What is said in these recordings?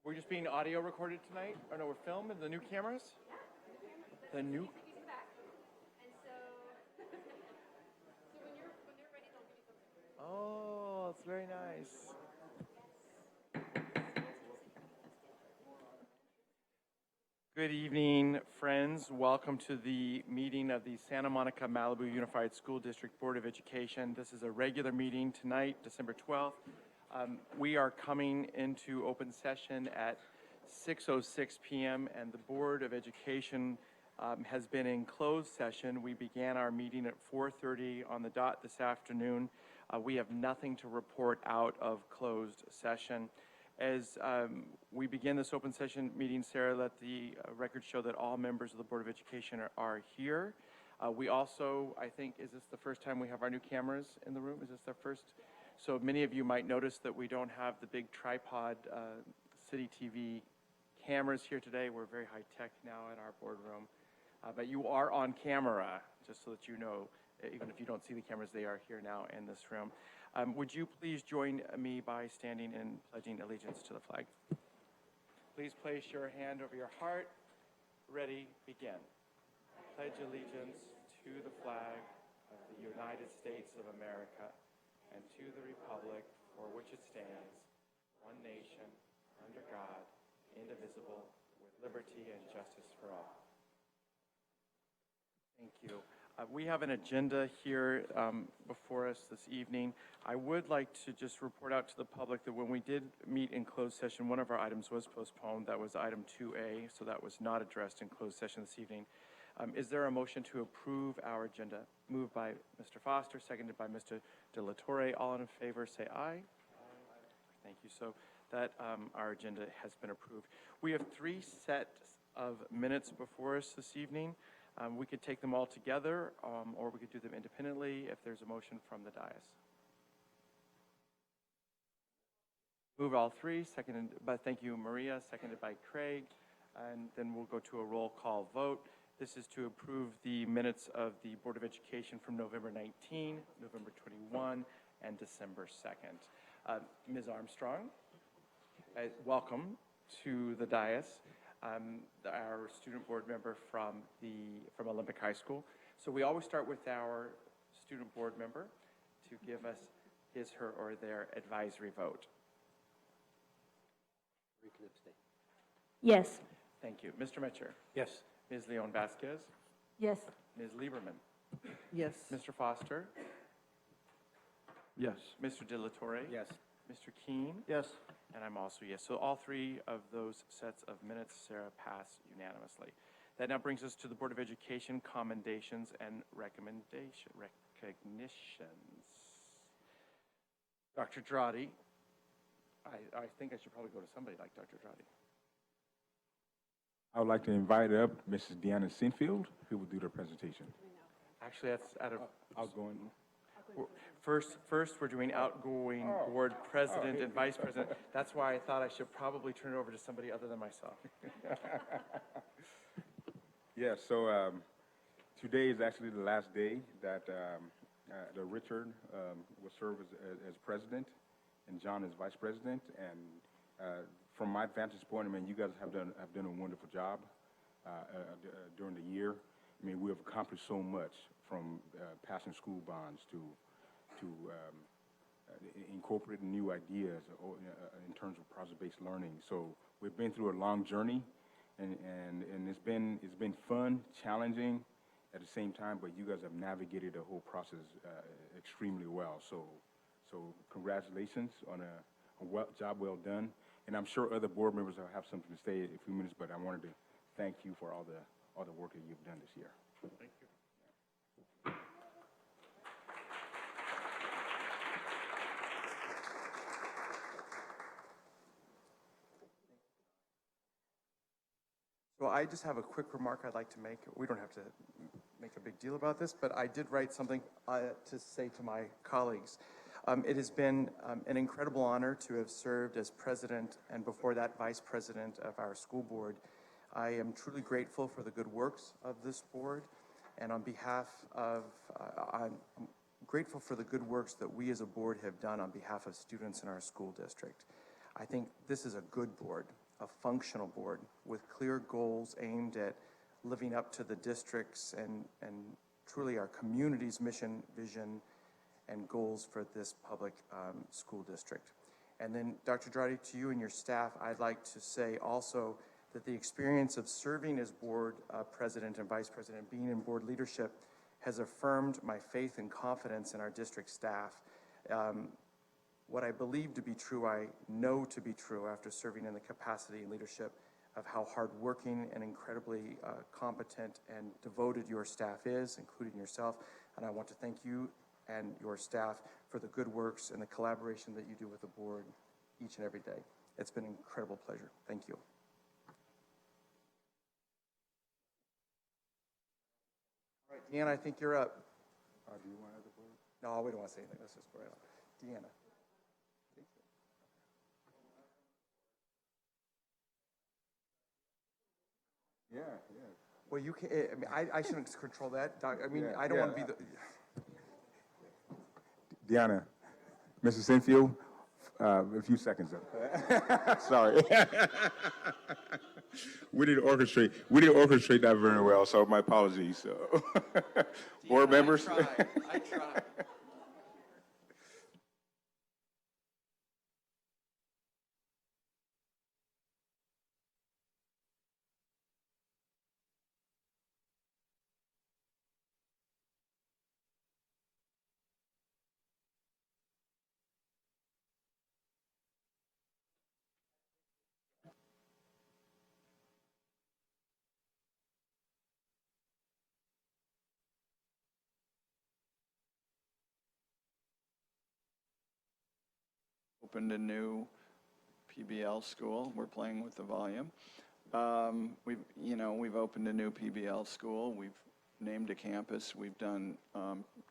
We're just being audio recorded tonight? Or no, we're filming the new cameras? The new. Oh, it's very nice. Good evening, friends. Welcome to the meeting of the Santa Monica Malibu Unified School District Board of Education. This is a regular meeting tonight, December 12th. We are coming into open session at 6:06 p.m. and the Board of Education has been in closed session. We began our meeting at 4:30 on the dot this afternoon. We have nothing to report out of closed session. As we begin this open session meeting, Sarah, let the record show that all members of the Board of Education are here. We also, I think, is this the first time we have our new cameras in the room? Is this their first? So many of you might notice that we don't have the big tripod City TV cameras here today. We're very high tech now in our boardroom. But you are on camera, just so that you know, even if you don't see the cameras, they are here now in this room. Would you please join me by standing and pledging allegiance to the flag? Please place your hand over your heart. Ready, begin. I pledge allegiance to the flag of the United States of America and to the republic for which it stands, one nation, under God, indivisible, with liberty and justice for all. Thank you. We have an agenda here before us this evening. I would like to just report out to the public that when we did meet in closed session, one of our items was postponed. That was item 2A, so that was not addressed in closed session this evening. Is there a motion to approve our agenda? Moved by Mr. Foster, seconded by Mr. De La Torre. All in favor, say aye. Aye. Thank you. So that our agenda has been approved. We have 3 sets of minutes before us this evening. We could take them all together, or we could do them independently if there's a motion from the dais. Move all 3, seconded by, thank you, Maria, seconded by Craig, and then we'll go to a roll call vote. This is to approve the minutes of the Board of Education from November 19, November 21, and December 2nd. Ms. Armstrong, welcome to the dais. Our student board member from Olympic High School. So we always start with our student board member to give us his, her, or their advisory vote. We can abstain. Yes. Thank you. Mr. Mitcher? Yes. Ms. Leon Vasquez? Yes. Ms. Lieberman? Yes. Mr. Foster? Yes. Mr. De La Torre? Yes. Mr. Keene? Yes. And I'm also yes. So all 3 of those sets of minutes, Sarah, pass unanimously. That now brings us to the Board of Education commendations and recognitions. Dr. Drotti, I think I should probably go to somebody like Dr. Drotti. I would like to invite up Mrs. Deanna Sinfield, who will do the presentation. Actually, that's out of Outgoing. first. We're doing outgoing board president and vice president. That's why I thought I should probably turn it over to somebody other than myself. Yeah, so today is actually the last day that Richard will serve as president and John as vice president. And from my vantage point, I mean, you guys have done a wonderful job during the year. I mean, we have accomplished so much, from passing school bonds to incorporating new ideas in terms of project-based learning. So we've been through a long journey, and it's been fun, challenging at the same time, but you guys have navigated the whole process extremely well. So congratulations on a job well done. And I'm sure other board members will have something to say in a few minutes, but I wanted to thank you for all the work that you've done this year. Thank you. So I just have a quick remark I'd like to make. We don't have to make a big deal about this, but I did write something to say to my colleagues. It has been an incredible honor to have served as president and before that vice president of our school board. I am truly grateful for the good works of this board, and on behalf of, I'm grateful for the good works that we as a board have done on behalf of students in our school district. I think this is a good board. a functional board with clear goals aimed at living up to the district's and truly our community's mission, vision, and goals for this public school district. And then, Dr. Dradi, to you and your staff, I'd like to say also that the experience of serving as board president and vice president, being in board leadership, has affirmed my faith and confidence in our district staff. What I believe to be true, I know to be true after serving in the capacity and leadership of how hardworking and incredibly competent and devoted your staff is, including yourself. And I want to thank you and your staff for the good works and the collaboration that you do with the board each and every day. It's been an incredible pleasure. Thank you. All right, Deanna, I think you're up. Do you want to have the board? No, we don't want to say anything. Let's just go right on. Deanna. Yeah. Well, you can. I mean, I shouldn't control that. I mean, Yeah, I don't yeah. want to be the. Deanna, Mr. Sinfield, a few seconds up. Sorry. We didn't orchestrate that very well, so my apologies. So. Board members. I tried. Opened a new PBL school. We're playing with the volume. We've opened a new PBL school. We've named a campus. We've done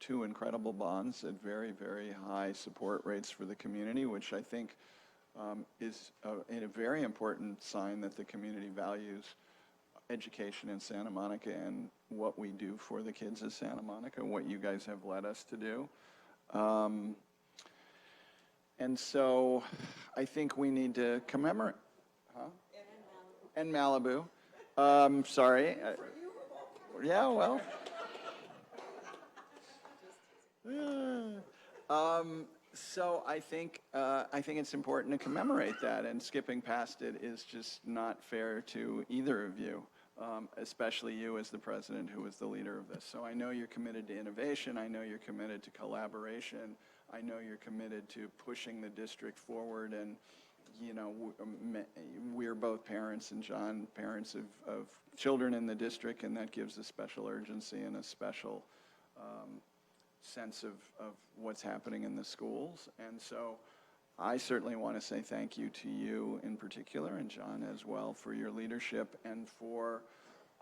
2 incredible bonds at very, very high support rates for the community, which I think is a very important sign that the community values education in Santa Monica and what we do for the kids of Santa Monica, what you guys have led us to do. And so I think we need to commemorate. Huh? And Malibu. Sorry. Yeah, well. So I think it's important to commemorate that, and skipping past it is just not fair to either of you, especially you as the president who was the leader of this. So I know you're committed to innovation. I know you're committed to collaboration. I know you're committed to pushing the district forward, and we're both parents, and John, parents of children in the district, and that gives a special urgency and a special sense of what's happening in the schools. And so I certainly want to say thank you to you in particular, and John as well, for your leadership, and for,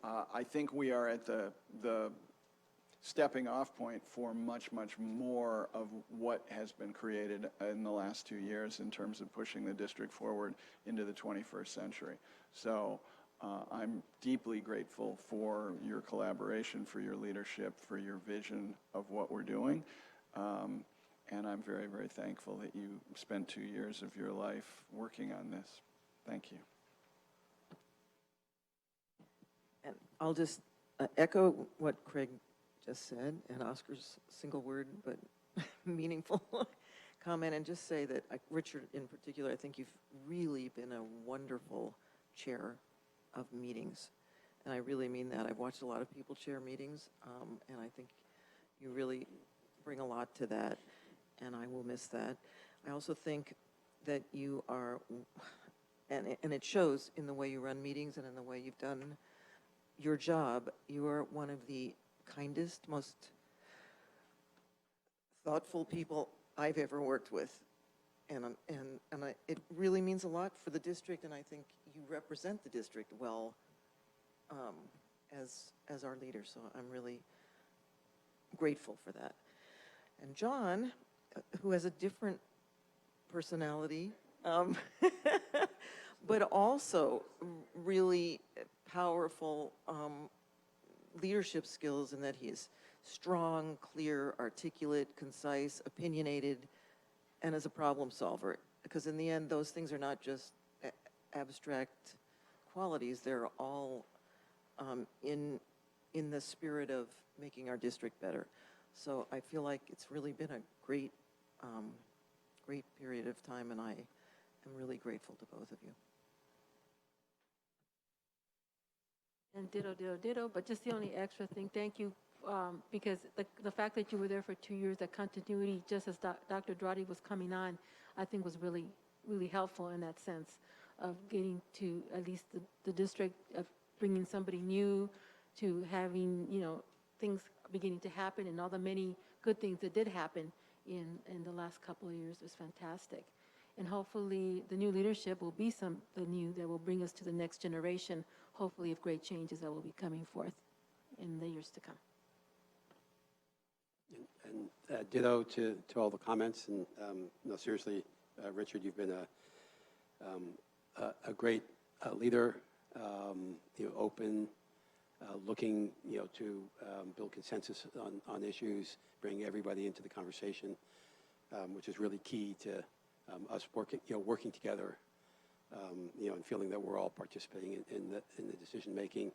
I think we are at the stepping off point for much, much more of what has been created in the last 2 years in terms of pushing the district forward into the 21st century. So I'm deeply grateful for your collaboration, for your leadership, for your vision of what we're doing. And I'm very, very thankful that you spent 2 years of your life working on this. Thank you. And I'll just echo what Craig just said, and Oscar's single word but meaningful comment, and just say that Richard in particular, I think you've really been a wonderful chair of meetings, and I really mean that. I've watched a lot of people chair meetings, and I think you really bring a lot to that, and I will miss that. I also think that you are, and it shows in the way you run meetings and in the way you've done your job. You are one of the kindest, most thoughtful people I've ever worked with, and it really means a lot for the district, and I think you represent the district well as our leader. So I'm really grateful for that. And John, who has a different personality, but also really powerful leadership skills, in that he is strong, clear, articulate, concise, opinionated, and as a problem solver. Because in the end, those things are not just abstract qualities. They're all in the spirit of making our district better. So I feel like it's really been a great, great period of time, and I am really grateful to both of you. And ditto, ditto, ditto, but just the only extra thing, thank you, because the fact that you were there for 2 years, that continuity, just as Dr. Dradi was coming on, I think was really, really helpful in that sense of getting to at least the district, of bringing somebody new, to having, things beginning to happen, and all the many good things that did happen in the last couple of years was fantastic. And hopefully the new leadership will be the new that will bring us to the next generation, hopefully of great changes that will be coming forth in the years to come. And ditto to all the comments. And no, seriously, Richard, you've been a great leader, open, looking, to build consensus on issues, bring everybody into the conversation, which is really key to us working together, and feeling that we're all participating in the decision making.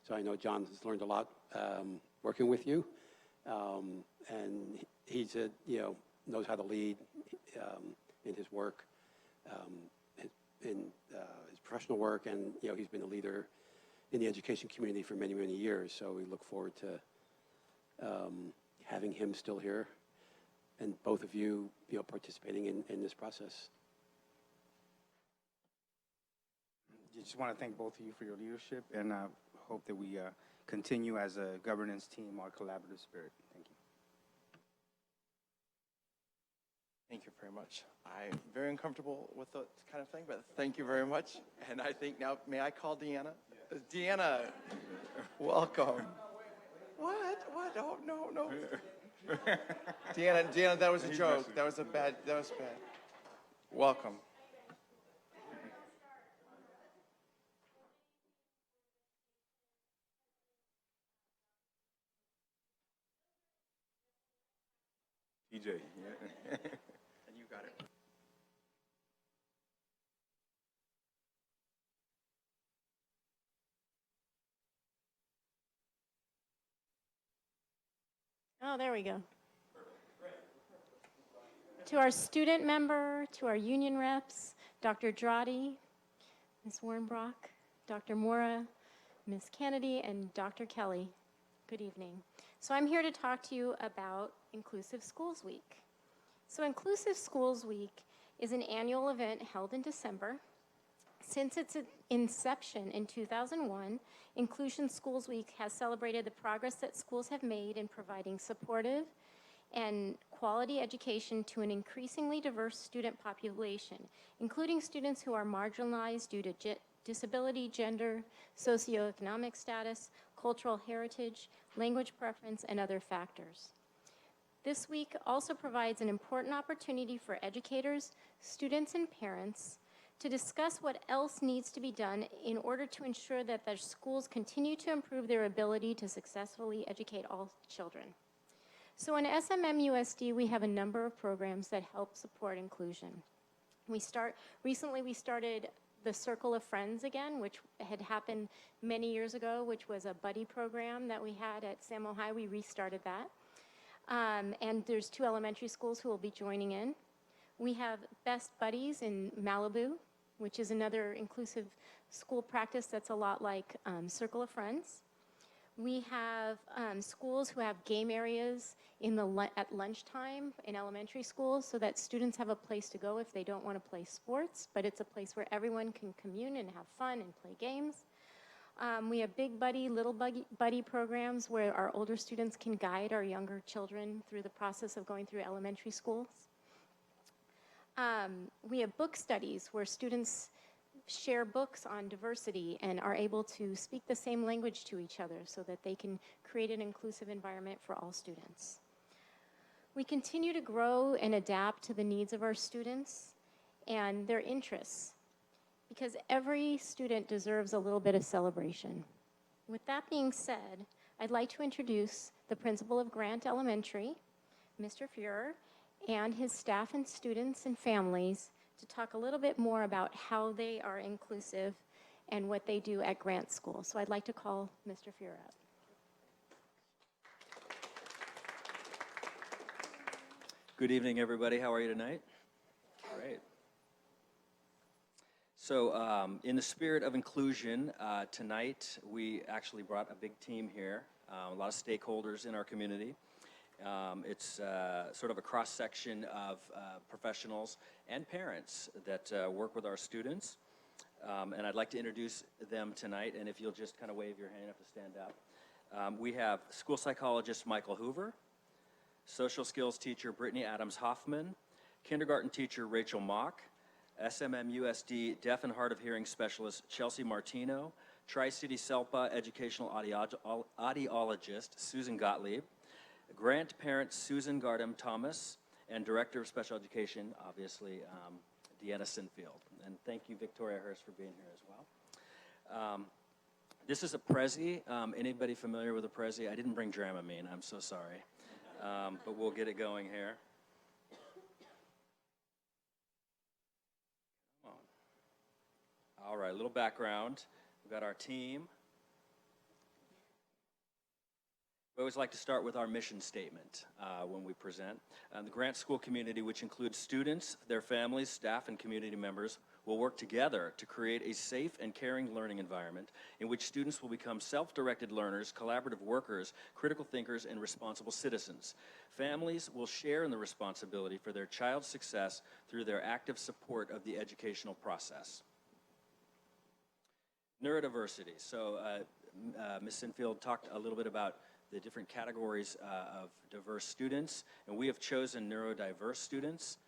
So I know John has learned a lot working with you, and he's knows how to lead in his work, in his professional work, and he's been a leader in the education community for many, many years. So we look forward to having him still here, and both of you, participating in this process. I just want to thank both of you for your leadership, and I hope that we continue as a governance team, our collaborative spirit. Thank you. Thank you very much. I'm very uncomfortable with that kind of thing, but thank you very much. And I think now, may I call Deanna? Yes. Deanna, welcome. What? Oh, no. Deanna, that was a joke. That was bad. Welcome. TJ, yeah. And you got it. Oh, there we go. To our student member, to our union reps, Dr. Dradi, Ms. Warnbrock, Dr. Mora, Ms. Kennedy, and Dr. Kelly, good evening. So I'm here to talk to you about Inclusive Schools Week. So Inclusive Schools Week is an annual event held in December. Since its inception in 2001, Inclusion Schools Week has celebrated the progress that schools have made in providing supportive and quality education to an increasingly diverse student population, including students who are marginalized due to disability, gender, socioeconomic status, cultural heritage, language preference, and other factors. This week also provides an important opportunity for educators, students, and parents to discuss what else needs to be done in order to ensure that their schools continue to improve their ability to successfully educate all children. So in SMMUSD, we have a number of programs that help support inclusion. Recently we started the Circle of Friends again, which had happened many years ago, which was a buddy program that we had at Samo High. We restarted that. And there's 2 elementary schools who will be joining in. We have Best Buddies in Malibu, which is another inclusive school practice that's a lot like Circle of Friends. We have schools who have game areas at lunchtime in elementary schools so that students have a place to go if they don't want to play sports, but it's a place where everyone can commune and have fun and play games. We have Big Buddy, Little Buddy programs where our older students can guide our younger children through the process of going through elementary schools. We have book studies where students share books on diversity and are able to speak the same language to each other so that they can create an inclusive environment for all students. We continue to grow and adapt to the needs of our students and their interests because every student deserves a little bit of celebration. With that being said, I'd like to introduce the principal of Grant Elementary, Mr. Fuhrer, and his staff and students and families to talk a little bit more about how they are inclusive and what they do at Grant School. So I'd like to call Mr. Fuhrer up. Good evening, everybody. How are you tonight? Great. So in the spirit of inclusion, tonight we actually brought a big team here, a lot of stakeholders in our community. It's sort of a cross-section of professionals and parents that work with our students. And I'd like to introduce them tonight, and if you'll just kind of wave your hand up to stand up. We have school psychologist Michael Hoover, social skills teacher Brittany Adams Hoffman, kindergarten teacher Rachel Mock, SMMUSD deaf and hard of hearing specialist Chelsea Martino, Tri-City SELPA educational audiologist Susan Gottlieb, grant parent Susan Gardem Thomas, and director of special education, obviously, Deanna Sinfield. And thank you, Victoria Hurst, for being here as well. This is a Prezi. Anybody familiar with a Prezi? I didn't bring Dramamine. I'm so sorry. But we'll get it going here. Come on. All right, a little background. We've got our team. We always like to start with our mission statement when we present. The Grant School community, which includes students, their families, staff, and community members, will work together to create a safe and caring learning environment in which students will become self-directed learners, collaborative workers, critical thinkers, and responsible citizens. Families will share in the responsibility for their child's success through their active support of the educational process. Neurodiversity. So Ms. Sinfield talked a little bit about the different categories of diverse students, and we have chosen neurodiverse students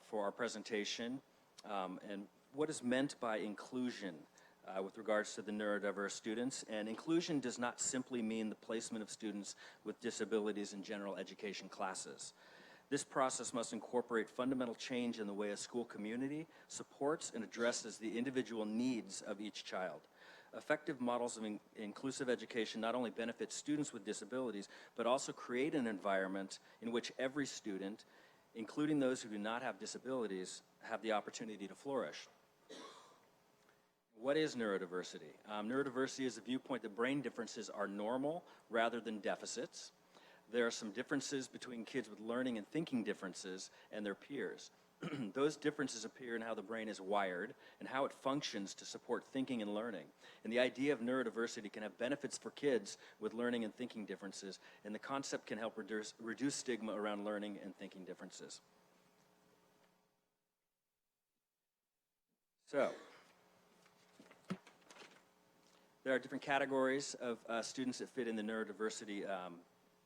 for our presentation. And what is meant by inclusion with regards to the neurodiverse students? And inclusion does not simply mean the placement of students with disabilities in general education classes. This process must incorporate fundamental change in the way a school community supports and addresses the individual needs of each child. Effective models of inclusive education not only benefit students with disabilities, but also create an environment in which every student, including those who do not have disabilities, have the opportunity to flourish. What is neurodiversity? Neurodiversity is a viewpoint that brain differences are normal rather than deficits. There are some differences between kids with learning and thinking differences and their peers. Those differences appear in how the brain is wired and how it functions to support thinking and learning. And the idea of neurodiversity can have benefits for kids with learning and thinking differences, and the concept can help reduce stigma around learning and thinking differences. So, there are different categories of students that fit in the neurodiversity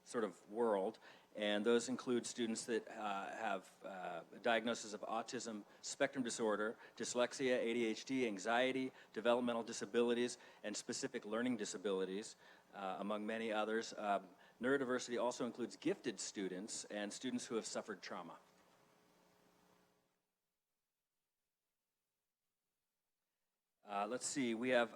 sort of world, and those include students that have a diagnosis of autism spectrum disorder, dyslexia, ADHD, anxiety, developmental disabilities, and specific learning disabilities, among many others. Neurodiversity also includes gifted students and students who have suffered trauma. Let's see, we have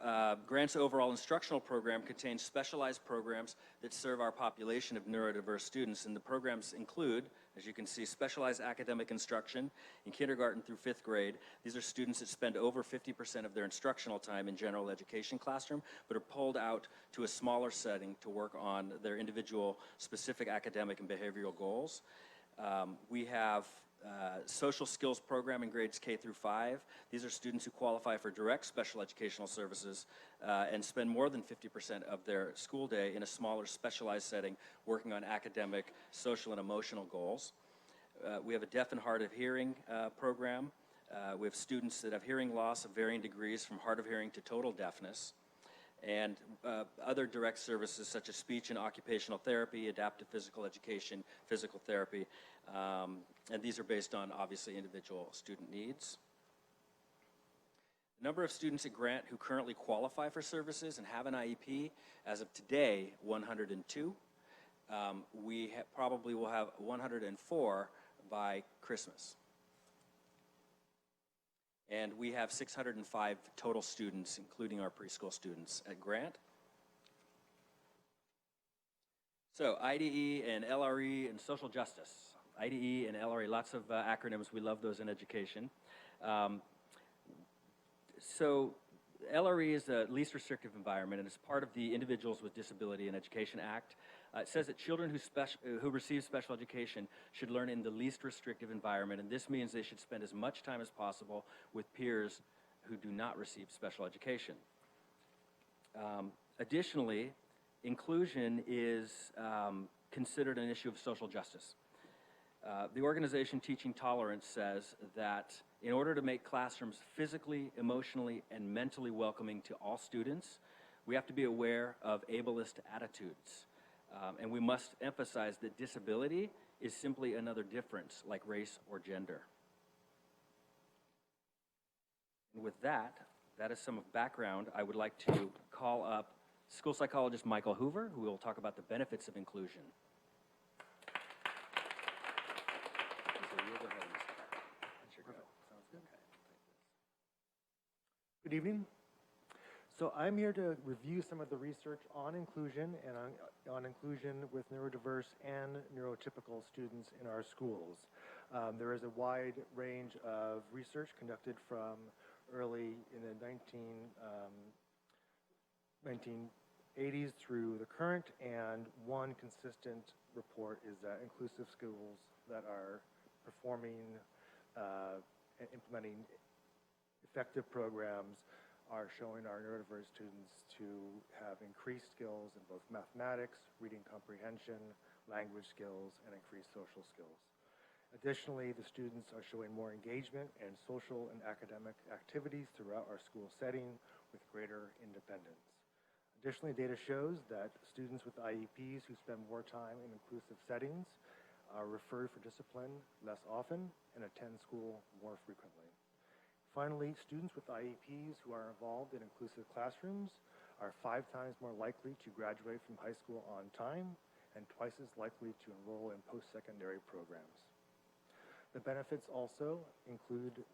Grant's overall instructional program contains specialized programs that serve our population of neurodiverse students, and the programs include, as you can see, specialized academic instruction in kindergarten through 5th grade. These are students that spend over 50% of their instructional time in general education classroom, but are pulled out to a smaller setting to work on their individual specific academic and behavioral goals. We have social skills program in grades K through 5. These are students who qualify for direct special educational services and spend more than 50% of their school day in a smaller specialized setting working on academic, social, and emotional goals. We have a deaf and hard of hearing program. We have students that have hearing loss of varying degrees from hard of hearing to total deafness. And other direct services such as speech and occupational therapy, adaptive physical education, physical therapy, and these are based on, obviously, individual student needs. The number of students at Grant who currently qualify for services and have an IEP, as of today, 102. We probably will have 104 by Christmas. And we have 605 total students, including our preschool students at Grant. So IDE and LRE and social justice. IDE and LRE, lots of acronyms. We love those in education. So LRE is the least restrictive environment, and it's part of the Individuals with Disability in Education Act. It says that children who receive special education should learn in the least restrictive environment, and this means they should spend as much time as possible with peers who do not receive special education. Additionally, inclusion is considered an issue of social justice. The organization Teaching Tolerance says that in order to make classrooms physically, emotionally, and mentally welcoming to all students, we have to be aware of ableist attitudes. And we must emphasize that disability is simply another difference, like race or gender. And with that is some of background. I would like to call up school psychologist Michael Hoover, who will talk about the benefits of inclusion. Good evening. So I'm here to review some of the research on inclusion and on inclusion with neurodiverse and neurotypical students in our schools. There is a wide range of research conducted from early in the 1980s through the current, and one consistent report is that inclusive schools that are performing and implementing effective programs are showing our neurodiverse students to have increased skills in both mathematics, reading comprehension, language skills, and increased social skills. Additionally, the students are showing more engagement in social and academic activities throughout our school setting with greater independence. Additionally, data shows that students with IEPs who spend more time in inclusive settings are referred for discipline less often and attend school more frequently. Finally, students with IEPs who are involved in inclusive classrooms are 5 times more likely to graduate from high school on time and twice as likely to enroll in post-secondary programs. The benefits also include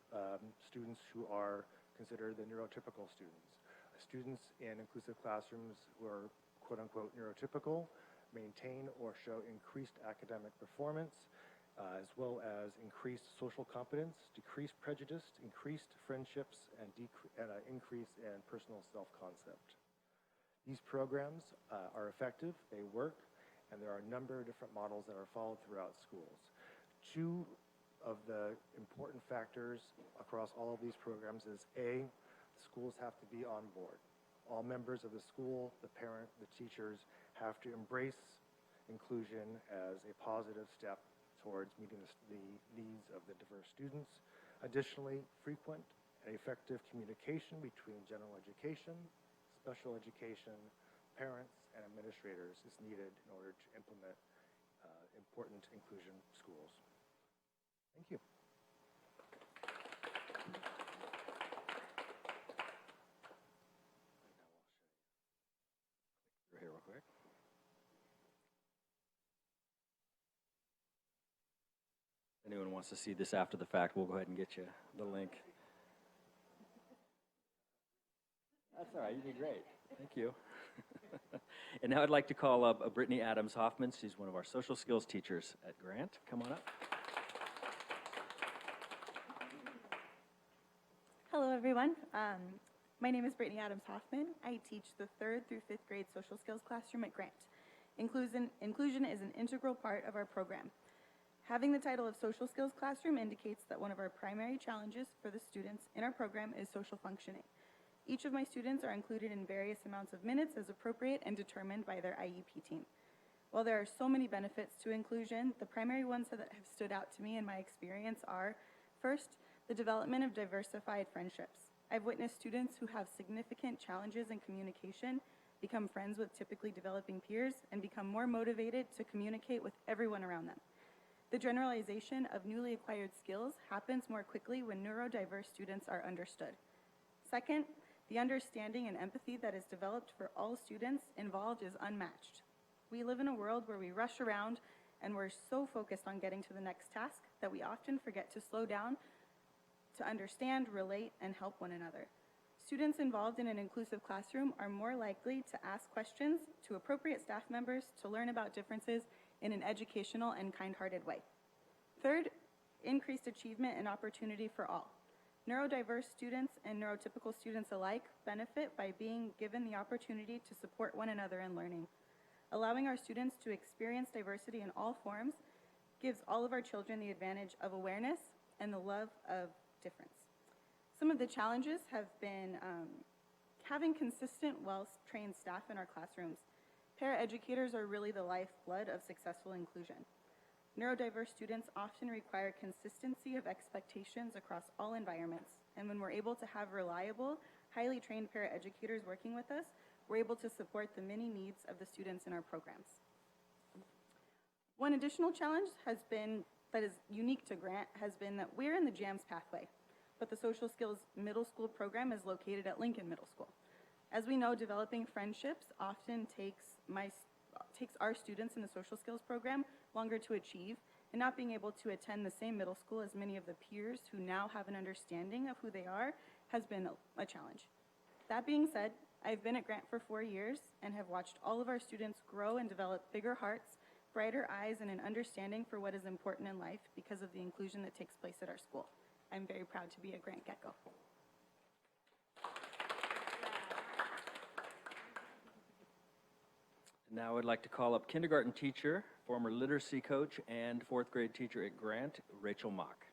students who are considered the neurotypical students. Students in inclusive classrooms who are quote-unquote neurotypical maintain or show increased academic performance, as well as increased social competence, decreased prejudice, increased friendships, and increase in personal self-concept. These programs are effective, they work, and there are a number of different models that are followed throughout schools. 2 of the important factors across all of these programs is A, schools have to be on board. All members of the school, the parent, the teachers have to embrace inclusion as a positive step towards meeting the needs of the diverse students. Additionally, frequent and effective communication between general education, special education, parents, and administrators is needed in order to implement important inclusion schools. Thank you. Here real quick. Anyone wants to see this after the fact, we'll go ahead and get you the link. That's all right, you did great. Thank you. And now I'd like to call up Brittany Adams Hoffman. She's one of our social skills teachers at Grant. Come on up. Hello, everyone. My name is Brittany Adams Hoffman. I teach the 3rd through 5th grade social skills classroom at Grant. Inclusion is an integral part of our program. Having the title of Social Skills Classroom indicates that one of our primary challenges for the students in our program is social functioning. Each of my students are included in various amounts of minutes as appropriate and determined by their IEP team. While there are so many benefits to inclusion, the primary ones that have stood out to me in my experience are, first, the development of diversified friendships. I've witnessed students who have significant challenges in communication become friends with typically developing peers and become more motivated to communicate with everyone around them. The generalization of newly acquired skills happens more quickly when neurodiverse students are understood. Second, the understanding and empathy that is developed for all students involved is unmatched. We live in a world where we rush around and we're so focused on getting to the next task that we often forget to slow down, to understand, relate, and help one another. Students involved in an inclusive classroom are more likely to ask questions to appropriate staff members to learn about differences in an educational and kind-hearted way. Third, increased achievement and opportunity for all. Neurodiverse students and neurotypical students alike benefit by being given the opportunity to support one another in learning. Allowing our students to experience diversity in all forms gives all of our children the advantage of awareness and the love of difference. Some of the challenges have been having consistent, well-trained staff in our classrooms. Paraeducators are really the lifeblood of successful inclusion. Neurodiverse students often require consistency of expectations across all environments, and when we're able to have reliable, highly trained paraeducators working with us, we're able to support the many needs of the students in our programs. One additional challenge that is unique to Grant has been that we're in the JAMS pathway, but the social skills middle school program is located at Lincoln Middle School. As we know, developing friendships often takes our students in the social skills program longer to achieve, and not being able to attend the same middle school as many of the peers who now have an understanding of who they are has been a challenge. That being said, I've been at Grant for 4 years and have watched all of our students grow and develop bigger hearts, brighter eyes, and an understanding for what is important in life because of the inclusion that takes place at our school. I'm very proud to be a Grant Gecko. Now I'd like to call up kindergarten teacher, former literacy coach, and fourth grade teacher at Grant, Rachel Mock.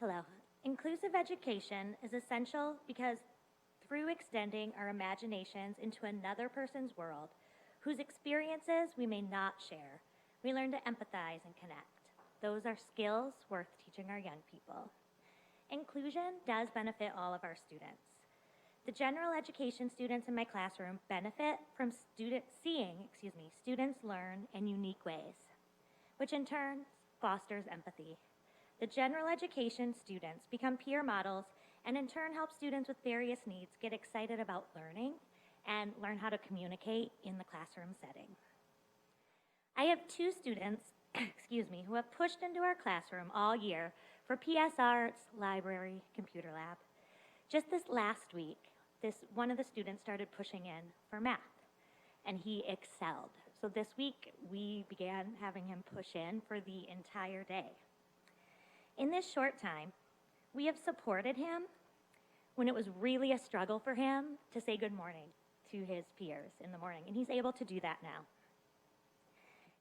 Hello. Inclusive education is essential because through extending our imaginations into another person's world, whose experiences we may not share, we learn to empathize and connect. Those are skills worth teaching our young people. Inclusion does benefit all of our students. The general education students in my classroom benefit from seeing students learn in unique ways, which in turn fosters empathy. The general education students become peer models and in turn help students with various needs get excited about learning and learn how to communicate in the classroom setting. I have 2 students, who have pushed into our classroom all year for PS Arts, Library, Computer Lab. Just this last week, one of the students started pushing in for math, and he excelled. So this week, we began having him push in for the entire day. In this short time, we have supported him when it was really a struggle for him to say good morning to his peers in the morning, and he's able to do that now.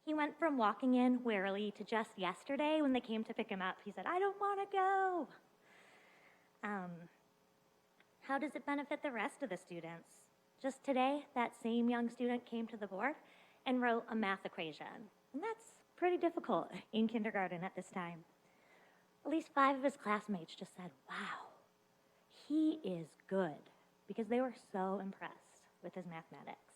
He went from walking in warily to just yesterday when they came to pick him up, he said, "I don't want to go." How does it benefit the rest of the students? Just today, that same young student came to the board and wrote a math equation, and that's pretty difficult in kindergarten at this time. At least 5 of his classmates just said, "Wow, he is good," because they were so impressed with his mathematics.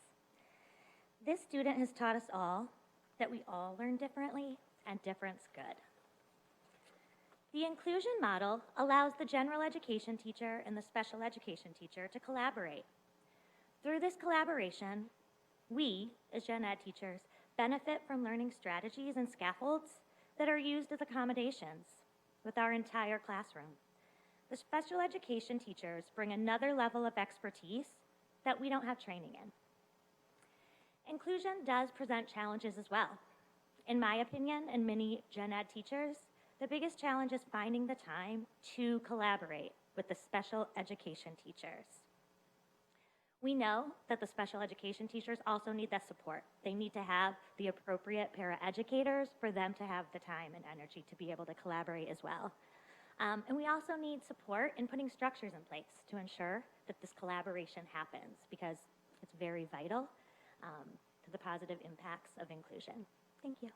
This student has taught us all that we all learn differently and different's good. The inclusion model allows the general education teacher and the special education teacher to collaborate. Through this collaboration, we, as gen ed teachers, benefit from learning strategies and scaffolds that are used as accommodations with our entire classroom. The special education teachers bring another level of expertise that we don't have training in. Inclusion does present challenges as well. In my opinion, and many gen ed teachers, the biggest challenge is finding the time to collaborate with the special education teachers. We know that the special education teachers also need that support. They need to have the appropriate paraeducators for them to have the time and energy to be able to collaborate as well. And we also need support in putting structures in place to ensure that this collaboration happens because it's very vital to the positive impacts of inclusion. Thank you.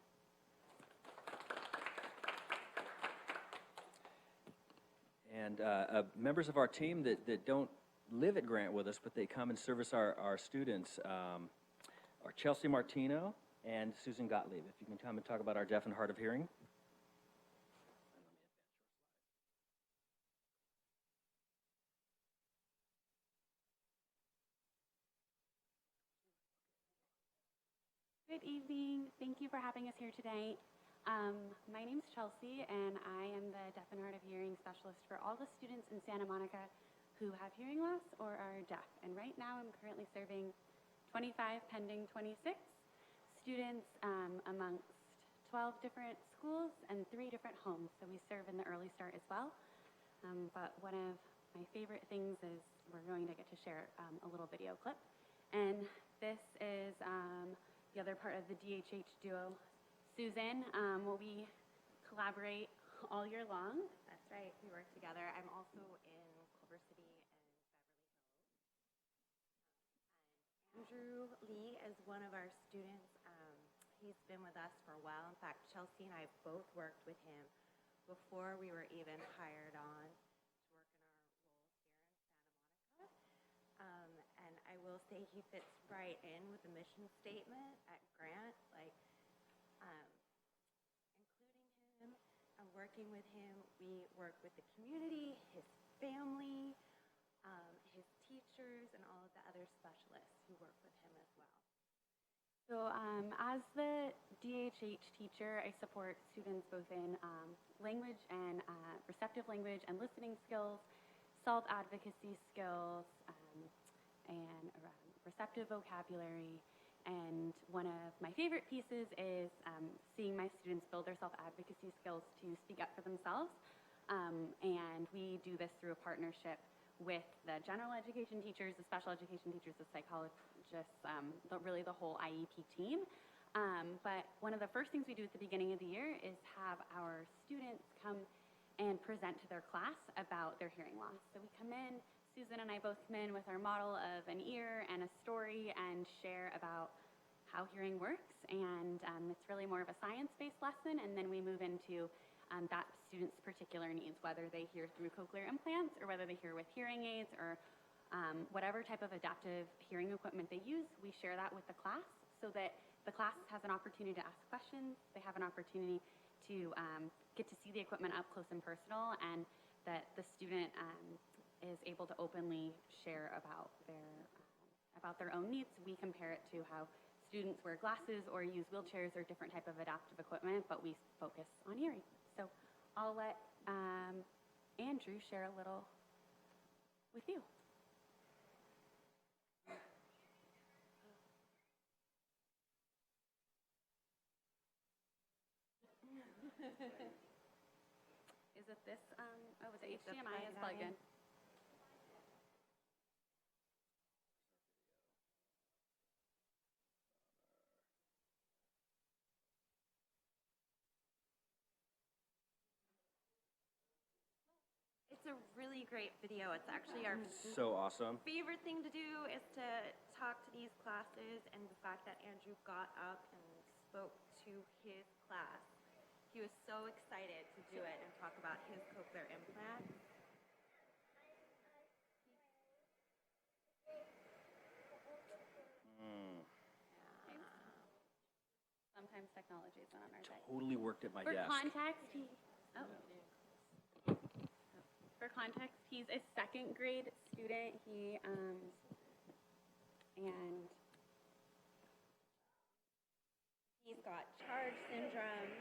And members of our team that don't live at Grant with us, but they come and service our students are Chelsea Martino and Susan Gottlieb. If you can come and talk about our deaf and hard of hearing. Good evening. Thank you for having us here today. My name is Chelsea, and I am the deaf and hard of hearing specialist for all the students in Santa Monica who have hearing loss or are deaf. And right now I'm currently serving 25, pending 26 students amongst 12 different schools and 3 different homes. So we serve in the Early Start as well. But one of my favorite things is we're going to get to share a little video clip. And this is the other part of the DHH duo. Susan, we collaborate all year long. That's right, we work together. I'm also in Culver City and Beverly Hills. Andrew Lee is one of our students. He's been with us for a while. In fact, Chelsea and I both worked with him before we were even hired on to work in our role here in Santa Monica. And I will say he fits right in with the mission statement at Grant, including him and working with him. We work with the community, his family, his teachers, and all of the other specialists who work with him as well. So as the DHH teacher, I support students both in language and receptive language and listening skills, self-advocacy skills, and receptive vocabulary. And one of my favorite pieces is seeing my students build their self-advocacy skills to speak up for themselves. And we do this through a partnership with the general education teachers, the special education teachers, the psychologists, really the whole IEP team. But one of the first things we do at the beginning of the year is have our students come and present to their class about their hearing loss. So we come in, Susan and I both come in with our model of an ear and a story and share about how hearing works. And it's really more of a science-based lesson. And then we move into that student's particular needs, whether they hear through cochlear implants or whether they hear with hearing aids or whatever type of adaptive hearing equipment they use. We share that with the class so that the class has an opportunity to ask questions. They have an opportunity to get to see the equipment up close and personal, and that the student is able to openly share about their own needs. We compare it to how students wear glasses or use wheelchairs or different type of adaptive equipment, but we focus on hearing. So I'll let Andrew share a little with you. Is it this? The HDMI is plugged in. It's a really great video. It's actually our So awesome. favorite thing to do is to talk to these classes, and the fact that Andrew got up and spoke to his class. He was so excited to do it and talk about his cochlear implant. Sometimes technology is not on our side. Totally worked at my For desk. context, he's a 2nd grade student. And He's got charge syndrome,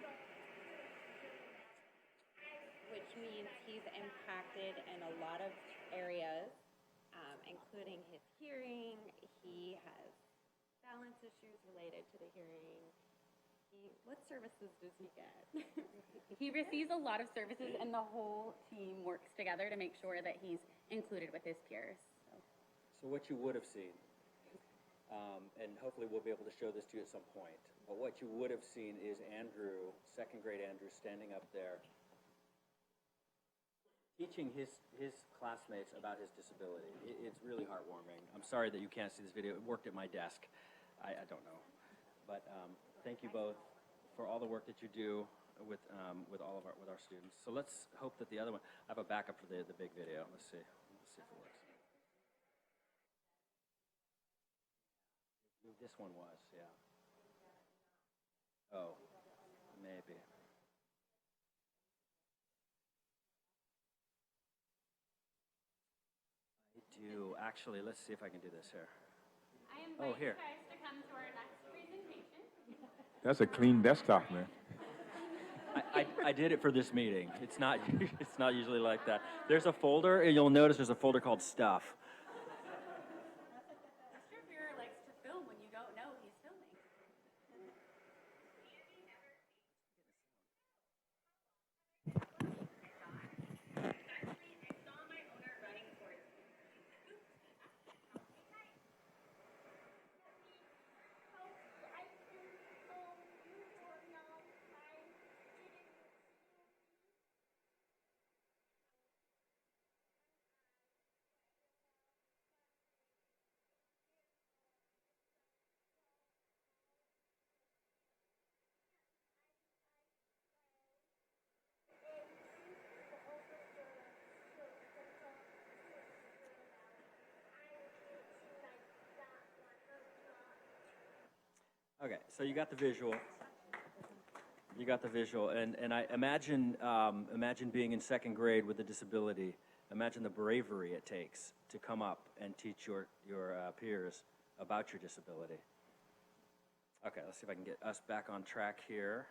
which means he's impacted in a lot of areas, including his hearing. He has balance issues related to the hearing. What services does he get? he receives a lot of services, and the whole team works together to make sure that he's included with his peers. So what you would have seen, and hopefully we'll be able to show this to you at some point, but what you would have seen is Andrew, 2nd grade Andrew, standing up there teaching his classmates about his disability. It's really heartwarming. I'm sorry that you can't see this video. It worked at my desk. I don't know. But thank you both for all the work that you do with our students. So let's hope that the other one, I have a backup for the big video. Let's see if it works. This one was, yeah. Oh, maybe. I do. Actually, let's see if I can do this here. I invite here. you guys to come to our next presentation. That's a clean desktop, man. I did it for this meeting. It's not usually like that. There's a folder, and you'll notice there's a folder called Stuff. Mr. Beer likes to film when you don't know he's filming. Okay, so you got the visual. You got the visual, and I imagine imagine being in second grade with a disability. Imagine the bravery it takes to come up and teach your peers about your disability. Okay, let's see if I can get us back on track here.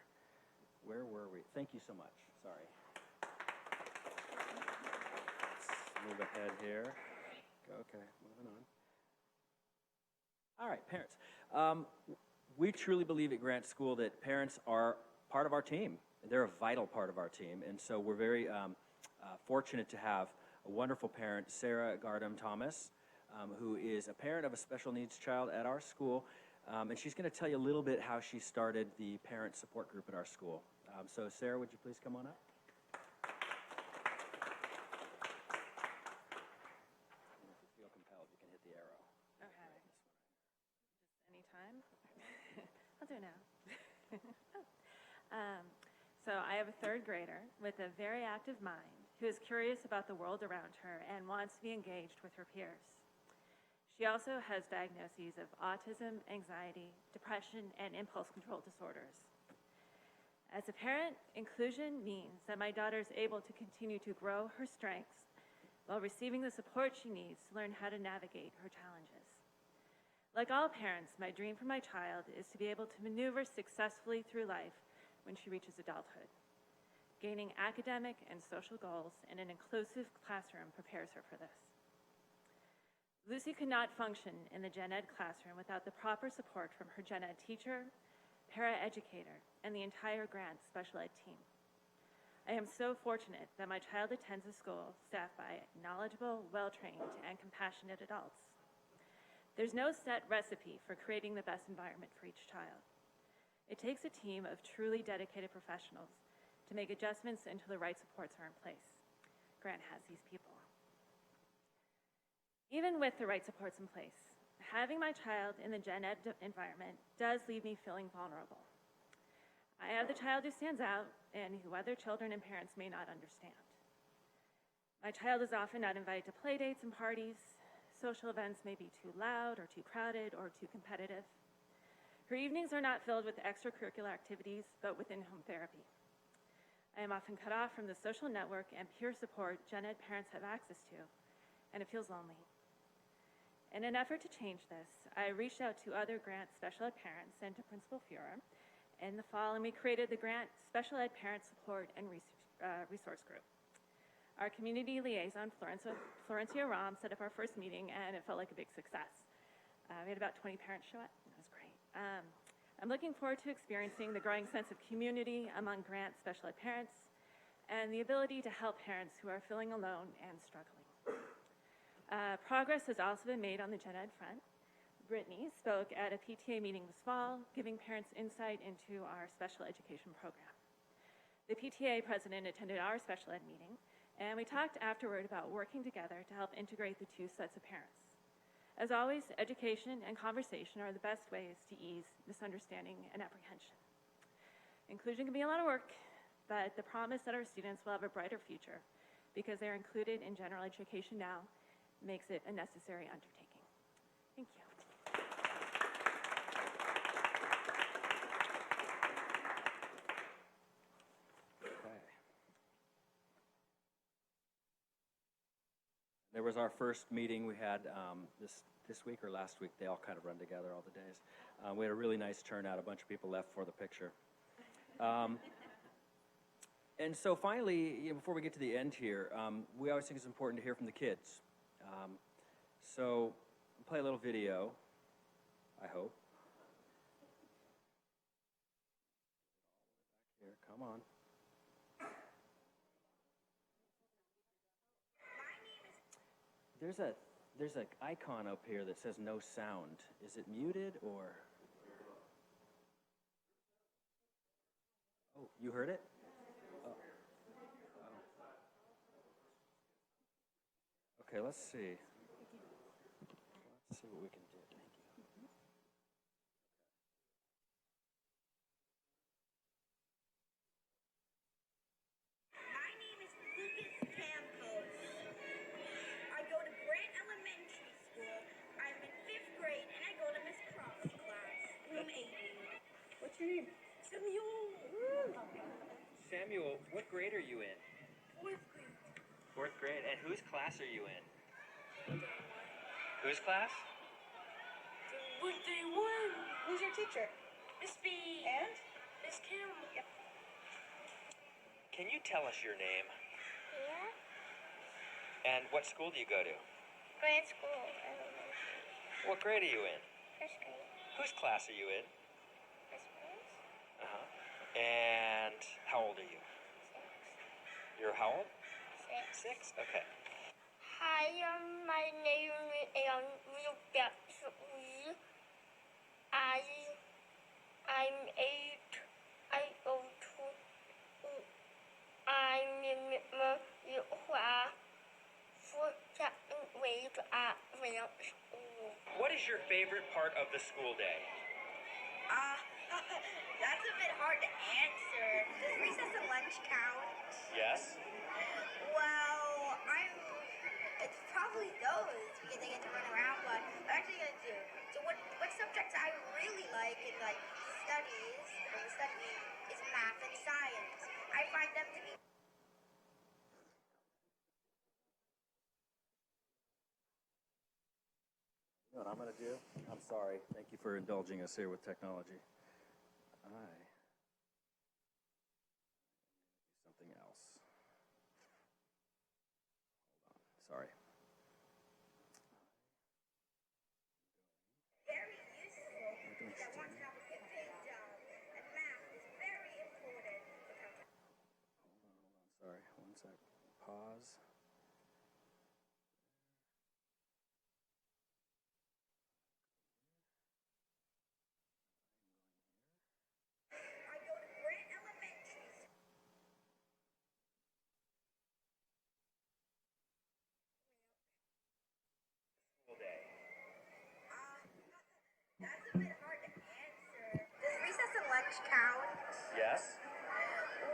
Where were we? Thank you so much. Sorry. Let's move ahead here. Okay, moving on. All right, parents. We truly believe at Grant School that parents are part of our team. They're a vital part of our team, and so we're very fortunate to have a wonderful parent, Sarah Gardam Thomas, who is a parent of a special needs child at our school, and she's going to tell you a little bit how she started the parent support group at our school. So Sarah, would you please come on up? If you feel compelled, you can hit the arrow. Okay. Just anytime? I'll do it now. So I have a third grader with a very active mind who is curious about the world around her and wants to be engaged with her peers. She also has diagnoses of autism, anxiety, depression, and impulse control disorders. As a parent, inclusion means that my daughter is able to continue to grow her strengths while receiving the support she needs to learn how to navigate her challenges. Like all parents, my dream for my child is to be able to maneuver successfully through life when she reaches adulthood. Gaining academic and social goals in an inclusive classroom prepares her for this. Lucy could not function in the gen ed classroom without the proper support from her gen ed teacher, para-educator, and the entire Grant special ed team. I am so fortunate that my child attends a school staffed by knowledgeable, well-trained, and compassionate adults. There's no set recipe for creating the best environment for each child. It takes a team of truly dedicated professionals to make adjustments until the right supports are in place. Grant has these people. Even with the right supports in place, having my child in the gen ed environment does leave me feeling vulnerable. I have the child who stands out and who other children and parents may not understand. My child is often not invited to play dates and parties. Social events may be too loud or too crowded or too competitive. Her evenings are not filled with extracurricular activities, but with in-home therapy. I am often cut off from the social network and peer support gen ed parents have access to, and it feels lonely. In an effort to change this, I reached out to other Grant special ed parents and to Principal Fuhrer in the fall, and we created the Grant Special Ed Parent Support and Resource Group. Our community liaison, Florencia Ram, set up our first meeting, and it felt like a big success. We had about 20 parents show up. It was great. I'm looking forward to experiencing the growing sense of community among Grant special ed parents and the ability to help parents who are feeling alone and struggling. Progress has also been made on the gen ed front. Brittany spoke at a PTA meeting this fall, giving parents insight into our special education program. The PTA president attended our special ed meeting, and we talked afterward about working together to help integrate the two sets of parents. As always, education and conversation are the best ways to ease misunderstanding and apprehension. Inclusion can be a lot of work, but the promise that our students will have a brighter future because they're included in general education now makes it a necessary undertaking. Thank you. There was our first meeting we had this week or last week. They all kind of run together all the days. We had a really nice turnout. A bunch of people left for the picture. And so finally, before we get to the end here, we always think it's important to hear from the kids. So I'll play a little video, I hope. Here, come on. There's an icon up here that says no sound. Is it muted or? Oh, you heard it? Oh. Okay, let's see. Let's see what we can do. Thank you. My name is Lucas Campos. I go to Grant Elementary School. I'm in 5th grade and I go to Miss Croft's class, room 80. grade are you in? Fourth grade. Fourth grade. And whose class are you in? Whose class? What they won. Who's your teacher? Miss B. And? Miss Kim. Yep. Can you tell us your name? Yeah. And what school do you go to? Grade school. Elementary. What grade are you in? First grade. Whose class are you in? First grade. Uh-huh. And how old are you? 6. You're how old? 6. 6? Okay. Hi, my name is Rebecca Lee. I'm 8. I go to I'm in my class for second grade at Ramp School. What is your favorite part of the school day? That's a bit hard to answer. Does recess and lunch count? Yes. Well, it's probably those because I get to run around, but I'm actually gonna do. So what subjects I really like in like studying is math and science. I find them to be. You know what I'm going to do? I'm sorry. Thank you for indulging us here with technology. Something else. Hold on. Sorry. Very useful because I want to have a good paying job, and math is very important. Hold on. Sorry. One sec. Pause. I go to Grant Elementary. School day. That's a bit hard to answer. Does recess and lunch count? Yes.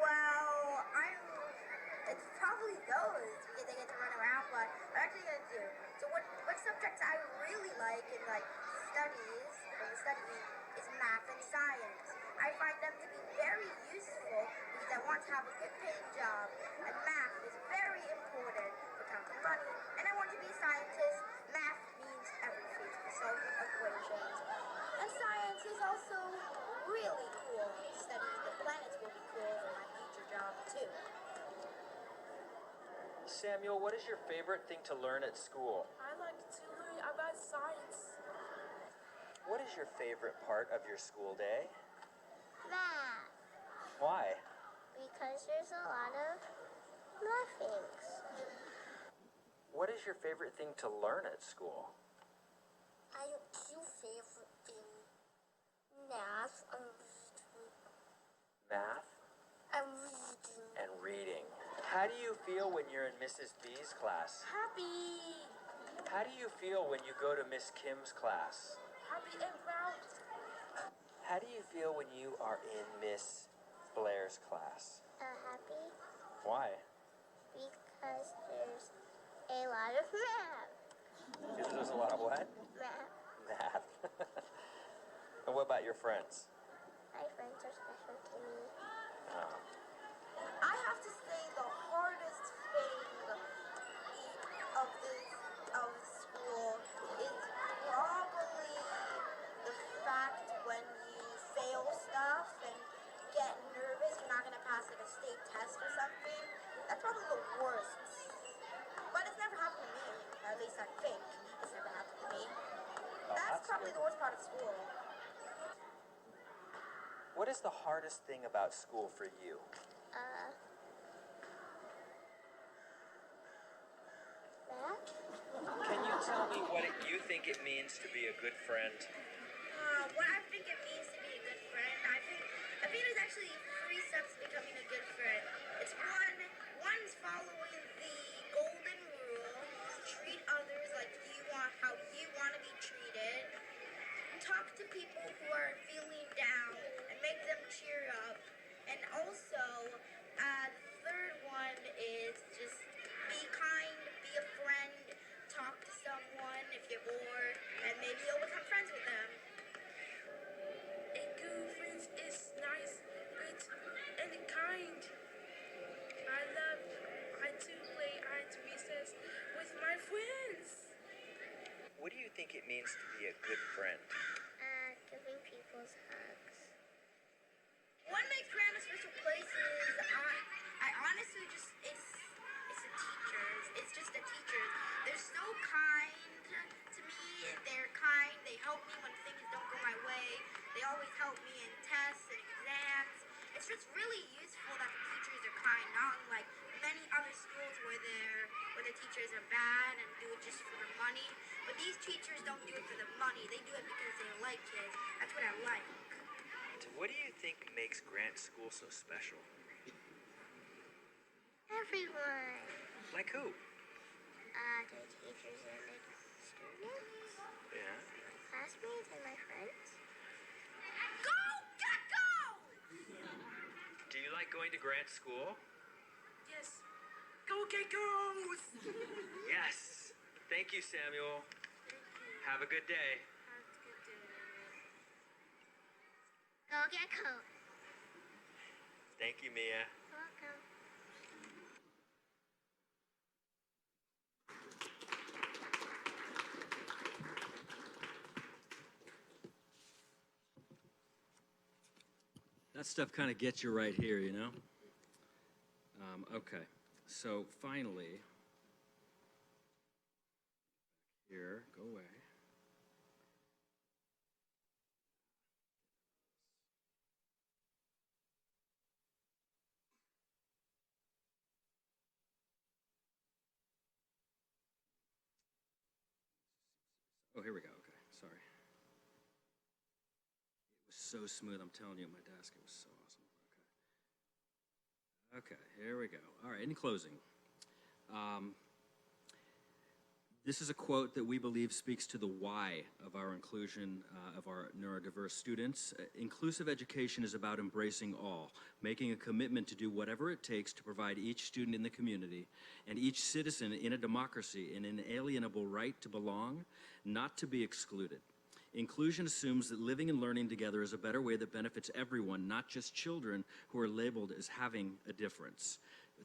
Well, it's probably those because I get to run around, but I'm actually gonna do. So what subjects I really like in like studying is math and science. I find them to be very useful because I want to have a good paying job, and math is very important for counting money. And I want to be a scientist. Math means everything, solving equations. And science is also really cool. Studying the planets will be cool for my future job too. Samuel, what is your favorite thing to learn at school? I like to learn about science. What is your favorite part of your school day? Math. Why? Because there's a lot of math things. What is your favorite thing to learn at school? I have 2 favorite things. Math and reading. Math And reading. and reading. How do you feel when you're in Mrs. B's class? Happy. How do you feel when you go to Miss Kim's class? Happy and proud. How do you feel when you are in Miss Blair's class? Happy Why? because there's a lot of math. Because there's a lot of what? Math. Math. And what about your friends? My friends are special to me. Oh. I have to say the hardest thing of school is probably the fact when you fail stuff and get nervous you're not gonna pass like a state test or something. That's probably the worst. But it's never happened to me, or at least I think it's never happened to me. That's probably the worst part of school. What is the hardest thing about school for you? Math? Can you tell me what you think it means to be a good friend? What I think it means to be a good friend, I think there's actually 3 steps to becoming a good friend. It's one's following the golden rule, treat others like how you want to be treated, talk to people who are feeling down and make them cheer up, and also, the third one is just be kind, be a friend, talk to someone if you're bored, and maybe you'll become friends with them. A good friend is nice, good, and kind. think it means to be a good friend? Giving people's hugs. What makes Grant a special place is I honestly just it's the teachers. It's just the teachers. They're so kind to me. They're kind. They help me when things don't go my way. They always help me in tests and exams. It's just really useful that the teachers are kind, not unlike many other schools where the teachers are bad and do it just for the money. But these teachers don't do it for the money. They do it because they like kids. That's what I like. What do you think makes Grant School so special? Everyone. Like who? The teachers and the students. Yeah. My classmates and my friends. Go, Gecko! Do you like going to Grant School? Yes. Go, Geckos! Yes. Thank you, Samuel. Have a good day. Go, Gecko. Thank you, Mia. Welcome. That stuff kind of gets you right here, you know? Okay, so finally, here, go away. Oh, here we go, okay, sorry. It was so smooth, I'm telling you, at my desk, it was so awesome. Okay, here we go. All right, in closing, this is a quote that we believe speaks to the why of our inclusion of our neurodiverse students. Inclusive education is about embracing all, making a commitment to do whatever it takes to provide each student in the community and each citizen in a democracy an inalienable right to belong, not to be excluded. Inclusion assumes that living and learning together is a better way that benefits everyone, not just children who are labeled as having a difference.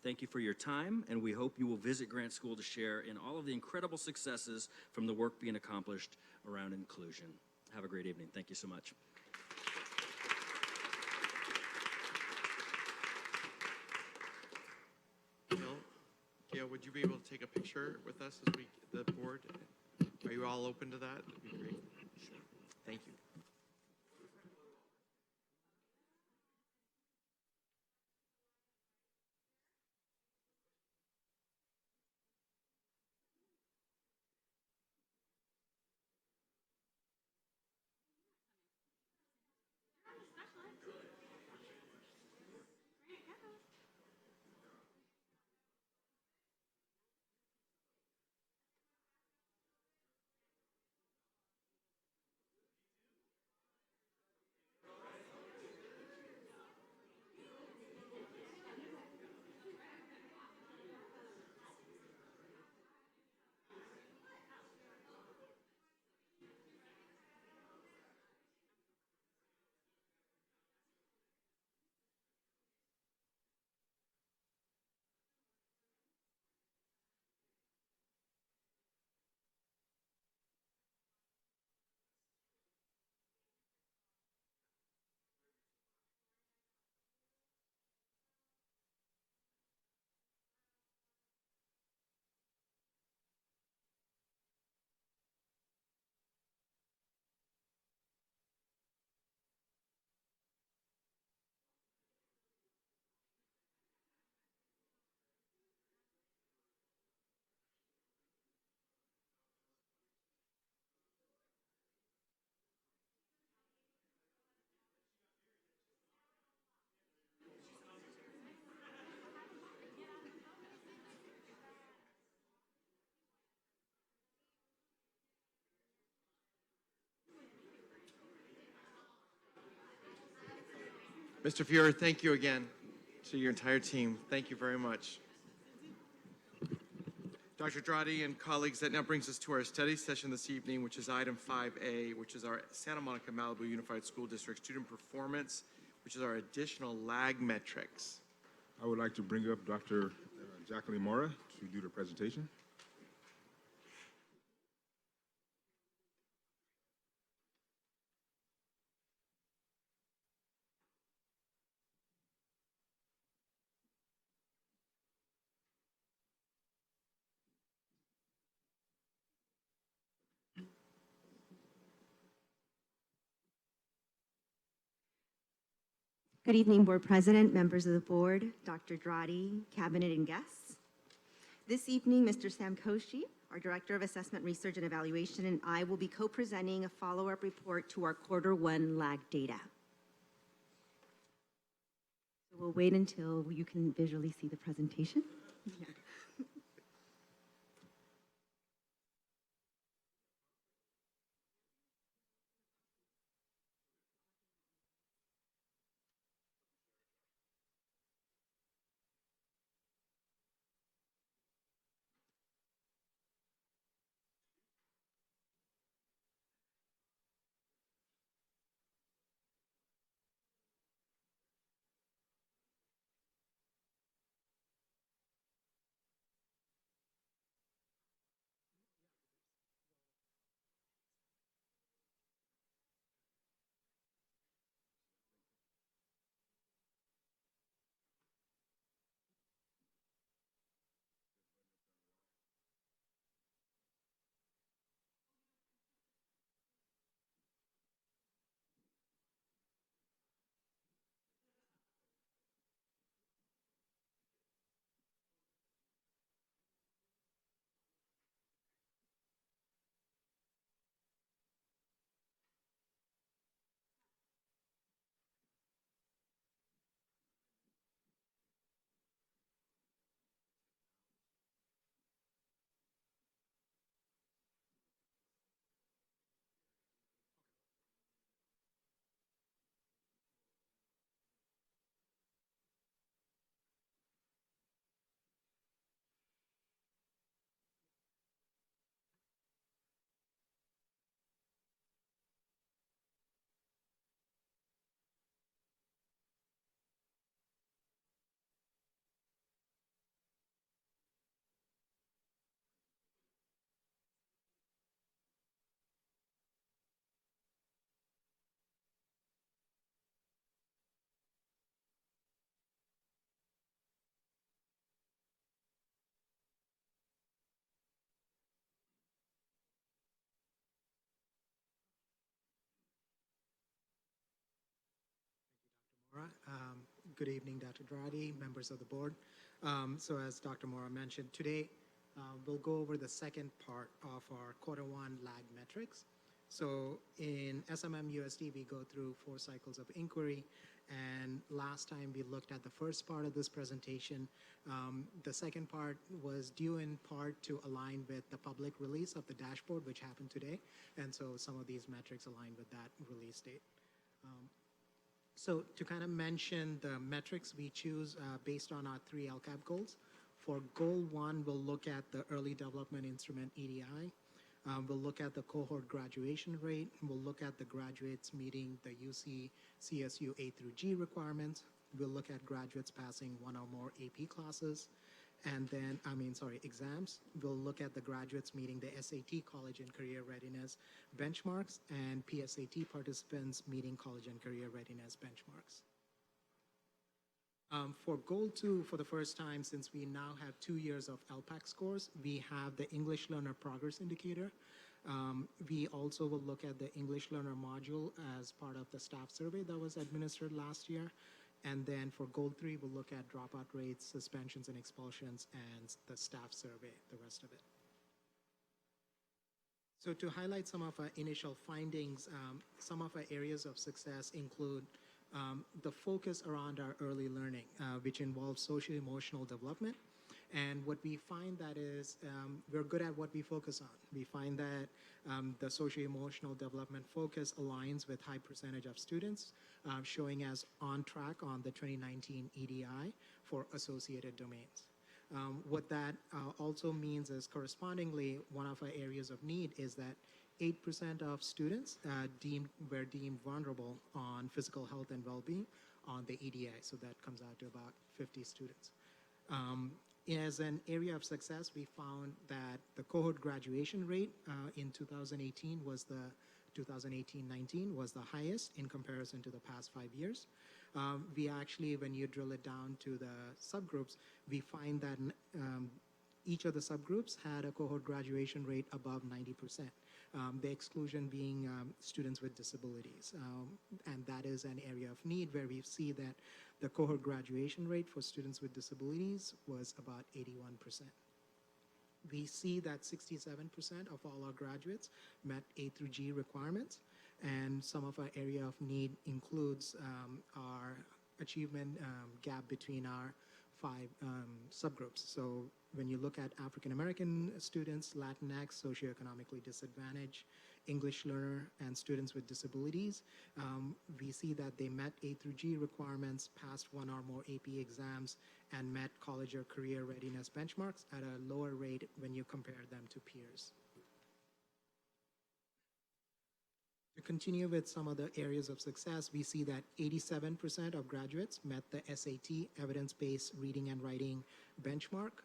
Thank you for your time, and we hope you will visit Grant School to share in all of the incredible successes from the work being accomplished around inclusion. Have a great evening. Thank you so much. Gail, would you be able to take a picture with us as the board? Are you all open to that? That'd be great. Sure. Thank you. Mr. Fuhrer, thank you again to your entire team. Thank you very much. Dr. Dradi and colleagues, that now brings us to our study session this evening, which is item 5A, which is our Santa Monica Malibu Unified School District student performance, which is our additional lag metrics. I would like to bring up Dr. Jacqueline Mora to do the presentation. Good evening, Board President, members of the Board, Dr. Dradi, Cabinet, and guests. This evening, Mr. Sam Koshi, our Director of Assessment, Research, and Evaluation, and I will be co-presenting a follow-up report to our Q1 lag data. So we'll wait until you can visually see the presentation. Yeah. Good evening, Dr. Dradi, members of the board. So as Dr. Mora mentioned, today we'll go over the second part of our Q1 lag metrics. So in SMM-USD, we go through 4 cycles of inquiry, and last time we looked at the first part of this presentation. The second part was due in part to align with the public release of the dashboard, which happened today, and so some of these metrics align with that release date. So to kind of mention the metrics we choose based on our 3 LCAP goals. For goal 1, we'll look at the early development instrument EDI. We'll look at the cohort graduation rate. We'll look at the graduates meeting the UC CSU A through G requirements. We'll look at graduates passing 1 or more AP classes. And then, exams. We'll look at the graduates meeting the SAT College and Career Readiness benchmarks and PSAT participants meeting college and career readiness benchmarks. For goal 2, for the first time since we now have 2 years of LPAC scores, we have the English Learner Progress Indicator. We also will look at the English Learner module as part of the staff survey that was administered last year. And then for goal 3, we'll look at dropout rates, suspensions and expulsions, and the staff survey, the rest of it. So to highlight some of our initial findings, some of our areas of success include the focus around our early learning, which involves social-emotional development. And what we find that is we're good at what we focus on. We find that the socio-emotional development focus aligns with high percentage of students, showing us on track on the 2019 EDI for associated domains. What that also means is correspondingly, one of our areas of need is that 8% of students were deemed vulnerable on physical health and well-being on the EDI, so that comes out to about 50 students. As an area of success, we found that the cohort graduation rate in 2018 was the 2018-19 was the highest in comparison to the past 5 years. We actually, when you drill it down to the subgroups, we find that each of the subgroups had a cohort graduation rate above 90%. The exclusion being students with disabilities. And that is an area of need where we see that the cohort graduation rate for students with disabilities was about 81%. We see that 67% of all our graduates met A through G requirements, and some of our area of need includes our achievement gap between our 5 subgroups. So when you look at African American students, Latinx, socioeconomically disadvantaged, English learner, and students with disabilities, we see that they met A through G requirements, passed 1 or more AP exams, and met college or career readiness benchmarks at a lower rate when you compare them to peers. To continue with some of the areas of success, we see that 87% of graduates met the SAT, evidence-based reading and writing benchmark.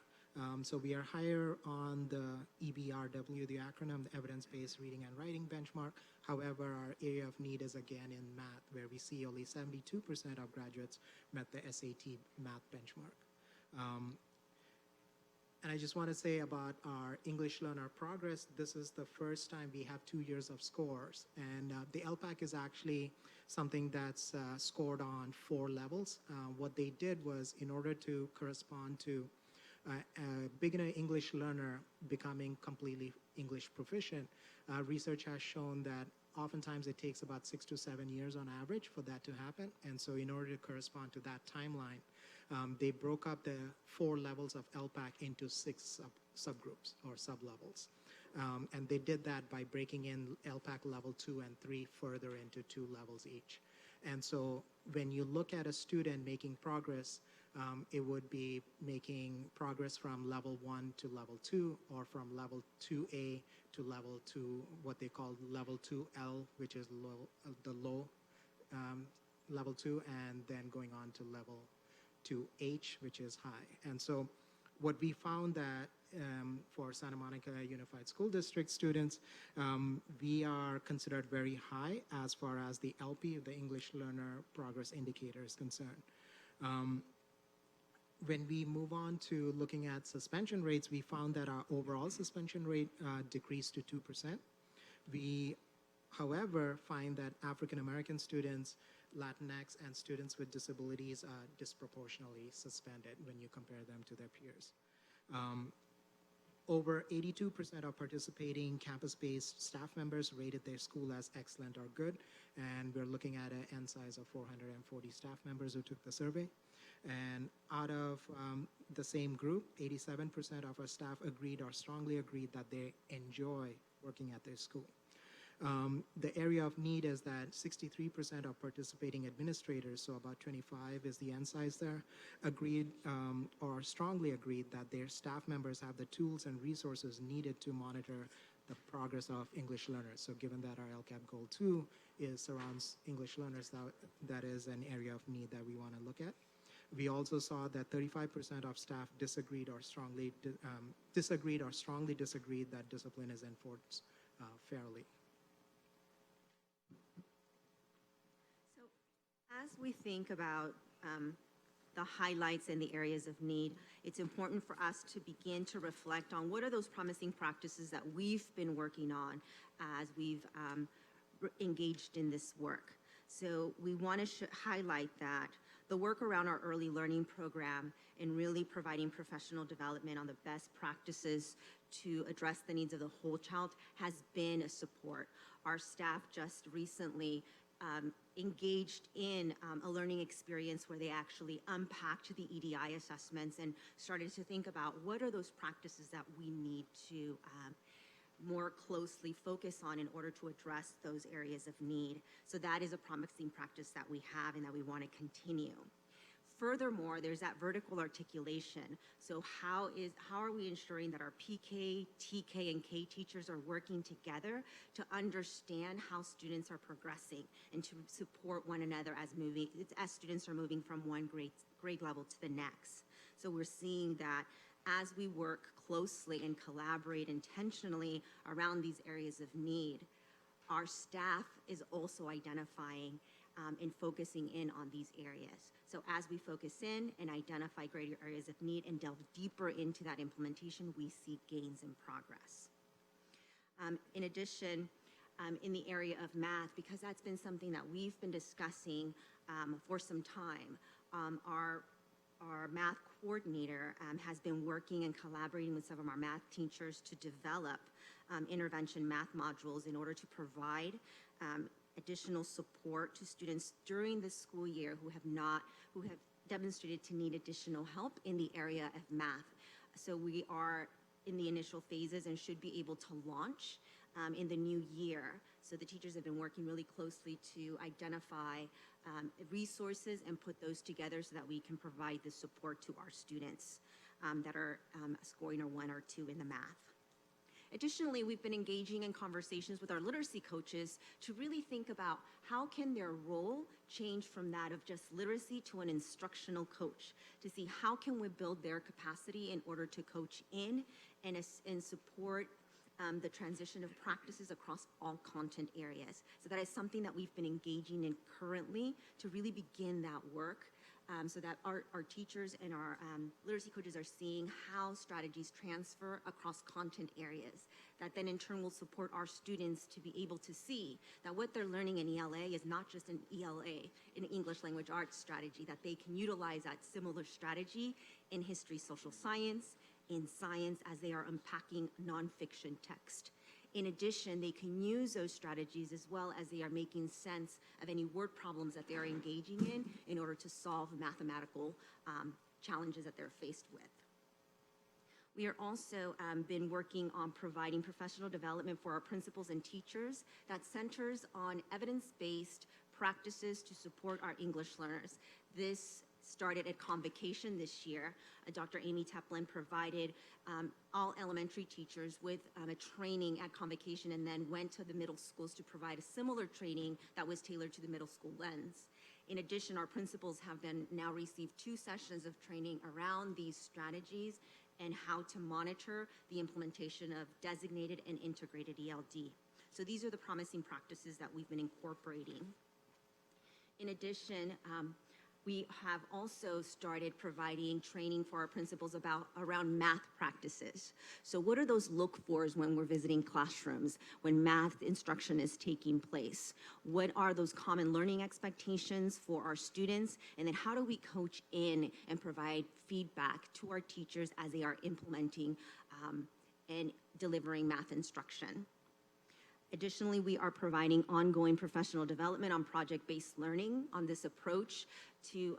So we are higher on the EBRW, the acronym, the evidence-based reading and writing benchmark. However, our area of need is again in math, where we see only 72% of graduates met the SAT math benchmark. And I just want to say about our English learner progress, this is the first time we have 2 years of scores. And the LPAC is actually something that's scored on 4 levels. What they did was, in order to correspond to a beginner English learner becoming completely English proficient, research has shown that oftentimes it takes about 6 to 7 years on average for that to happen. And so in order to correspond to that timeline, they broke up the 4 levels of LPAC into 6 subgroups or sublevels. And they did that by breaking in LPAC level 2 and 3 further into 2 levels each. And so when you look at a student making progress, it would be making progress from level 1 to level 2, or from level 2A to level 2, what they call level 2L, which is the low level 2, and then going on to level 2H, which is high. And so what we found that for Santa Monica Unified School District students, we are considered very high as far as the LP, the English Learner Progress Indicator, is concerned. When we move on to looking at suspension rates, we found that our overall suspension rate decreased to 2%. We, however, find that African American students, Latinx, and students with disabilities are disproportionately suspended when you compare them to their peers. Over 82% of participating campus-based staff members rated their school as excellent or good, and we're looking at an N size of 440 staff members who took the survey. And out of the same group, 87% of our staff agreed or strongly agreed that they enjoy working at their school. The area of need is that 63% of participating administrators, so about 25 is the N size there, agreed or strongly agreed that their staff members have the tools and resources needed to monitor the progress of English learners. So given that our LCAP Goal 2 surrounds English learners, that is an area of need that we want to look at. We also saw that 35% of staff disagreed or strongly disagreed that discipline is enforced fairly. So as we think about the highlights and the areas of need, it's important for us to begin to reflect on what are those promising practices that we've been working on as we've engaged in this work. So we want to highlight that the work around our early learning program and really providing professional development on the best practices to address the needs of the whole child has been a support. Our staff just recently engaged in a learning experience where they actually unpacked the EDI assessments and started to think about what are those practices that we need to more closely focus on in order to address those areas of need. So that is a promising practice that we have and that we want to continue. Furthermore, there's that vertical articulation. So how are we ensuring that our PK, TK, and K teachers are working together to understand how students are progressing and to support one another as students are moving from one grade level to the next. So we're seeing that as we work closely and collaborate intentionally around these areas of need, our staff is also identifying in focusing in on these areas. So as we focus in and identify greater areas of need and delve deeper into that implementation, we see gains in progress. In addition, in the area of math, because that's been something that we've been discussing for some time, our math coordinator has been working and collaborating with some of our math teachers to develop intervention math modules in order to provide additional support to students during the school year who have demonstrated to need additional help in the area of math. So we are in the initial phases and should be able to launch in the new year. So the teachers have been working really closely to identify resources and put those together so that we can provide the support to our students that are scoring a 1 or 2 in the math. Additionally, we've been engaging in conversations with our literacy coaches to really think about how can their role change from that of just literacy to an instructional coach, to see how can we build their capacity in order to coach in and support the transition of practices across all content areas. So that is something that we've been engaging in currently to really begin that work so that our teachers and our literacy coaches are seeing how strategies transfer across content areas. That then in turn will support our students to be able to see that what they're learning in ELA is not just an ELA, an English language arts strategy, that they can utilize that similar strategy in history, social science, in science as they are unpacking nonfiction text. In addition, they can use those strategies as well as they are making sense of any word problems that they are engaging in order to solve mathematical challenges that they're faced with. We are also been working on providing professional development for our principals and teachers that centers on evidence-based practices to support our English learners. This started at Convocation this year. Dr. Amy Teplin provided all elementary teachers with a training at Convocation and then went to the middle schools to provide a similar training that was tailored to the middle school lens. In addition, our principals have then now received 2 sessions of training around these strategies and how to monitor the implementation of designated and integrated ELD. So these are the promising practices that we've been incorporating. In addition, we have also started providing training for our principals around math practices. So what are those look-fors when we're visiting classrooms, when math instruction is taking place? What are those common learning expectations for our students? And then how do we coach in and provide feedback to our teachers as they are implementing and delivering math instruction? Additionally, we are providing ongoing professional development on project-based learning on this approach to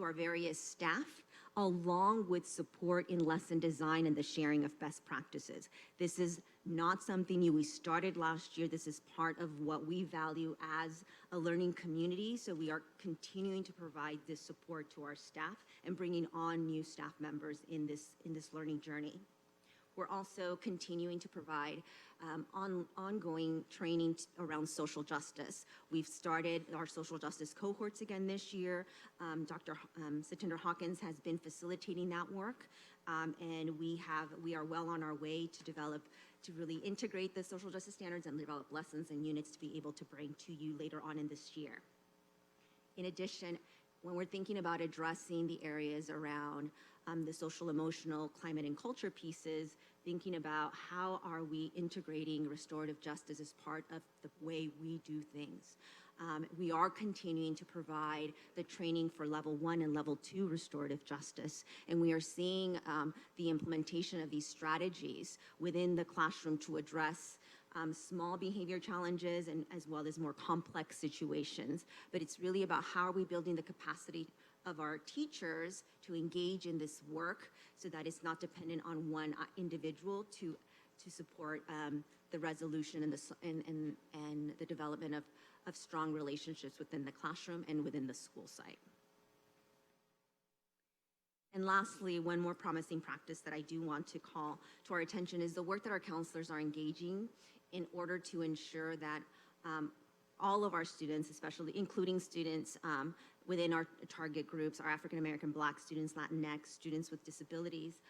our various staff, along with support in lesson design and the sharing of best practices. This is not something new. We started last year. This is part of what we value as a learning community, so we are continuing to provide this support to our staff and bringing on new staff members in this learning journey. We're also continuing to provide ongoing training around social justice. We've started our social justice cohorts again this year. Dr. Satinder Hawkins has been facilitating that work, and we are well on our way to really integrate the social justice standards and develop lessons and units to be able to bring to you later on in this year. In addition, when we're thinking about addressing the areas around the social, emotional, climate, and culture pieces, thinking about how are we integrating restorative justice as part of the way we do things. We are continuing to provide the training for level 1 and level 2 restorative justice, and we are seeing the implementation of these strategies within the classroom to address small behavior challenges and as well as more complex situations. But it's really about how are we building the capacity of our teachers to engage in this work so that it's not dependent on one individual to support the resolution and the development of strong relationships within the classroom and within the school site. And lastly, one more promising practice that I do want to call to our attention is the work that our counselors are engaging in order to ensure that all of our students, especially including students within our target groups, our African American, Black students, Latinx, students with disabilities,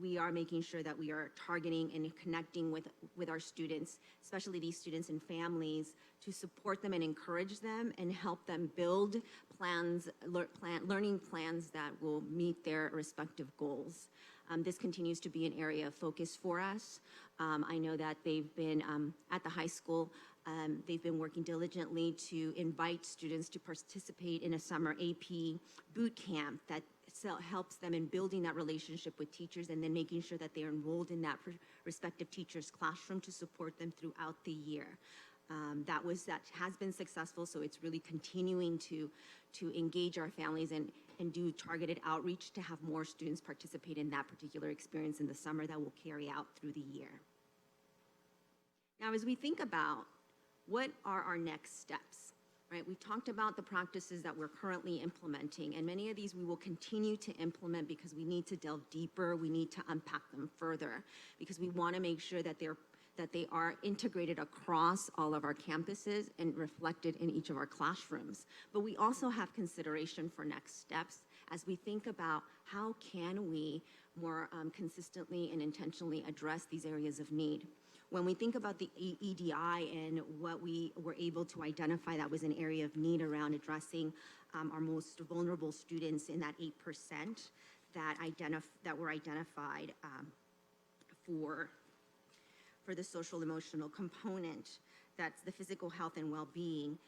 we are making sure that we are targeting and connecting with our students, especially these students and families, to support them and encourage them and help them build plans, learning plans that will meet their respective goals. This continues to be an area of focus for us. I know that they've been, at the high school, they've been working diligently to invite students to participate in a summer AP boot camp that helps them in building that relationship with teachers and then making sure that they're enrolled in that respective teacher's classroom to support them throughout the year. That has been successful, so it's really continuing to engage our families and do targeted outreach to have more students participate in that particular experience in the summer that will carry out through the year. Now, as we think about what are our next steps, right? We talked about the practices that we're currently implementing, and many of these we will continue to implement because we need to delve deeper, we need to unpack them further, because we want to make sure that they are integrated across all of our campuses and reflected in each of our classrooms. But we also have consideration for next steps as we think about how can we more consistently and intentionally address these areas of need. When we think about the EDI and what we were able to identify that was an area of need around addressing our most vulnerable students in that 8% that were identified for the social emotional component, that's the physical health and well-being,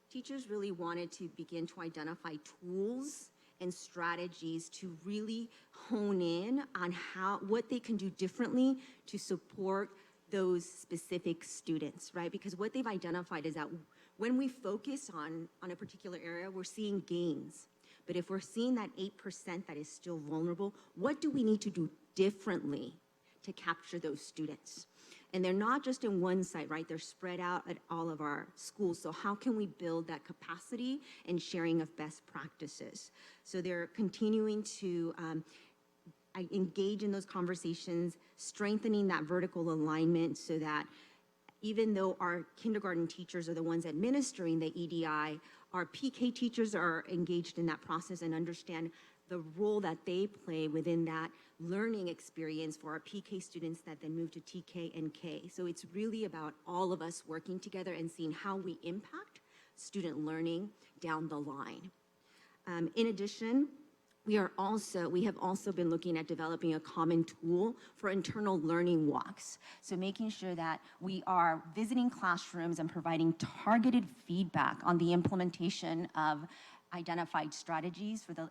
teachers really wanted to begin to identify tools and strategies to really hone in on what they can do differently to support those specific students, right? Because what they've identified is that when we focus on a particular area, we're seeing gains. But if we're seeing that 8% that is still vulnerable, what do we need to do differently to capture those students? And they're not just in one site, right? They're spread out at all of our schools. So how can we build that capacity and sharing of best practices? So they're continuing to engage in those conversations, strengthening that vertical alignment so that even though our kindergarten teachers are the ones administering the EDI, our PK teachers are engaged in that process and understand the role that they play within that learning experience for our PK students that then move to TK and K. So it's really about all of us working together and seeing how we impact student learning down the line. In addition, we have also been looking at developing a common tool for internal learning walks. So making sure that we are visiting classrooms and providing targeted feedback on the implementation of identified strategies for the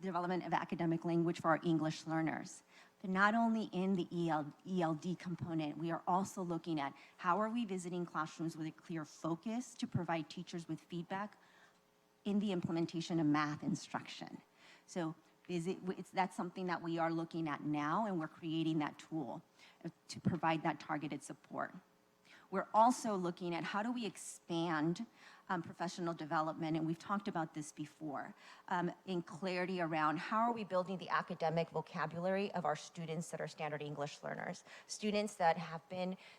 development of academic language for our English learners. But not only in the ELD component, we are also looking at how are we visiting classrooms with a clear focus to provide teachers with feedback in the implementation of math instruction. So that's something that we are looking at now, and we're creating that tool to provide that targeted support. We're also looking at how do we expand professional development, and we've talked about this before, in clarity around how are we building the academic vocabulary of our students that are standard English learners, students that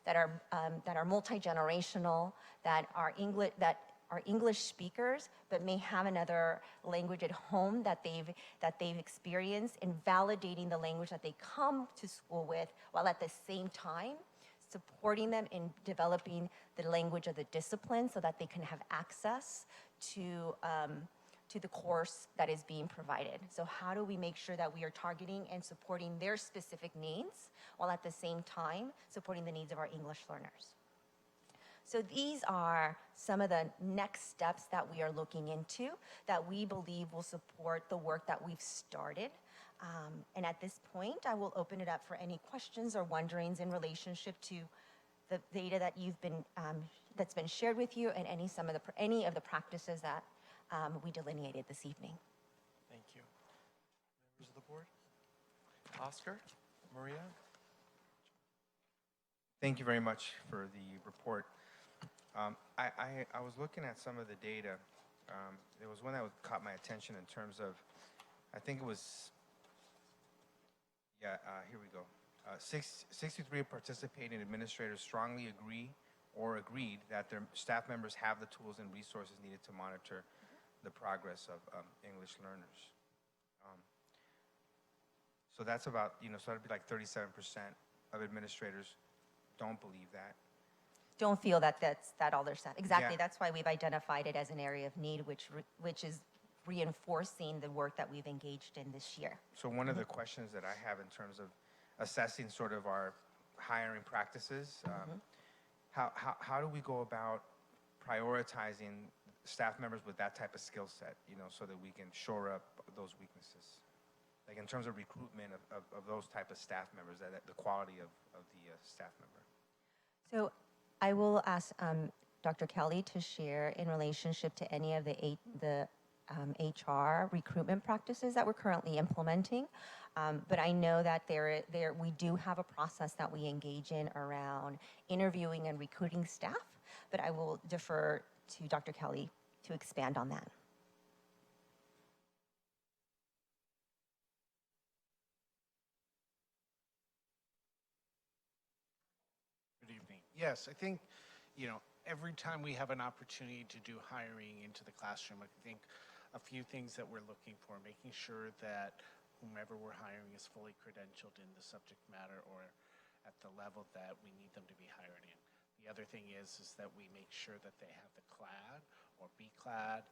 are multi-generational, that are English speakers, but may have another language at home that they've experienced, and validating the language that they come to school with, while at the same time supporting them in developing the language of the discipline so that they can have access to the course that is being provided. So how do we make sure that we are targeting and supporting their specific needs, while at the same time supporting the needs of our English learners? So these are some of the next steps that we are looking into that we believe will support the work that we've started. And at this point, I will open it up for any questions or wonderings in relationship to the data that that's been shared with you, and any of the practices that we delineated this evening. Thank you. Members of the board? Oscar? Maria? Thank you very much for the report. I was looking at some of the data. There was one that caught my attention in terms of, I think it was, here we go. 63 participating administrators strongly agreed that their staff members have the tools and resources needed to monitor the progress of English learners. So that's about, so that'd be like 37% of administrators don't believe that. Don't feel that that's all their staff. Exactly. Yeah. That's why we've identified it as an area of need, which is reinforcing the work that we've engaged in this year. So one of the questions that I have in terms of assessing sort of our hiring practices, how do we go about prioritizing staff members with that type of skill set, so that we can shore up those weaknesses? Like in terms of recruitment of those type of staff members, that the quality of the staff member. So I will ask Dr. Kelly to share in relationship to any of the HR recruitment practices that we're currently implementing. But I know that we do have a process that we engage in around interviewing and recruiting staff, but I will defer to Dr. Kelly to expand on that. Good evening. Yes, I think, every time we have an opportunity to do hiring into the classroom, I think a few things that we're looking for, making sure that whomever we're hiring is fully credentialed in the subject matter or at the level that we need them to be hired in. The other thing is that we make sure that they have the CLAD or BCLAD,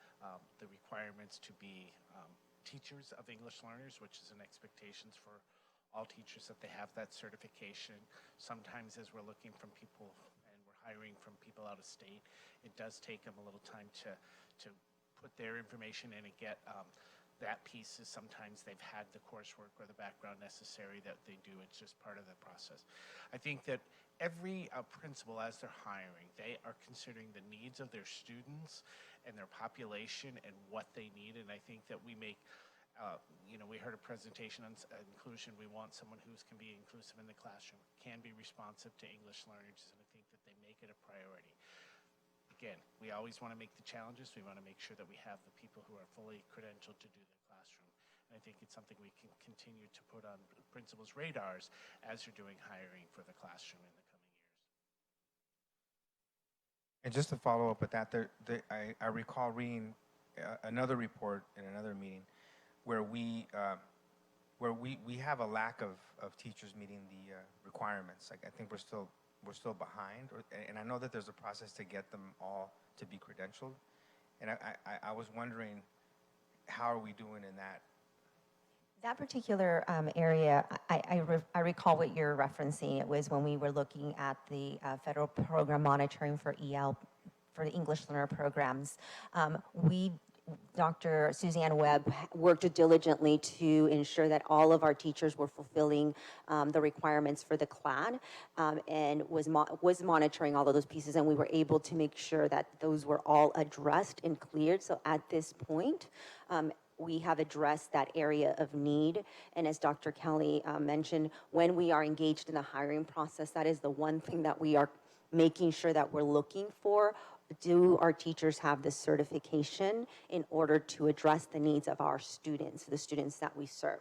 the requirements to be teachers of English learners, which is an expectation for all teachers that they have that certification. Sometimes as we're looking from people and we're hiring from people out of state, it does take them a little time to put their information in and get that piece. Is sometimes they've had the coursework or the background necessary that they do. It's just part of the process. I think that every principal, as they're hiring, they are considering the needs of their students and their population and what they need. And I think that we make we heard a presentation on inclusion. We want someone who can be inclusive in the classroom, can be responsive to English learners, and I think that they make it a priority. Again, we always want to make the challenges. We want to make sure that we have the people who are fully credentialed to do the classroom. And I think it's something we can continue to put on principals' radars as you're doing hiring for the classroom in the coming years. And just to follow up with that, I recall reading another report in another meeting where we have a lack of teachers meeting the requirements. Like I think we're still behind, and I know that there's a process to get them all to be credentialed, and I was wondering, how are we doing in that? That particular area, I recall what you're referencing. It was when we were looking at the federal program monitoring for EL, for the English learner programs. Dr. Suzanne Webb worked diligently to ensure that all of our teachers were fulfilling the requirements for the CLAD and was monitoring all of those pieces, and we were able to make sure that those were all addressed and cleared. So at this point, we have addressed that area of need. And as Dr. Kelly mentioned, when we are engaged in the hiring process, that is the one thing that we are making sure that we're looking for. Do our teachers have this certification in order to address the needs of our students, the students that we serve?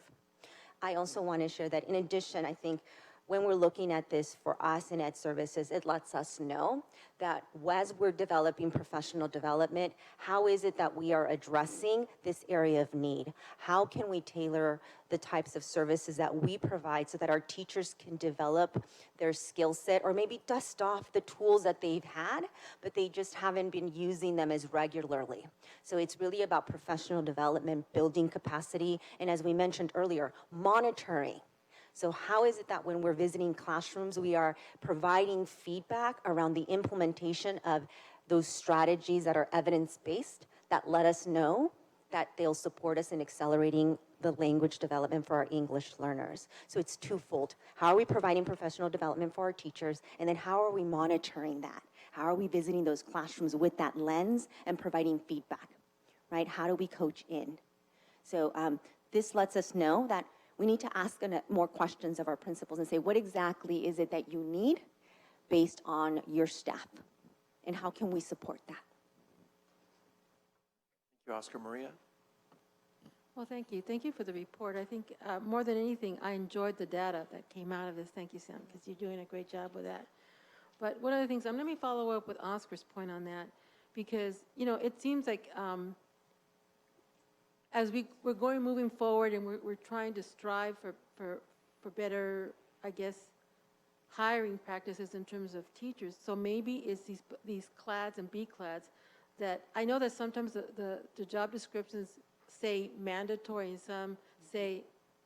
I also want to share that in addition, I think when we're looking at this for us in Ed Services, it lets us know that as we're developing professional development, how is it that we are addressing this area of need? How can we tailor the types of services that we provide so that our teachers can develop their skill set or maybe dust off the tools that they've had, but they just haven't been using them as regularly? So it's really about professional development, building capacity, and as we mentioned earlier, monitoring. So how is it that when we're visiting classrooms, we are providing feedback around the implementation of those strategies that are evidence-based that let us know that they'll support us in accelerating the language development for our English learners? So it's twofold. How are we providing professional development for our teachers? And then how are we monitoring that? How are we visiting those classrooms with that lens and providing feedback, right? How do we coach in? So this lets us know that we need to ask more questions of our principals and say, what exactly is it that you need based on your staff? And how can we support that? Thank you, Oscar. Maria? Well, thank you. Thank you for the report. I think more than anything, I enjoyed the data that came out of this. Thank you, Sam, because you're doing a great job with that. But one of the things, let me follow up with Oscar's point on that, because, it seems like as we're moving forward and we're trying to strive for better, I guess, hiring practices in terms of teachers. So maybe it's these clads and B clads that, I know that sometimes the job descriptions say mandatory and some say,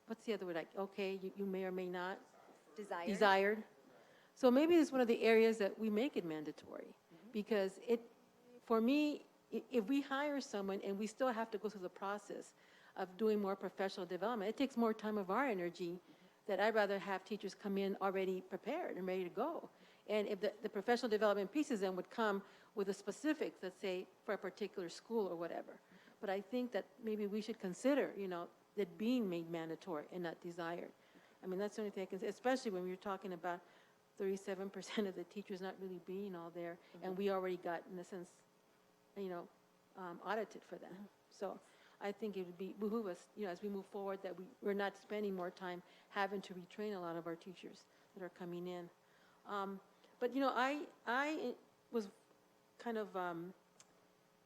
what's the other word, like, okay, you may or may not. Desired. So maybe it's one of the areas that we make it mandatory, because for me, if we hire someone and we still have to go through the process of doing more professional development, it takes more time of our energy that I'd rather have teachers come in already prepared and ready to go. And if the professional development pieces then would come with the specifics, let's say, for a particular school or whatever. But I think that maybe we should consider, that being made mandatory and not desired. I mean, that's the only thing I can say, especially when we're talking about 37% of the teachers not really being all there, and we already got, in a sense, audited for that. So I think it would behoove us, as we move forward, that we're not spending more time having to retrain a lot of our teachers that are coming in. But I was kind of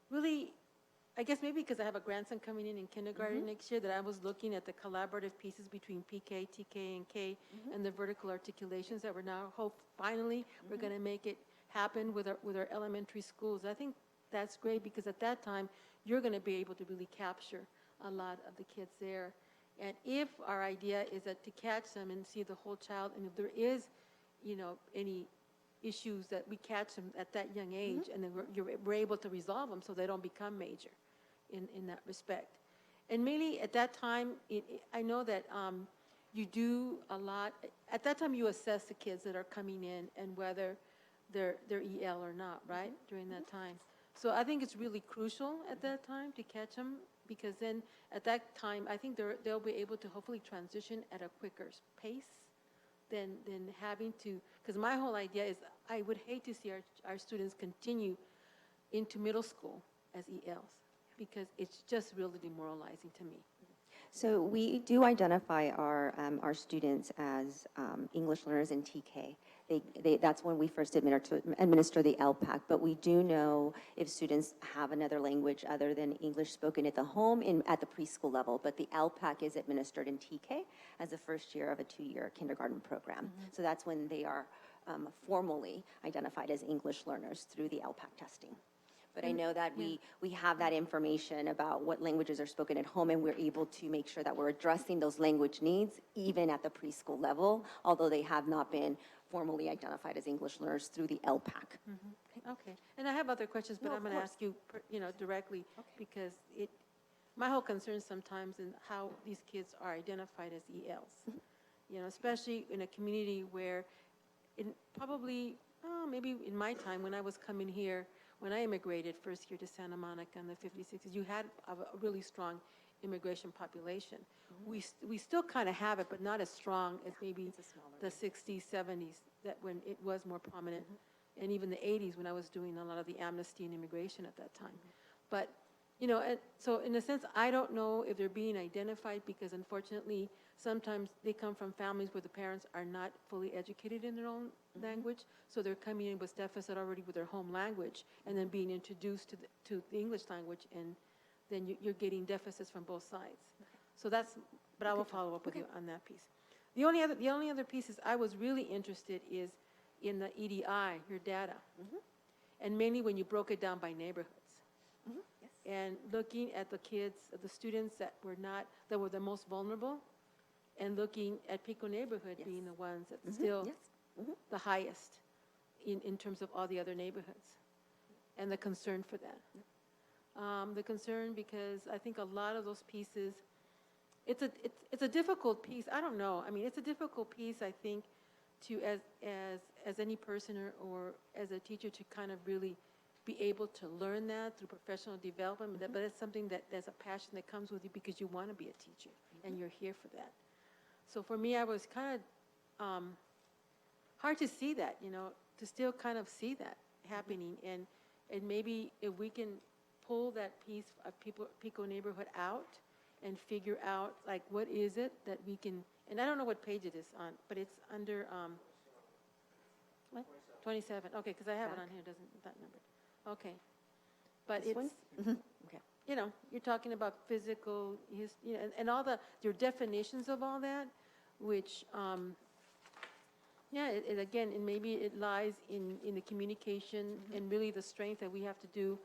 really, I guess maybe because I have a grandson coming in kindergarten next year, that I was looking at the collaborative pieces between PK, TK, and K, and the vertical articulations that we're now finally we're going to make it happen with our elementary schools. I think that's great, because at that time you're going to be able to really capture a lot of the kids there. And if our idea is that to catch them and see the whole child, and if there is, any issues, that we catch them at that young age, and then we're able to resolve them so they don't become major in that respect. And mainly at that time, I know that you do a lot. At that time, you assess the kids that are coming in and whether they're EL or not, right, during that time. So I think it's really crucial at that time to catch them, because then at that time, I think they'll be able to hopefully transition at a quicker pace than having to, because my whole idea is I would hate to see our students continue into middle school as ELs, because it's just really demoralizing to me. So we do identify our students as English learners in TK. That's when we first administer the LPAC, but we do know if students have another language other than English spoken at the home at the preschool level, but the LPAC is administered in TK as the first year of a 2-year kindergarten program. So that's when they are formally identified as English learners through the LPAC testing. But I know that we have that information about what languages are spoken at home, and we're able to make sure that we're addressing those language needs even at the preschool level, although they have not been formally identified as English learners through the LPAC. Okay. And I have other questions, but I'm going to ask you, directly, because my whole concern sometimes in how these kids are identified as ELs, especially in a community where maybe in my time when I was coming here, when I immigrated first year to Santa Monica in the 56s, you had a really strong immigration population. We still kind of have it, but not as strong as maybe the 60s, 70s, that when it was more prominent, and even the 80s when I was doing a lot of the amnesty and immigration at that time. But, so in a sense, I don't know if they're being identified, because unfortunately, sometimes they come from families where the parents are not fully educated in their own language, so they're coming in with deficit already with their home language, and then being introduced to the English language, and then you're getting deficits from both sides. So but I will follow up with you on that piece. The only other pieces I was really interested is in the EDI, your data, and mainly when you broke it down by neighborhoods. And looking at the kids, the students that were the most vulnerable, and looking at Pico neighborhood being the ones that still the highest in terms of all the other neighborhoods, and the concern for that. The concern, because I think a lot of those pieces, it's a difficult piece. I don't know. I mean, it's a difficult piece, I think, to as any person or as a teacher to kind of really be able to learn that through professional development, but it's something that there's a passion that comes with you because you want to be a teacher and you're here for that. So for me, I was kind of hard to see that, to still kind of see that happening, and maybe if we can pull that piece of Pico neighborhood out and figure out, like, what is it that we can, and I don't know what page it is on, but it's under, what? 27, okay, because I have it on here, not numbered. Okay. But This one? Okay. You're talking about physical, and all your definitions of all that, which, yeah, again, and maybe it lies in the communication and really the strength that we have to do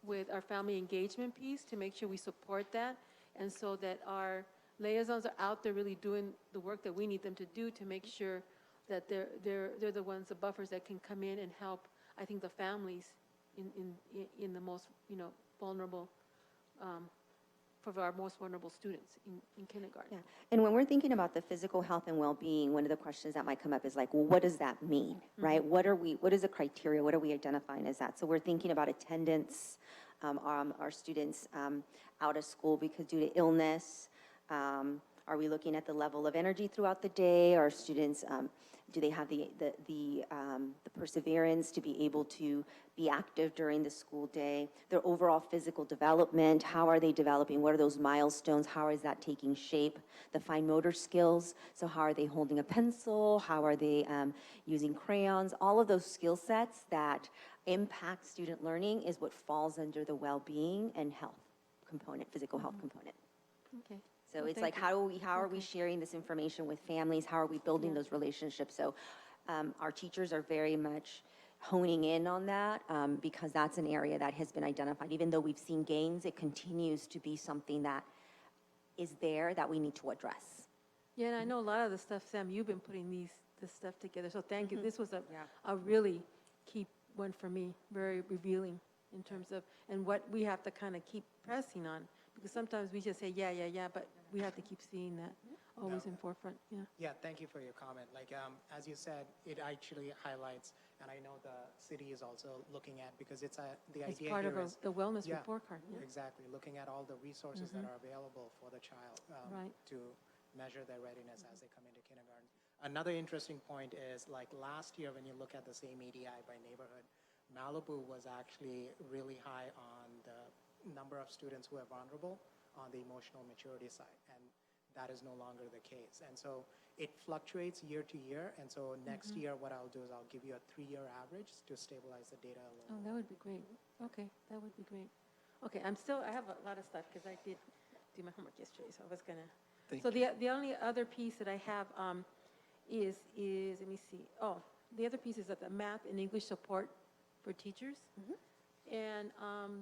with our family engagement piece to make sure we support that, and so that our liaisons are out there really doing the work that we need them to do to make sure that they're the ones, the buffers that can come in and help, I think, the families in the most, vulnerable, for our most vulnerable students in kindergarten. Yeah. And when we're thinking about the physical health and well-being, one of the questions that might come up is like, well, what does that mean, right? What is the criteria? What are we identifying as that? So we're thinking about attendance, our students out of school because due to illness. Are we looking at the level of energy throughout the day? Are students, do they have the perseverance to be able to be active during the school day? Their overall physical development, how are they developing? What are those milestones? How is that taking shape? The fine motor skills, so how are they holding a pencil? How are they using crayons? All of those skill sets that impact student learning is what falls under the well-being and health component, physical health component. Okay. So Well, it's thank like, you. how are we sharing this information with families? How are we building those relationships? So our teachers are very much honing in on that because that's an area that has been identified. Even though we've seen gains, it continues to be something that is there that we need to address. Yeah, and I know a lot of the stuff, Sam, you've been putting this stuff together, so thank you. This was a really key one for me, very revealing in terms of, and what we have to kind of keep pressing on, because sometimes we just say, yeah, but we have to keep seeing that always in forefront, yeah. Yeah, thank you for your comment. Like, as you said, it actually highlights, and I know the city is also looking at, because it's the It's idea part here of is, the wellness report card, yeah. exactly, looking at all the resources that are available for the child Right. to measure their readiness as they come into kindergarten. Another interesting point is, like last year, when you look at the same EDI by neighborhood, Malibu was actually really high on the number of students who are vulnerable on the emotional maturity side, and that is no longer the case. And so it fluctuates year to year, and so next year what I'll do is I'll give you a 3-year average to stabilize the data a little. Oh, that would be great. Okay, that would be great. Okay, I have a lot of stuff because I did do my homework yesterday, so I was gonna. The only other piece that I have is let me see. Oh, the other piece is that the math and English support for teachers. And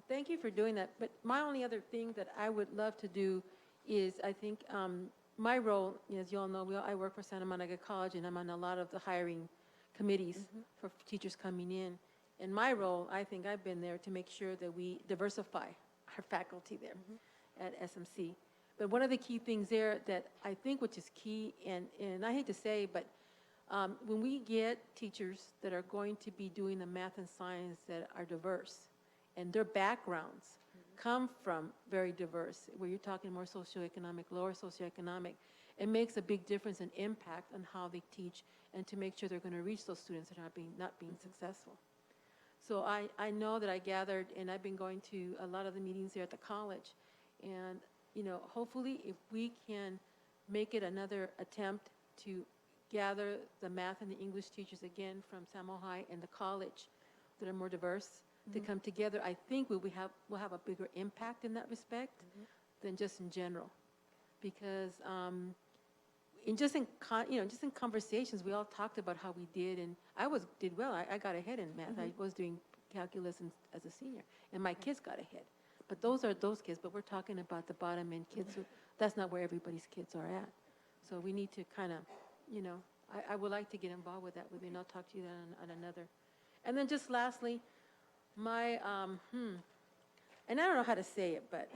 thank you for doing that. But my only other thing that I would love to do is, I think my role, as you all know, I work for Santa Monica College, and I'm on a lot of the hiring committees for teachers coming in. And my role, I think I've been there to make sure that we diversify our faculty there at SMC. But one of the key things there that I think which is key, and I hate to say, but when we get teachers that are going to be doing the math and science that are diverse, and their backgrounds come from very diverse, where you're talking more socioeconomic, lower socioeconomic, it makes a big difference and impact on how they teach and to make sure they're going to reach those students that are not being successful. So I know that I gathered, and I've been going to a lot of the meetings there at the college, and hopefully if we can make it another attempt to gather the math and the English teachers again from Samo High and the college that are more diverse to come together, I think we'll have a bigger impact in that respect than just in general. Because just in conversations, we all talked about how we did, and I did well. I got ahead in math. I was doing calculus as a senior, and my kids got ahead. But those are those kids, but we're talking about the bottom end kids. So that's not where everybody's kids are at. So we need to kind of, I would like to get involved with that with you, and I'll talk to you on another. And then just lastly, my, and I don't know how to say it, but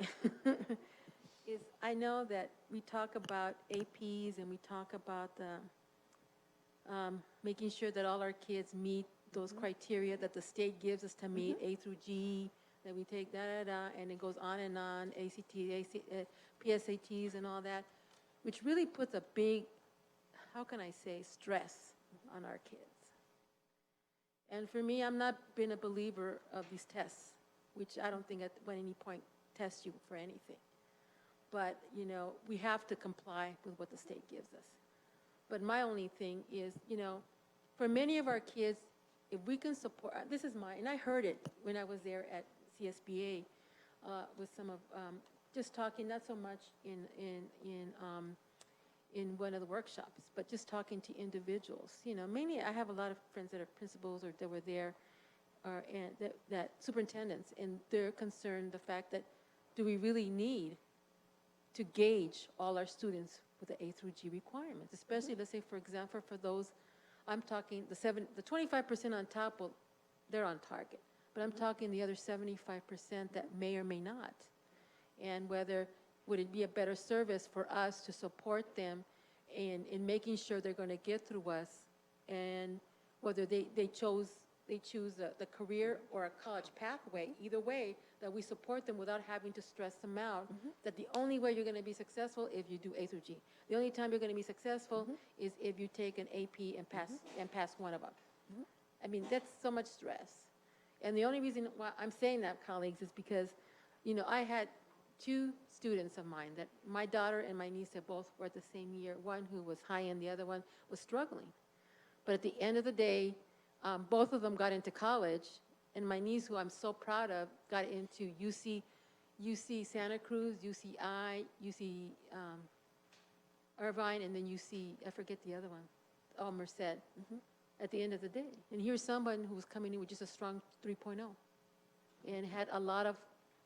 is I know that we talk about APs and we talk about the, making sure that all our kids meet those criteria that the state gives us to meet, A through G, that we take and it goes on, ACT, PSATs and all that, which really puts a big, how can I say, stress on our kids. And for me, I'm not been a believer of these tests, which I don't think at any point test you for anything. But, we have to comply with what the state gives us. But my only thing is, for many of our kids, if we can support, this is and I heard it when I was there at CSBA with some of, just talking, not so much in one of the workshops, but just talking to individuals. Mainly I have a lot of friends that are principals or that were there, and that superintendents, and they're concerned the fact that do we really need to gauge all our students with the A through G requirements, especially, let's say, for example, for those, I'm talking the 25% on top, well, they're on target, but I'm talking the other 75% that may or may not, and whether would it be a better service for us to support them in making sure they're going to get through us, and whether they choose the career or a college pathway, either way, that we support them without having to stress them out, that the only way you're going to be successful if you do A through G. The only time you're going to be successful is if you take an AP and pass one of them. I mean, that's so much stress. And the only reason why I'm saying that, colleagues, is because, I had 2 students of mine that my daughter and my niece have both were at the same year, one who was high and the other one was struggling. But at the end of the day, both of them got into college, and my niece, who I'm so proud of, got into UC Santa Cruz, UCI, UC Irvine, and then UC, I forget the other one, Merced, at the end of the day. And here's someone who was coming in with just a strong 3.0 and had a lot of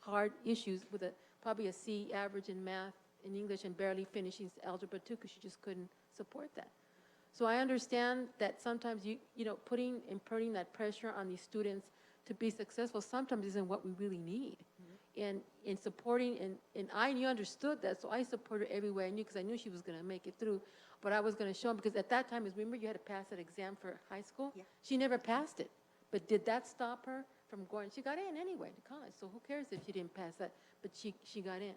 hard issues with probably a C average in math and English and barely finishing algebra 2 because she just couldn't support that. So I understand that sometimes putting that pressure on these students to be successful sometimes isn't what we really need. And in supporting, and you understood that, so I supported her every way I knew because I knew she was going to make it through. But I was going to show them, because at that time, remember you had to pass that exam for high school? Yeah. She never passed it. But did that stop her from going? She got in anyway to college, so who cares if she didn't pass that? But she got in.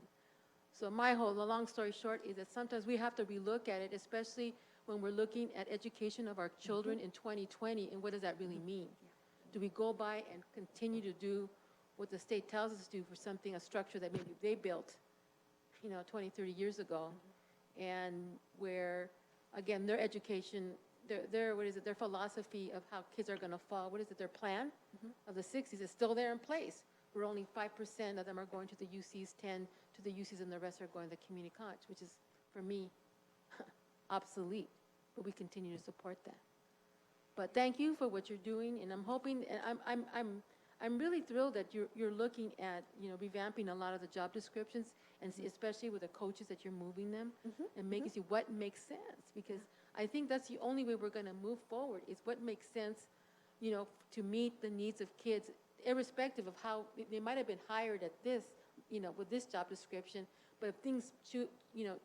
So the long story short is that sometimes we have to relook at it, especially when we're looking at education of our children in 2020, and what does that really mean? Do we go by and continue to do what the state tells us to do for something, a structure that maybe they built, 20, 30 years ago, and where, again, their education, their philosophy of how kids are going to fall, their plan of the 60s is still there in place, where only 5% of them are going to the UCs, 10 to the UCs, and the rest are going to the community college, which is, for me, obsolete, but we continue to support that. But thank you for what you're doing, and I'm hoping, and I'm really thrilled that you're looking at, revamping a lot of the job descriptions, and especially with the coaches that you're moving them, and making see what makes sense, because I think that's the only way we're going to move forward, is what makes sense, to meet the needs of kids, irrespective of how they might have been hired at this, with this job description, but if things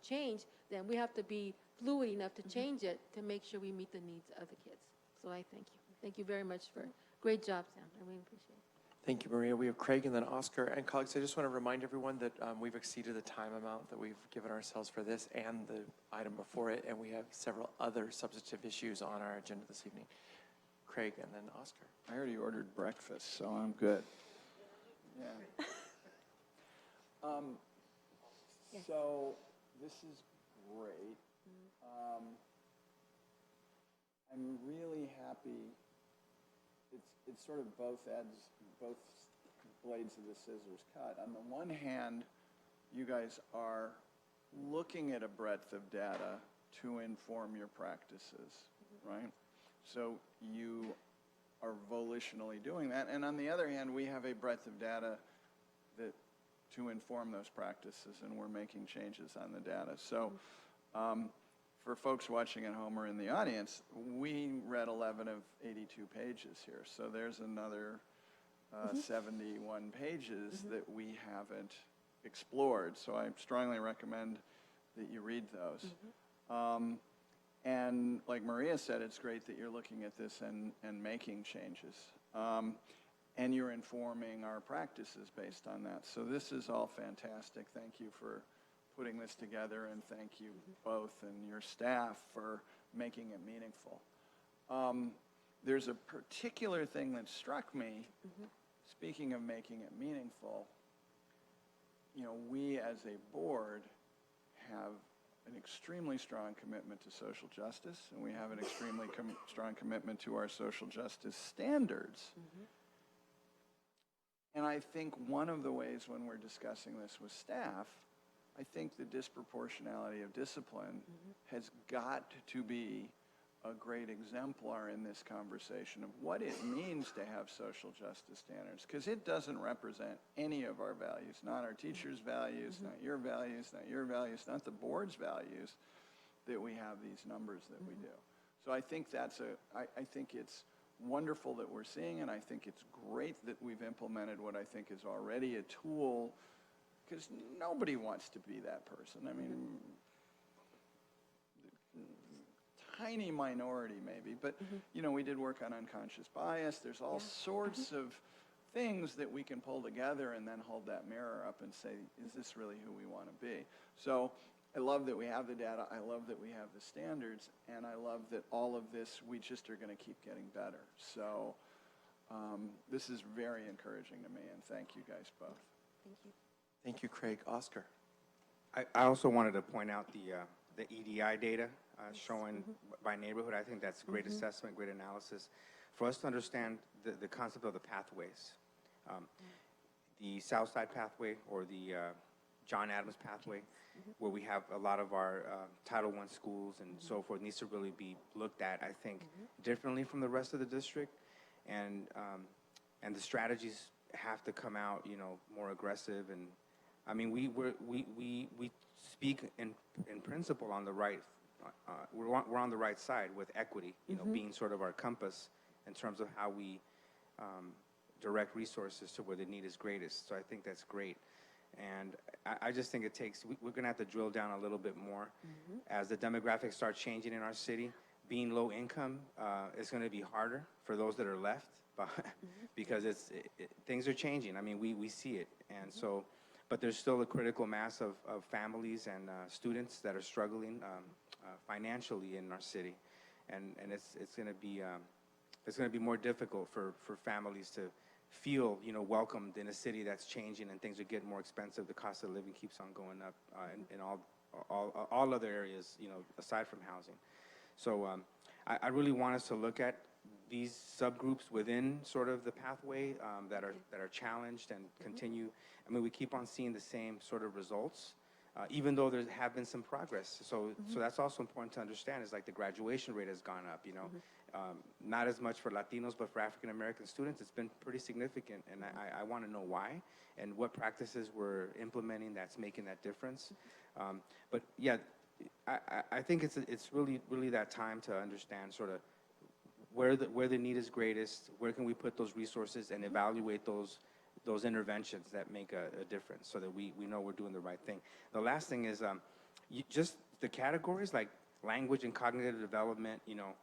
change, then we have to be fluid enough to change it to make sure we meet the needs of the kids. So I thank you. Thank you very much for great job, Sam. I really appreciate it. Thank you, Maria. We have Craig and then Oscar. And colleagues, I just want to remind everyone that we've exceeded the time amount that we've given ourselves for this and the item before it, and we have several other substantive issues on our agenda this evening. Craig and then Oscar. I already ordered breakfast, so I'm good. Yeah. So this is great. I'm really happy. It's sort of both blades of the scissors cut. On the one hand, you guys are looking at a breadth of data to inform your practices, right? So you are volitionally doing that. And on the other hand, we have a breadth of data to inform those practices, and we're making changes on the data. So for folks watching at home or in the audience, we read 11 of 82 pages here. So there's another 71 pages that we haven't explored. So I strongly recommend that you read those. And like Maria said, it's great that you're looking at this and making changes. And you're informing our practices based on that. So this is all fantastic. Thank you for putting this together, and thank you both and your staff for making it meaningful. There's a particular thing that struck me, speaking of making it meaningful, we as a board have an extremely strong commitment to social justice, and we have an extremely strong commitment to our social justice standards. And I think one of the ways when we're discussing this with staff, I think the disproportionality of discipline has got to be a great exemplar in this conversation of what it means to have social justice standards, because it doesn't represent any of our values, not our teachers' values, not your values, not your values, not the board's values, that we have these numbers that we do. So I think I think it's wonderful that we're seeing, and I think it's great that we've implemented what I think is already a tool, because nobody wants to be that person. I mean, tiny minority maybe, but you know, we did work on unconscious bias. There's all sorts of things that we can pull together and then hold that mirror up and say, is this really who we want to be? So I love that we have the data. I love that we have the standards, and I love that all of this, we just are going to keep getting better. So this is very encouraging to me, and thank you guys both. Thank you. Thank you, Craig. Oscar. I also wanted to point out the EDI data showing by neighborhood. I think that's great assessment, great analysis. For us to understand the concept of the pathways, the South Side pathway or the John Adams pathway, where we have a lot of our Title I schools and so forth, needs to really be looked at, I think, differently from the rest of the district. And the strategies have to come out, you know, more aggressive. And I mean, we speak in principle on the right. We're on the right side with equity, you know, being sort of our compass in terms of how we direct resources to where the need is greatest. So I think that's great. And I just think it takes, we're going to have to drill down a little bit more as the demographics start changing in our city. Being low income is going to be harder for those that are left because things are changing. I mean, we see it. And so, but there's still a critical mass of families and students that are struggling financially in our city. And it's going to be more difficult for families to feel, you know, welcomed in a city that's changing and things are getting more expensive. The cost of living keeps on going up in all other areas, you know, aside from housing. So I really want us to look at these subgroups within sort of the pathway that are challenged and continue. I mean, we keep on seeing the same sort of results, even though there have been some progress. So that's also important to understand, is like the graduation rate has gone up, you know. Not as much for Latinos, but for African American students, it's been pretty significant. And I want to know why and what practices we're implementing that's making that difference. But yeah, I think it's really that time to understand sort of where the need is greatest, where can we put those resources and evaluate those interventions that make a difference so that we know we're doing the right thing. The last thing is just the categories like language and cognitive development, you know,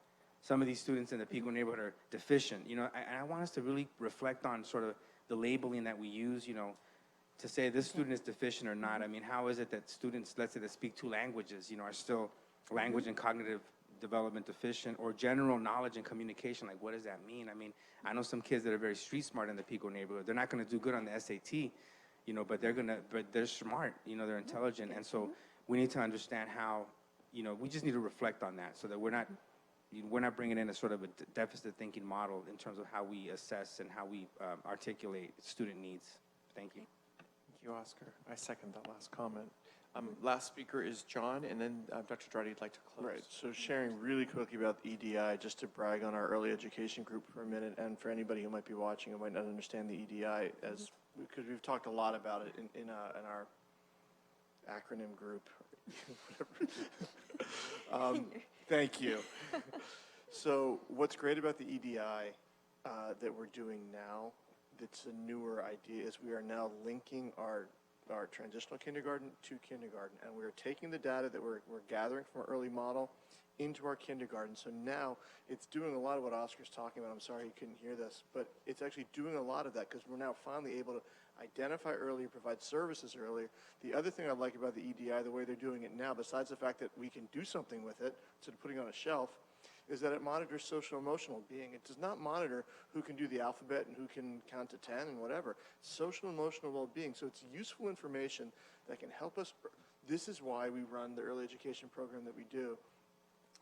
some of these students in the Pico neighborhood are deficient, you know, and I want us to really reflect on sort of the labeling that we use, you know, to say this student is deficient or not. I mean, how is it that students, let's say, that speak 2 languages, you know, are still language and cognitive development deficient, or general knowledge and communication? Like, what does that mean? I mean, I know some kids that are very street smart in the Pico neighborhood. They're not going to do good on the SAT, you know, but they're smart, you know, they're intelligent. And so we need to understand how, you know, we just need to reflect on that so that we're not bringing in a sort of a deficit thinking model in terms of how we assess and how we articulate student needs. Thank you. Thank you, Oscar. I second that last comment. Last speaker is John, and then Dr. Dradi would like to close. Right, so sharing really quickly about EDI, just to brag on our early education group for a minute, and for anybody who might be watching who might not understand the EDI, because we've talked a lot about it in our acronym group. Thank you. So what's great about the EDI that we're doing now, that's a newer idea, is we are now linking our transitional kindergarten to kindergarten, and we're taking the data that we're gathering from our early model into our kindergarten. So now it's doing a lot of what Oscar's talking about. I'm sorry you couldn't hear this, but it's actually doing a lot of that because we're now finally able to identify earlier, provide services earlier. The other thing I like about the EDI, the way they're doing it now, besides the fact that we can do something with it instead of putting it on a shelf, is that it monitors social emotional being. It does not monitor who can do the alphabet and who can count to 10 and whatever. Social emotional well-being. So it's useful information that can help us. This is why we run the early education program that we do.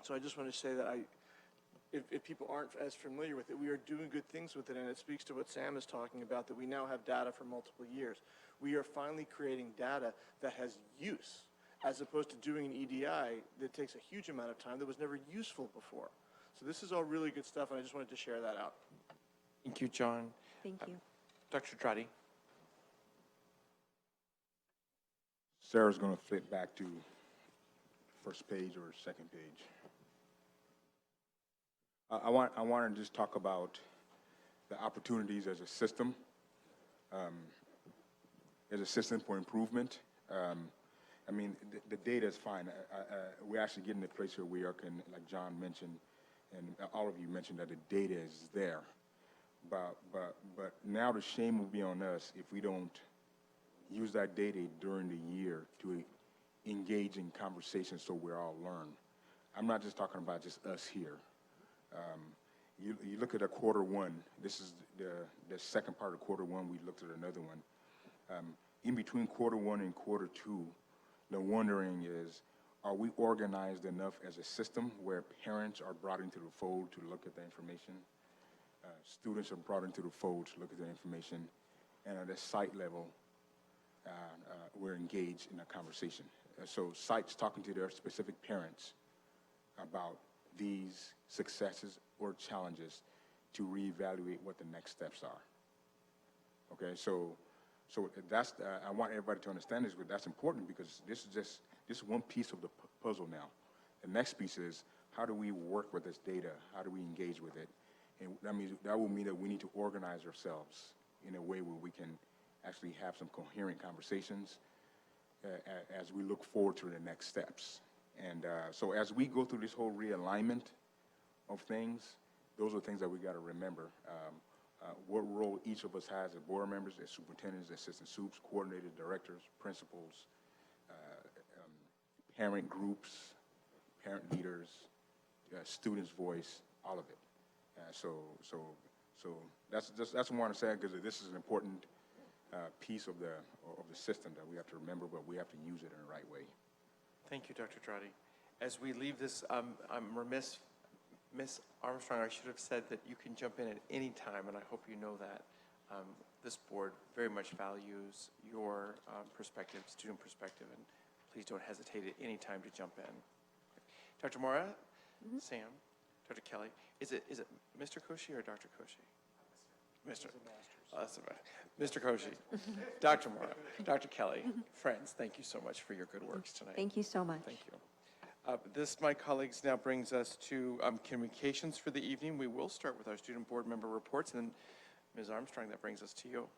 So I just want to say that if people aren't as familiar with it, we are doing good things with it, and it speaks to what Sam is talking about, that we now have data for multiple years. We are finally creating data that has use, as opposed to doing an EDI that takes a huge amount of time that was never useful before. So this is all really good stuff, and I just wanted to share that out. Thank you, John. Thank you. Dr. Trotty. Sarah's going to flip back to first page or second page. I want to just talk about the opportunities as a system for improvement. I mean, the data is fine. We're actually getting to a place where we are, like John mentioned, and all of you mentioned, that the data is there. But now the shame will be on us if we don't use that data during the year to engage in conversations so we all learn. I'm not just talking about just us here. You look at a quarter one. This is the second part of quarter one. We looked at another one. In between quarter one and quarter two, the wondering is, are we organized enough as a system where parents are brought into the fold to look at the information? Students are brought into the fold to look at the information. And at the site level, we're engaged in a conversation. So sites talking to their specific parents about these successes or challenges to reevaluate what the next steps are. Okay, so that's I want everybody to understand this, but that's important because this is one piece of the puzzle now. The next piece is, how do we work with this data? How do we engage with it? And that will mean that we need to organize ourselves in a way where we can actually have some coherent conversations as we look forward to the next steps. And so as we go through this whole realignment of things, those are things that we got to remember. What role each of us has as board members, as superintendents, assistant supes, coordinators, directors, principals, parent groups, parent leaders, students' voice, all of it. So that's what I want to say, because this is an important piece of the system that we have to remember, but we have to use it in the right way. Thank you, Dr. Trotty. As we leave this, I'm remiss, Ms. Armstrong, I should have said that you can jump in at any time, and I hope you know that. This board very much values your perspective, student perspective, and please don't hesitate at any time to jump in. Dr. Mora, Sam, Dr. Kelly, is it Mr. Koshy or Dr. Koshy? Mr. Mr. Koshy, Dr. Mora, Dr. Kelly, friends, thank you so much for your good works tonight. Thank you so much. Thank you. This, my colleagues, now brings us to communications for the evening. We will start with our student board member reports, and Ms. Armstrong, that brings us to you.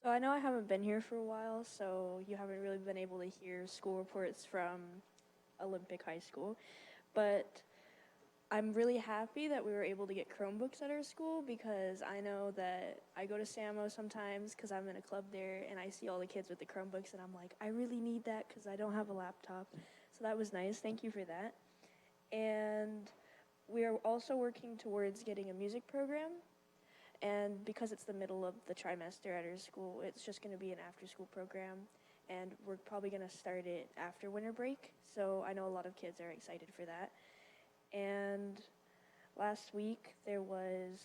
So I know I haven't been here for a while, so you haven't really been able to hear school reports from Olympic High School, but I'm really happy that we were able to get Chromebooks at our school, because I know that I go to SAMO sometimes because I'm in a club there, and I see all the kids with the Chromebooks, and I'm like, I really need that because I don't have a laptop. So that was nice. Thank you for that. And we are also working towards getting a music program. And because it's the middle of the trimester at our school, it's just going to be an after-school program. And we're probably going to start it after winter break. So I know a lot of kids are excited for that. And last week, there was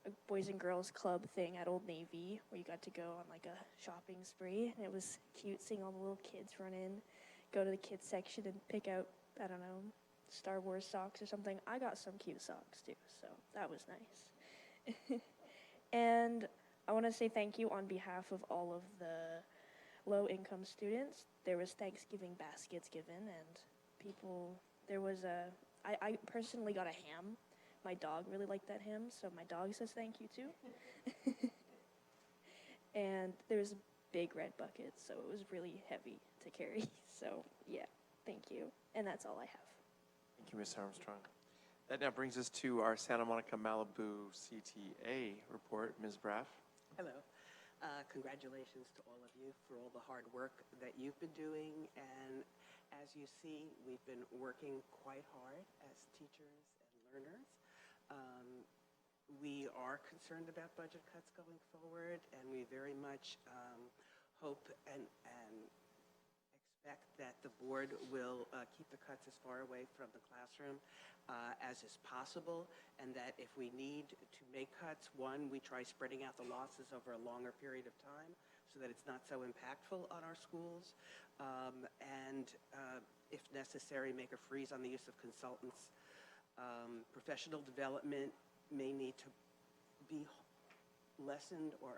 a Boys and Girls Club thing at Old Navy where you got to go on like a shopping spree. And it was cute seeing all the little kids run in, go to the kids section and pick out, I don't know, Star Wars socks or something. I got some cute socks too, so that was nice. And I want to say thank you on behalf of all of the low-income students. There was Thanksgiving baskets given, and people, there was I personally got a ham. My dog really liked that ham, so my dog says thank you too. And there's a big red bucket, so it was really heavy to carry. So yeah, thank you. And that's all I have. Thank you, Ms. Armstrong. That now brings us to our Santa Monica Malibu CTA report. Ms. Braff. Hello. Congratulations to all of you for all the hard work that you've been doing. And as you see, we've been working quite hard as teachers and learners. We are concerned about budget cuts going forward, and we very much hope and expect that the board will keep the cuts as far away from the classroom as is possible, and that if we need to make cuts, one, we try spreading out the losses over a longer period of time so that it's not so impactful on our schools, and if necessary, make a freeze on the use of consultants. Professional development may need to be lessened or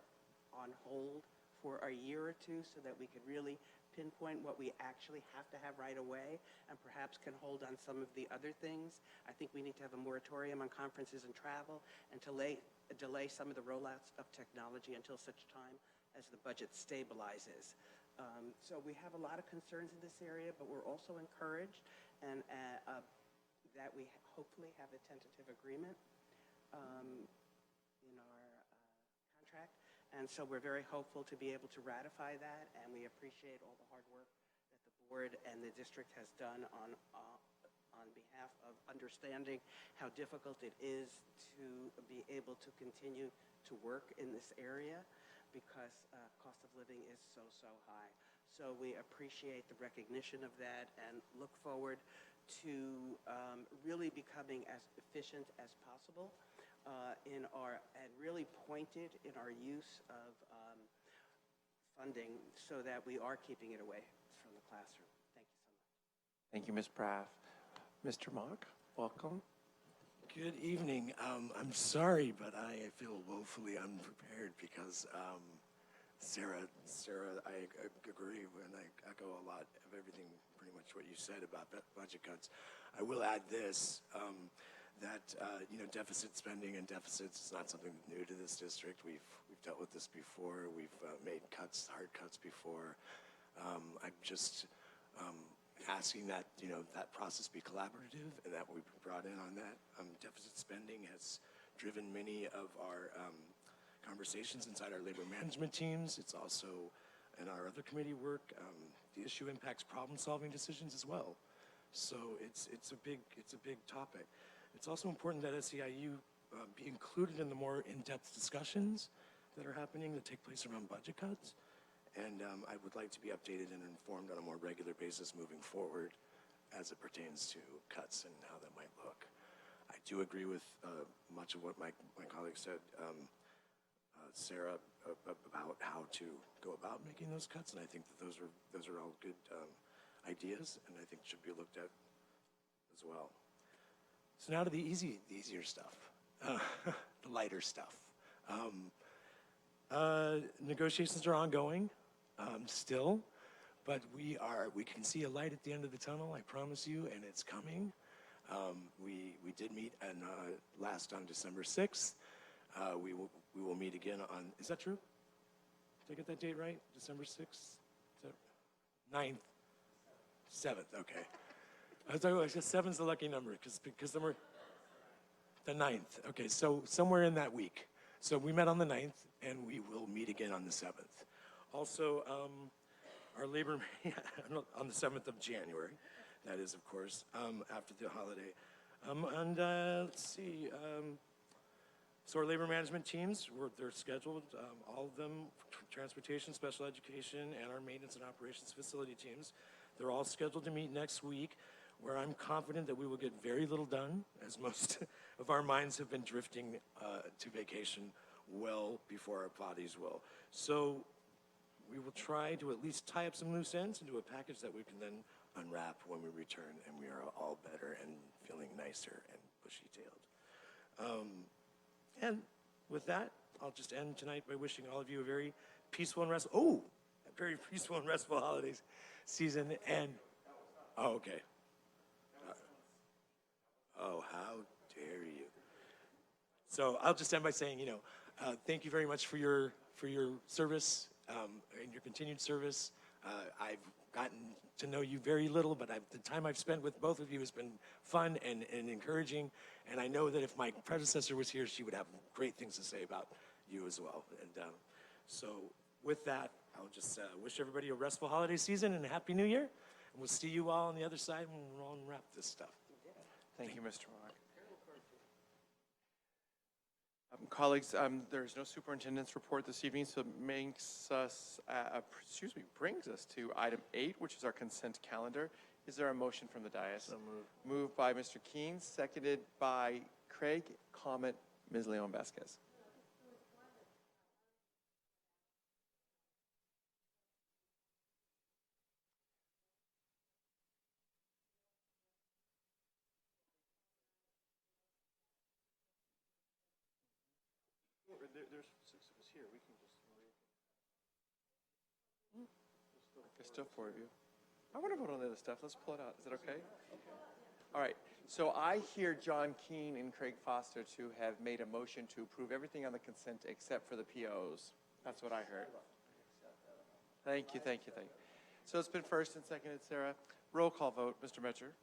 on hold for a year or two so that we could really pinpoint what we actually have to have right away and perhaps can hold on some of the other things. I think we need to have a moratorium on conferences and travel and to delay some of the rollouts of technology until such time as the budget stabilizes. So we have a lot of concerns in this area, but we're also encouraged and that we hopefully have a tentative agreement in our contract. And so we're very hopeful to be able to ratify that, and we appreciate all the hard work that the board and the district has done on behalf of understanding how difficult it is to be able to continue to work in this area because cost of living is so high. So we appreciate the recognition of that and look forward to really becoming as efficient as possible and really pointed in our use of funding so that we are keeping it away from the classroom. Thank you so much. Thank you, Ms. Braff. Mr. Mock, welcome. Good evening. I'm sorry, but I feel woefully unprepared because Sarah, I agree and I echo a lot of everything, pretty much what you said about budget cuts. I will add this, that deficit spending and deficits is not something new to this district. We've dealt with this before. We've made cuts, hard cuts before. I'm just asking that that process be collaborative and that we be brought in on that. Deficit spending has driven many of our conversations inside our labor management teams. It's also in our other committee work. The issue impacts problem-solving decisions as well. So it's a big topic. It's also important that SEIU be included in the more in-depth discussions that are happening that take place around budget cuts. And I would like to be updated and informed on a more regular basis moving forward as it pertains to cuts and how that might look. I do agree with much of what my colleague said, Sarah, about how to go about making those cuts, and I think that those are all good ideas, and I think should be looked at as well. So now to the easier stuff, the lighter stuff. Negotiations are ongoing still, but we can see a light at the end of the tunnel, I promise you, and it's coming. We did meet last on December 6th. We will meet again on, is that true? Did I get that date right? December 6th? Is that 9th? 7th, okay. I said 7's the lucky number because then we're the 9th. Okay, so somewhere in that week. So we met on the 9th and we will meet again on the 7th. Also, our labor, on the 7th of January, that is, of course, after the holiday. Let's see, so our labor management teams, they're scheduled, all of them, transportation, special education, and our maintenance and operations facility teams. They're all scheduled to meet next week, where I'm confident that we will get very little done, as most of our minds have been drifting to vacation well before our bodies will. So we will try to at least tie up some loose ends into a package that we can then unwrap when we return, and we are all better and feeling nicer and bushy-tailed. And with that, I'll just end tonight by wishing all of you a very peaceful and restful, holidays season. And, okay. Oh, how dare you. So I'll just end by saying, thank you very much for your service and your continued service. I've gotten to know you very little, but the time I've spent with both of you has been fun and encouraging. And I know that if my predecessor was here, she would have great things to say about you as well. And so with that, I'll just wish everybody a restful holiday season and a happy new year. And we'll see you all on the other side when we're all unwrap this stuff. Thank you, Mr. Mock. Colleagues, there's no superintendent's report this evening, so it makes us, brings us to item 8, which is our consent calendar. Is there a motion from the dais? So moved. Moved by Mr. Keen, seconded by Craig. Comment, Ms. Leon Vasquez. There's 6 of us here. We can just. There's still 4 of you. I want to vote on the other stuff. Let's pull it out. Is that okay? All right. So I hear John Keane and Craig Foster to have made a motion to approve everything on the consent except for the POs. That's what I heard. Thank you, thank you, thank you. So it's been first and seconded, Sarah. Roll call vote, Mr. Metcher.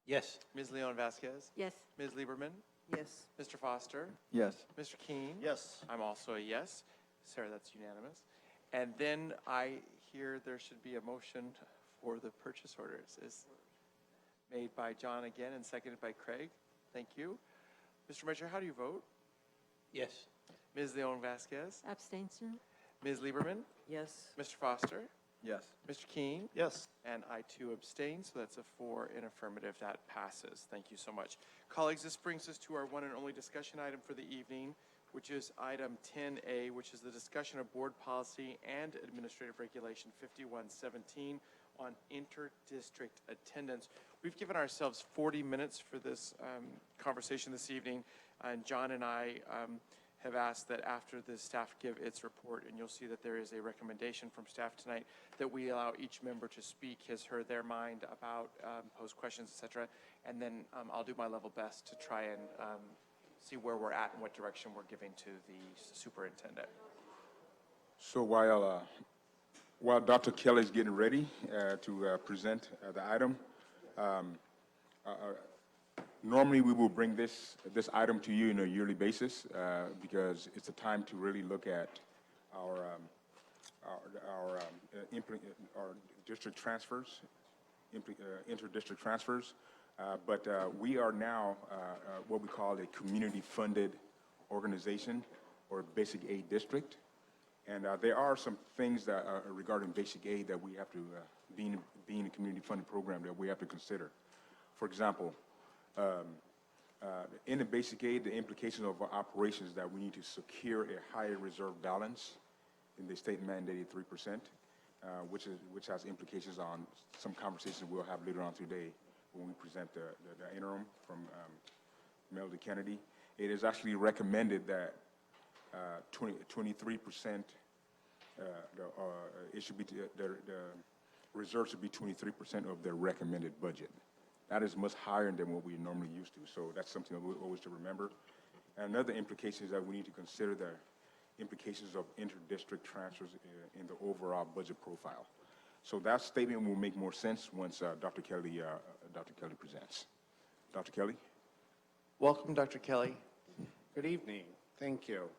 Yes. Ms. Leon Vasquez. Yes. Ms. Lieberman. Yes. Mr. Foster. Yes. Mr. Keane. Yes. I'm also a yes. Sarah, that's unanimous. And then I hear there should be a motion for the purchase orders. Is made by John again and seconded by Craig. Thank you. Mr. Metcher, how do you vote? Yes. Ms. Leon Vasquez. Abstain, sir. Ms. Lieberman. Yes. Mr. Foster. Yes. Mr. Keane. Yes. And I too abstain, so that's a 4 in affirmative. That passes. Thank you so much. Colleagues, this brings us to our one and only discussion item for the evening, which is item 10A, which is the discussion of board policy and administrative regulation 5117 on inter-district attendance. We've given ourselves 40 minutes for this conversation this evening, and John and I have asked that after the staff give its report, and you'll see that there is a recommendation from staff tonight, that we allow each member to speak his, her, their mind about, pose questions, etc. And then I'll do my level best to try and see where we're at and what direction we're giving to the superintendent. So while Dr. Kelly's getting ready to present the item, normally we will bring this item to you on a yearly basis because it's a time to really look at our district transfers, inter-district transfers. But we are now what we call a community-funded organization or basic aid district. And there are some things that regarding basic aid that we have to, being a community-funded program, that we have to consider. For example, in the basic aid, the implications of our operations that we need to secure a higher reserve balance in the state mandated 3%, which has implications on some conversations we'll have later on today when we present the interim from Melody Kennedy. It is actually recommended that 23%, it should be the reserve should be 23% of the recommended budget. That is much higher than what we normally used to. So that's something that we always to remember. And another implication is that we need to consider the implications of inter-district transfers in the overall budget profile. So that statement will make more sense once Dr. Kelly presents. Dr. Kelly? Welcome, Dr. Kelly. Good evening. Thank you.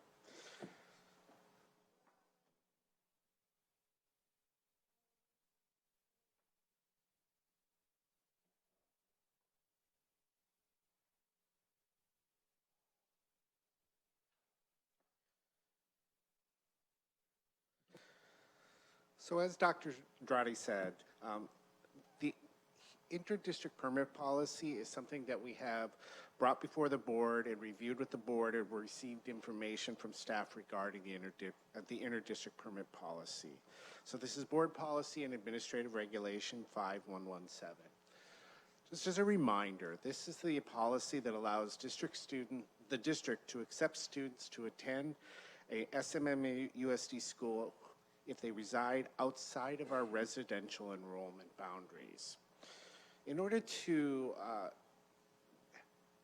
So as Dr. Drati said, the inter-district permit policy is something that we have brought before the board and reviewed with the board and received information from staff regarding the inter-district permit policy. So this is board policy and administrative regulation 5117. Just as a reminder, this is the policy that allows the district to accept students to attend a SMMA USD school if they reside outside of our residential enrollment boundaries. In order to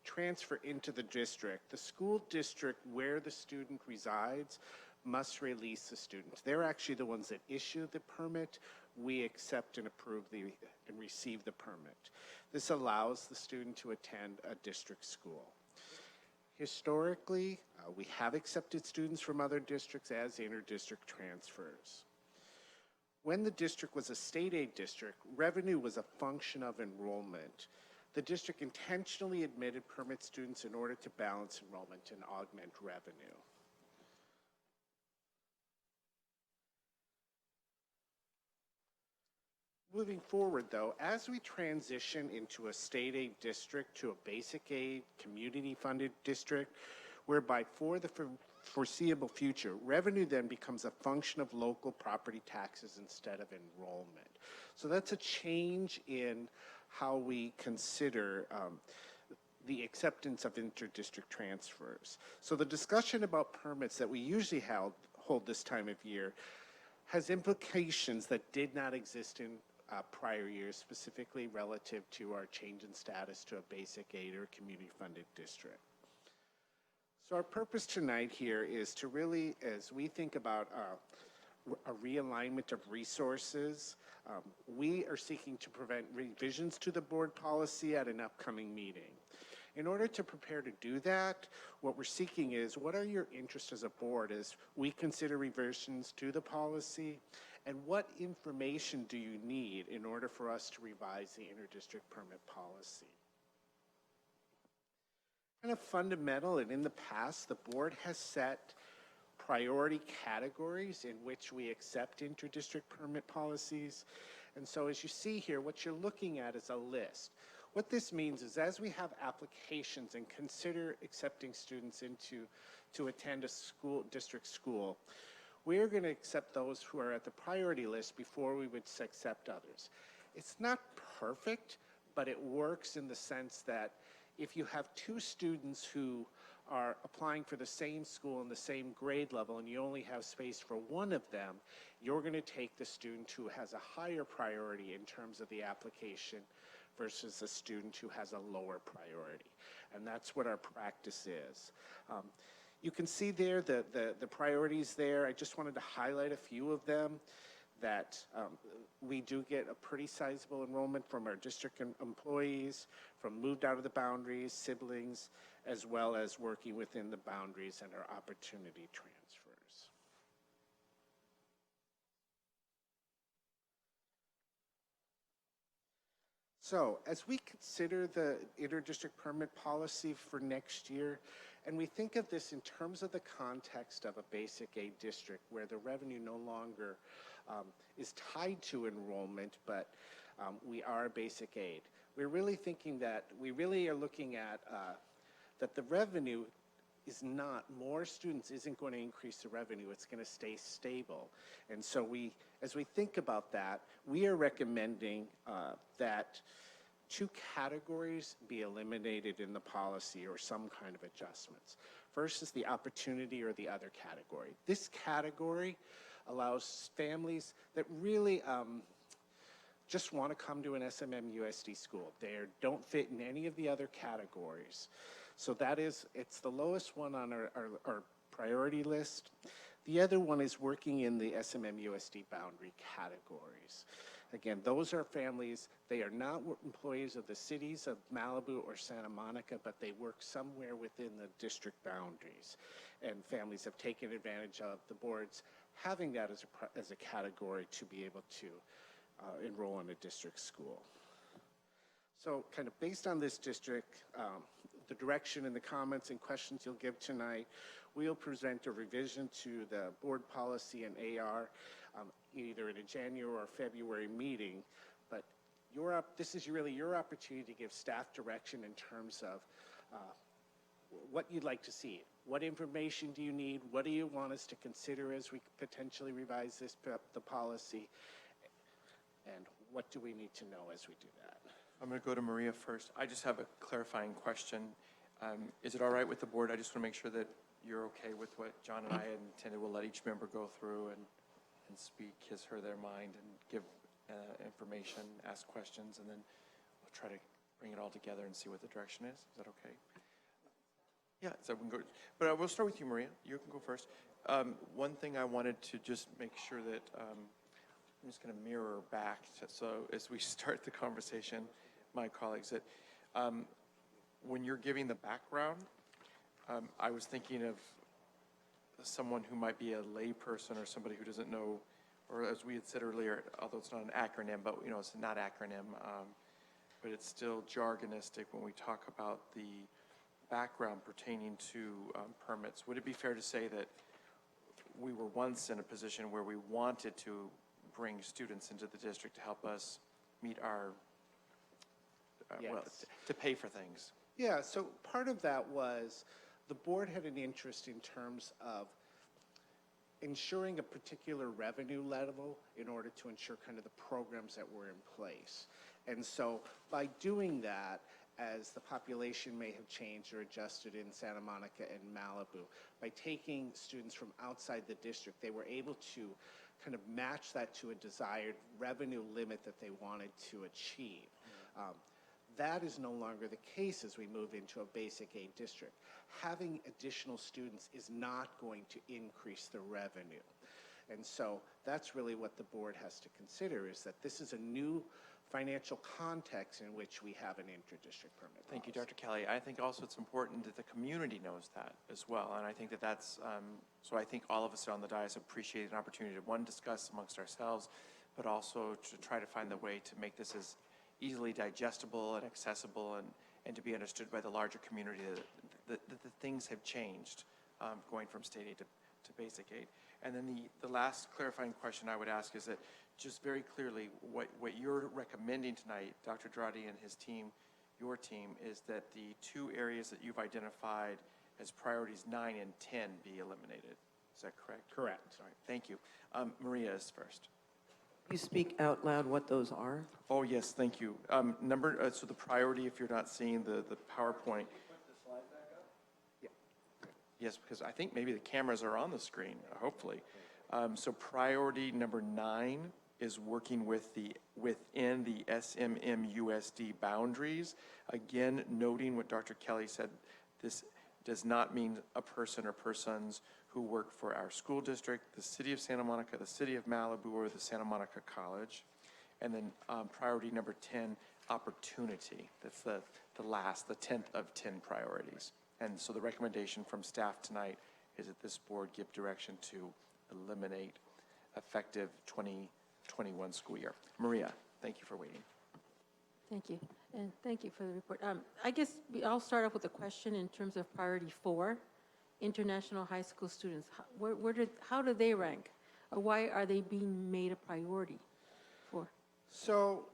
transfer into the district, the school district where the student resides must release the student. They're actually the ones that issue the permit. We accept and approve and receive the permit. This allows the student to attend a district school. Historically, we have accepted students from other districts as inter-district transfers. When the district was a state aid district, revenue was a function of enrollment. The district intentionally admitted permit students in order to balance enrollment and augment revenue. Moving forward, though, as we transition into a state aid district to a basic aid, community-funded district, whereby for the foreseeable future, revenue then becomes a function of local property taxes instead of enrollment. So that's a change in how we consider the acceptance of interdistrict transfers. So the discussion about permits that we usually hold this time of year has implications that did not exist in prior years, specifically relative to our change in status to a basic aid or community-funded district. So our purpose tonight here is to really, as we think about a realignment of resources, we are seeking to prevent revisions to the board policy at an upcoming meeting. In order to prepare to do that, what we're seeking is, what are your interests as a board as we consider revisions to the policy, and what information do you need in order for us to revise the interdistrict permit policy? Kind of fundamental, and in the past, the board has set priority categories in which we accept interdistrict permit policies. And so as you see here, what you're looking at is a list. What this means is, as we have applications and consider accepting students to attend a district school, we're going to accept those who are at the priority list before we would accept others. It's not perfect, but it works in the sense that if you have two students who are applying for the same school and the same grade level and you only have space for one of them, you're going to take the student who has a higher priority in terms of the application versus a student who has a lower priority. And that's what our practice is. You can see there the priorities there. I just wanted to highlight a few of them, that we do get a pretty sizable enrollment from our district employees, from moved out of the boundaries, siblings, as well as working within the boundaries and our opportunity transfers. So as we consider the interdistrict permit policy for next year, and we think of this in terms of the context of a basic aid district where the revenue no longer is tied to enrollment, but we are a basic aid. We're really thinking that we really are looking at that the revenue is not, more students isn't going to increase the revenue, it's going to stay stable. And so as we think about that, we are recommending that two categories be eliminated in the policy or some kind of adjustments. First is the opportunity or the other category. This category allows families that really just want to come to an SMM-USD school. They don't fit in any of the other categories. So it's the lowest one on our priority list. The other one is working in the SMM-USD boundary categories. Again, those are families, they are not employees of the cities of Malibu or Santa Monica, but they work somewhere within the district boundaries. And families have taken advantage of the boards having that as a category to be able to enroll in a district school. So kind of based on this district, the direction and the comments and questions you'll give tonight, we'll present a revision to the board policy and AR either in a January or February meeting. But this is really your opportunity to give staff direction in terms of what you'd like to see. What information do you need? What do you want us to consider as we potentially revise the policy? And what do we need to know as we do that? I'm going to go to Maria first. I just have a clarifying question. Is it all right with the board? I just want to make sure that you're okay with what John and I had intended. We'll let each member go through and speak their mind and give information, ask questions, and then we'll try to bring it all together and see what the direction is. Is that okay? Yeah, so we can go, but we'll start with you, Maria. You can go first. One thing I wanted to just make sure that I'm just going to mirror back. So as we start the conversation, my colleagues, that when you're giving the background, I was thinking of someone who might be a lay person or somebody who doesn't know, or as we had said earlier, although it's not an acronym, but it's not acronym, but it's still jargonistic when we talk about the background pertaining to permits. Would it be fair to say that we were once in a position where we wanted to bring students into the district to help us meet our, well, Yes. to pay for things? Yeah, so part of that was the board had an interest in terms of ensuring a particular revenue level in order to ensure kind of the programs that were in place. And so by doing that, as the population may have changed or adjusted in Santa Monica and Malibu, by taking students from outside the district, they were able to kind of match that to a desired revenue limit that they wanted to achieve. That is no longer the case as we move into a basic aid district. Having additional students is not going to increase the revenue. And so that's really what the board has to consider, is that this is a new financial context in which we have an inter-district permit. Thank you, Dr. Kelly. I think also it's important that the community knows that as well. And I think that that's, so I think all of us on the dais appreciate an opportunity to, one, discuss amongst ourselves, but also to try to find the way to make this as easily digestible and accessible and to be understood by the larger community that the things have changed going from state aid to basic aid. And then the last clarifying question I would ask is that just very clearly what you're recommending tonight, Dr. Dradi and his team, your team, is that the two areas that you've identified as priorities 9 and 10 be eliminated. Is that correct? Correct. All right, thank you. Maria is first. You speak out loud what those are? Oh, yes, thank you. So the priority, if you're not seeing the PowerPoint. Yes, because I think maybe the cameras are on the screen, hopefully. So priority number 9 is working within the SMM-USD boundaries. Again, noting what Dr. Kelly said, this does not mean a person or persons who work for our school district, the city of Santa Monica, the city of Malibu, or the Santa Monica College. And then priority number 10, opportunity. That's the 10th of 10 priorities. And so the recommendation from staff tonight is that this board give direction to eliminate effective 2021 school year. Maria, thank you for waiting. Thank you, and thank you for the report. I guess I'll start off with a question in terms of priority 4, international high school students. How do they rank? Or why are they being made a priority for? So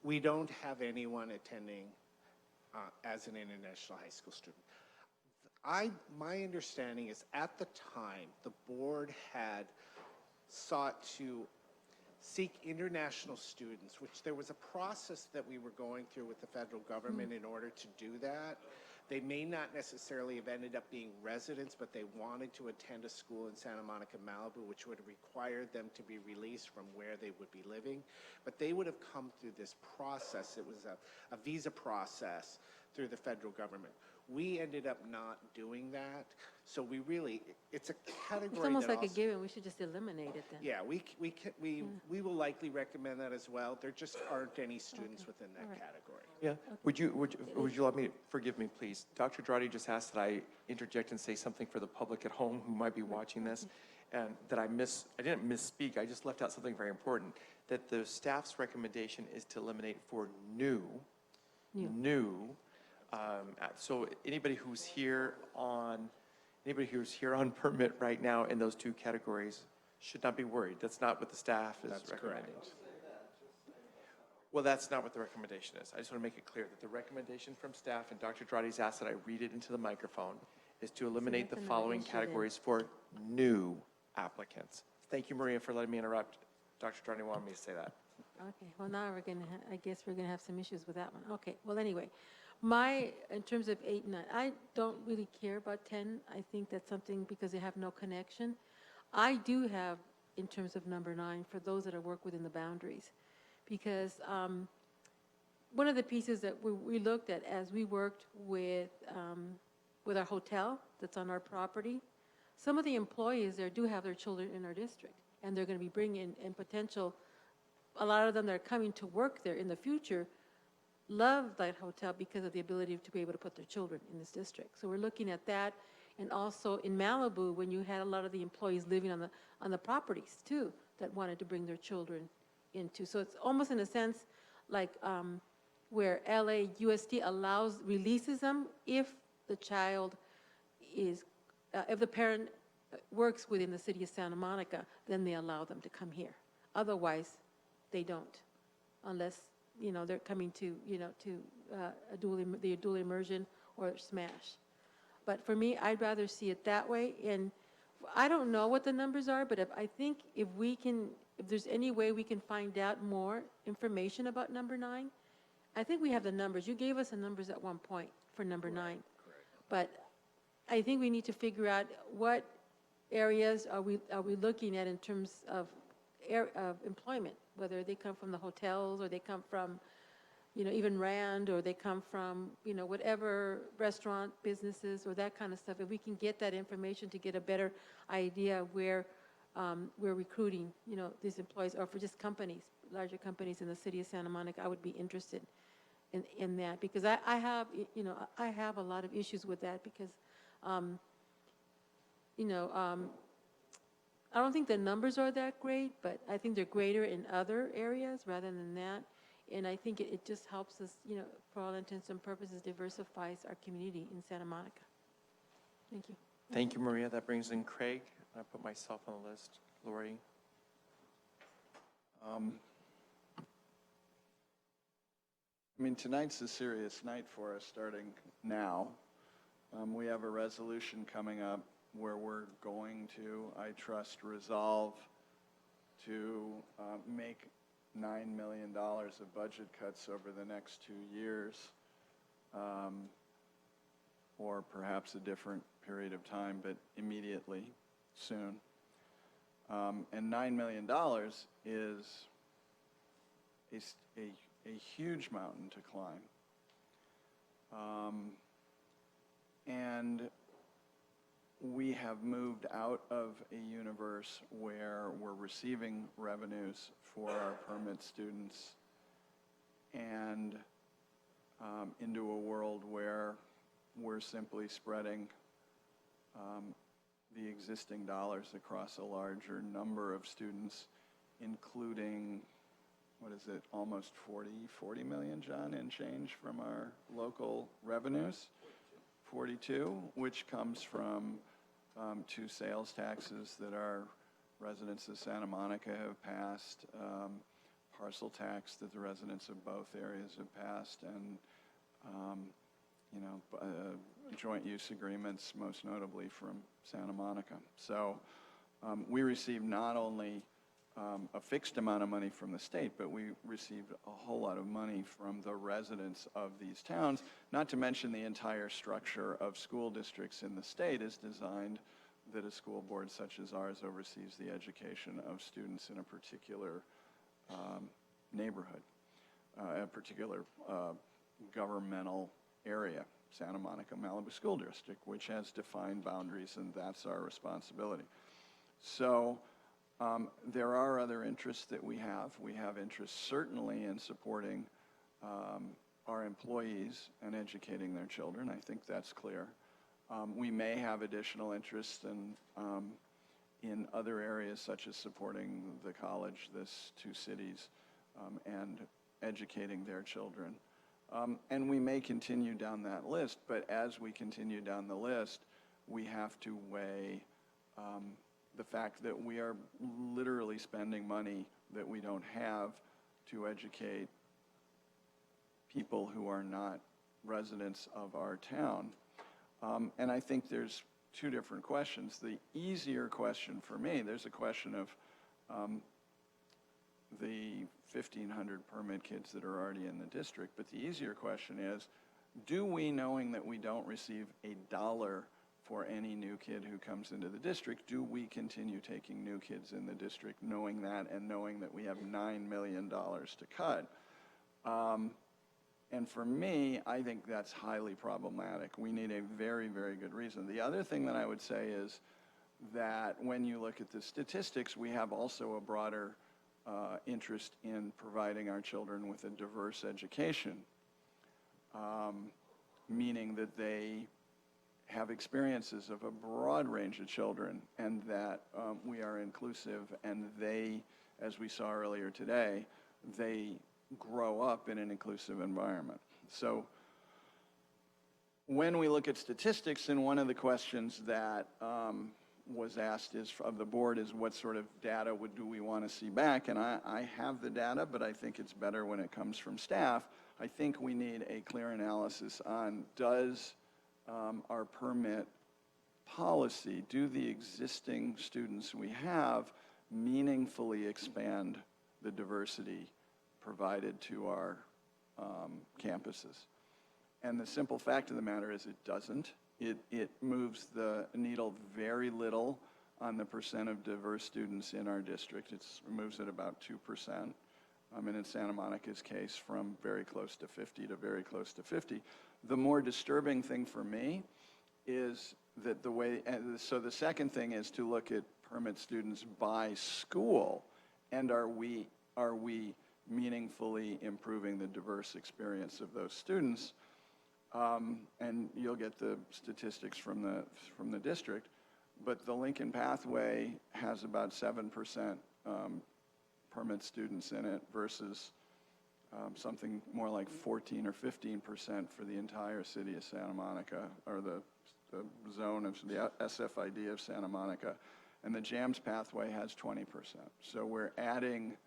we don't have anyone attending as an international high school student. My understanding is at the time, the board had sought to seek international students, which there was a process that we were going through with the federal government in order to do that. They may not necessarily have ended up being residents, but they wanted to attend a school in Santa Monica, Malibu, which would have required them to be released from where they would be living. But they would have come through this process. It was a visa process through the federal government. We ended up not doing that. So we really, it's a category It's almost that like a given. We should just eliminate it then. yeah, we will likely recommend that as well. There just aren't any students within that category. Yeah. Would you let me, forgive me, please. Dr. Dradi just asked that I interject and say something for the public at home who might be watching this, and that I didn't misspeak. I just left out something very important, that the staff's recommendation is to eliminate for new. So anybody who's here on permit right now in those two categories should not be worried. That's not what the staff is recommending. Correct. Well, that's not what the recommendation is. I just want to make it clear that the recommendation from staff, and Dr. Dradi's asked that I read it into the microphone, is to eliminate the following categories for new applicants. Thank you, Maria, for letting me interrupt. Dr. Dradi wanted me to say that. Okay, well now I guess we're gonna have some issues with that one. Okay, well anyway, in terms of 8 and 9, I don't really care about 10. I think that's something because they have no connection. I do have, in terms of number 9, for those that work within the boundaries. Because one of the pieces that we looked at as we worked with our hotel that's on our property, some of the employees there do have their children in our district, and they're going to be bringing in potential, a lot of them that are coming to work there in the future love that hotel because of the ability to be able to put their children in this district. So we're looking at that, and also in Malibu, when you had a lot of the employees living on the properties too, that wanted to bring their children into. So it's almost in a sense like where LAUSD releases them if the child is, if the parent works within the city of Santa Monica, then they allow them to come here. Otherwise, they don't, unless, you know, they're coming to, you know, to the dual immersion or SMASH. But for me, I'd rather see it that way. And I don't know what the numbers are, but I think if there's any way we can find out more information about number 9, I think we have the numbers. You gave us the numbers at one point for number 9. But I think we need to figure out what areas are we looking at in terms of employment, whether they come from the hotels or they come from, you know, even Rand, or they come from, you know, whatever restaurant businesses or that kind of stuff. If we can get that information to get a better idea of where we're recruiting, you know, these employees, or for just companies, larger companies in the city of Santa Monica, I would be interested in that, because I have, you know, I have a lot of issues with that, because, you know, I don't think the numbers are that great, but I think they're greater in other areas rather than that. And I think it just helps us, you know, for all intents and purposes, diversifies our community in Santa Monica. Thank you. Thank you, Maria. That brings in Craig. I put myself on the list. Lori. I mean, tonight's a serious night for us, starting now. We have a resolution coming up where we're going to, I trust, resolve to make $9 million of budget cuts over the next 2 years, or perhaps a different period of time, but immediately, soon. And $9 million is a huge mountain to climb. And we have moved out of a universe where we're receiving revenues for our permit students and into a world where we're simply spreading the existing dollars across a larger number of students, including, what is it, almost 40 million, John, and change from our local revenues? 42, which comes from 2 sales taxes that our residents of Santa Monica have passed, parcel tax that the residents of both areas have passed, and you know, joint use agreements, most notably from Santa Monica. So we receive not only a fixed amount of money from the state, but we received a whole lot of money from the residents of these towns, not to mention the entire structure of school districts in the state is designed that a school board such as ours oversees the education of students in a particular neighborhood, a particular governmental area, Santa Monica Malibu School District, which has defined boundaries, and that's our responsibility. So there are other interests that we have. We have interests certainly in supporting our employees and educating their children. I think that's clear. We may have additional interests in other areas, such as supporting the college, this 2 cities, and educating their children. And we may continue down that list, but as we continue down the list, we have to weigh the fact that we are literally spending money that we don't have to educate people who are not residents of our town. And I think there's 2 different questions. The easier question for me, there's a question of the 1,500 permit kids that are already in the district, but the easier question is, do we, knowing that we don't receive $1 for any new kid who comes into the district, do we continue taking new kids in the district, knowing that and knowing that we have $9 million to cut? And for me, I think that's highly problematic. We need a very, very good reason. The other thing that I would say is that when you look at the statistics, we have also a broader interest in providing our children with a diverse education, meaning that they have experiences of a broad range of children, and that we are inclusive, and they, as we saw earlier today, they grow up in an inclusive environment. So when we look at statistics, and one of the questions that was asked of the board is what sort of data do we want to see back? And I have the data, but I think it's better when it comes from staff. I think we need a clear analysis on does our permit policy, do the existing students we have meaningfully expand the diversity provided to our campuses? And the simple fact of the matter is it doesn't. It moves the needle very little on the percent of diverse students in our district. It moves it about 2%. And in Santa Monica's case, from very close to 50 to very close to 50. The more disturbing thing for me is that so the second thing is to look at permit students by school, and are we meaningfully improving the diverse experience of those students? And you'll get the statistics from the district, but the Lincoln Pathway has about 7% permit students in it versus something more like 14 or 15% for the entire city of Santa Monica, or the zone of the SFID of Santa Monica. And the JAMS Pathway has 20%. So we're adding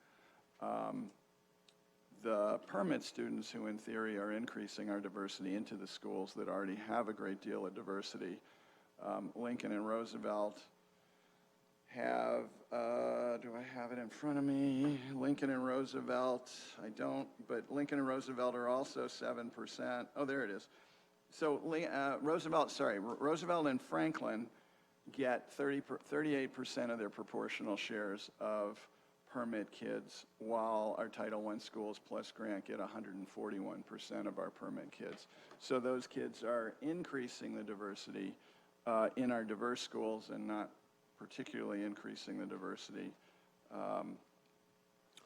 the permit students who in theory are increasing our diversity into the schools that already have a great deal of diversity. Lincoln and Roosevelt have, do I have it in front of me? Lincoln and Roosevelt, I don't, but Lincoln and Roosevelt are also 7%. Oh, there it is. So Roosevelt and Franklin get 38% of their proportional shares of permit kids, while our Title I schools plus Grant get 141% of our permit kids. So those kids are increasing the diversity in our diverse schools and not particularly increasing the diversity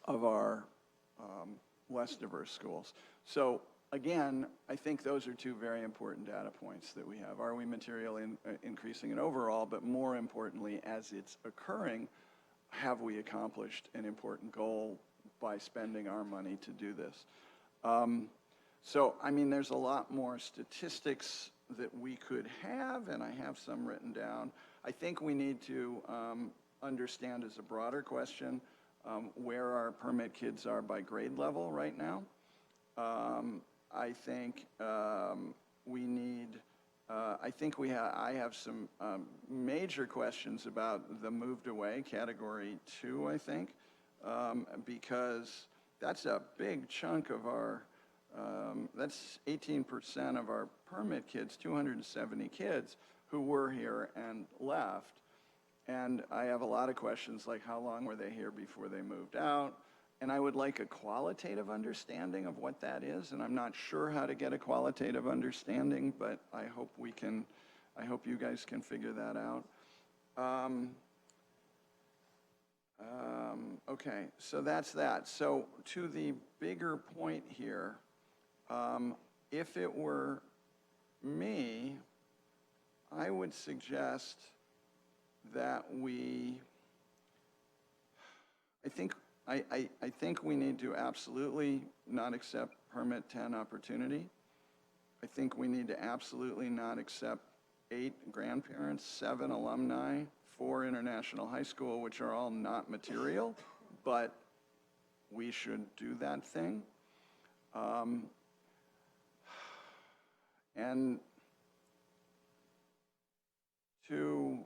of our less diverse schools. So again, I think those are two very important data points that we have. Are we materially increasing it overall, but more importantly, as it's occurring, have we accomplished an important goal by spending our money to do this? So, I mean, there's a lot more statistics that we could have, and I have some written down. I think we need to understand as a broader question where our permit kids are by grade level right now. I think we need, I have some major questions about the moved away, category 2, I think, because that's a big chunk of our, that's 18% of our permit kids, 270 kids who were here and left. And I have a lot of questions like how long were they here before they moved out? And I would like a qualitative understanding of what that is, and I'm not sure how to get a qualitative understanding, but I hope you guys can figure that out. Okay, so that's that. So to the bigger point here, if it were me, I would suggest that I think we need to absolutely not accept permit 10 opportunity. I think we need to absolutely not accept 8 grandparents, 7 alumni, 4 international high school, which are all not material, but we should do that thing. And to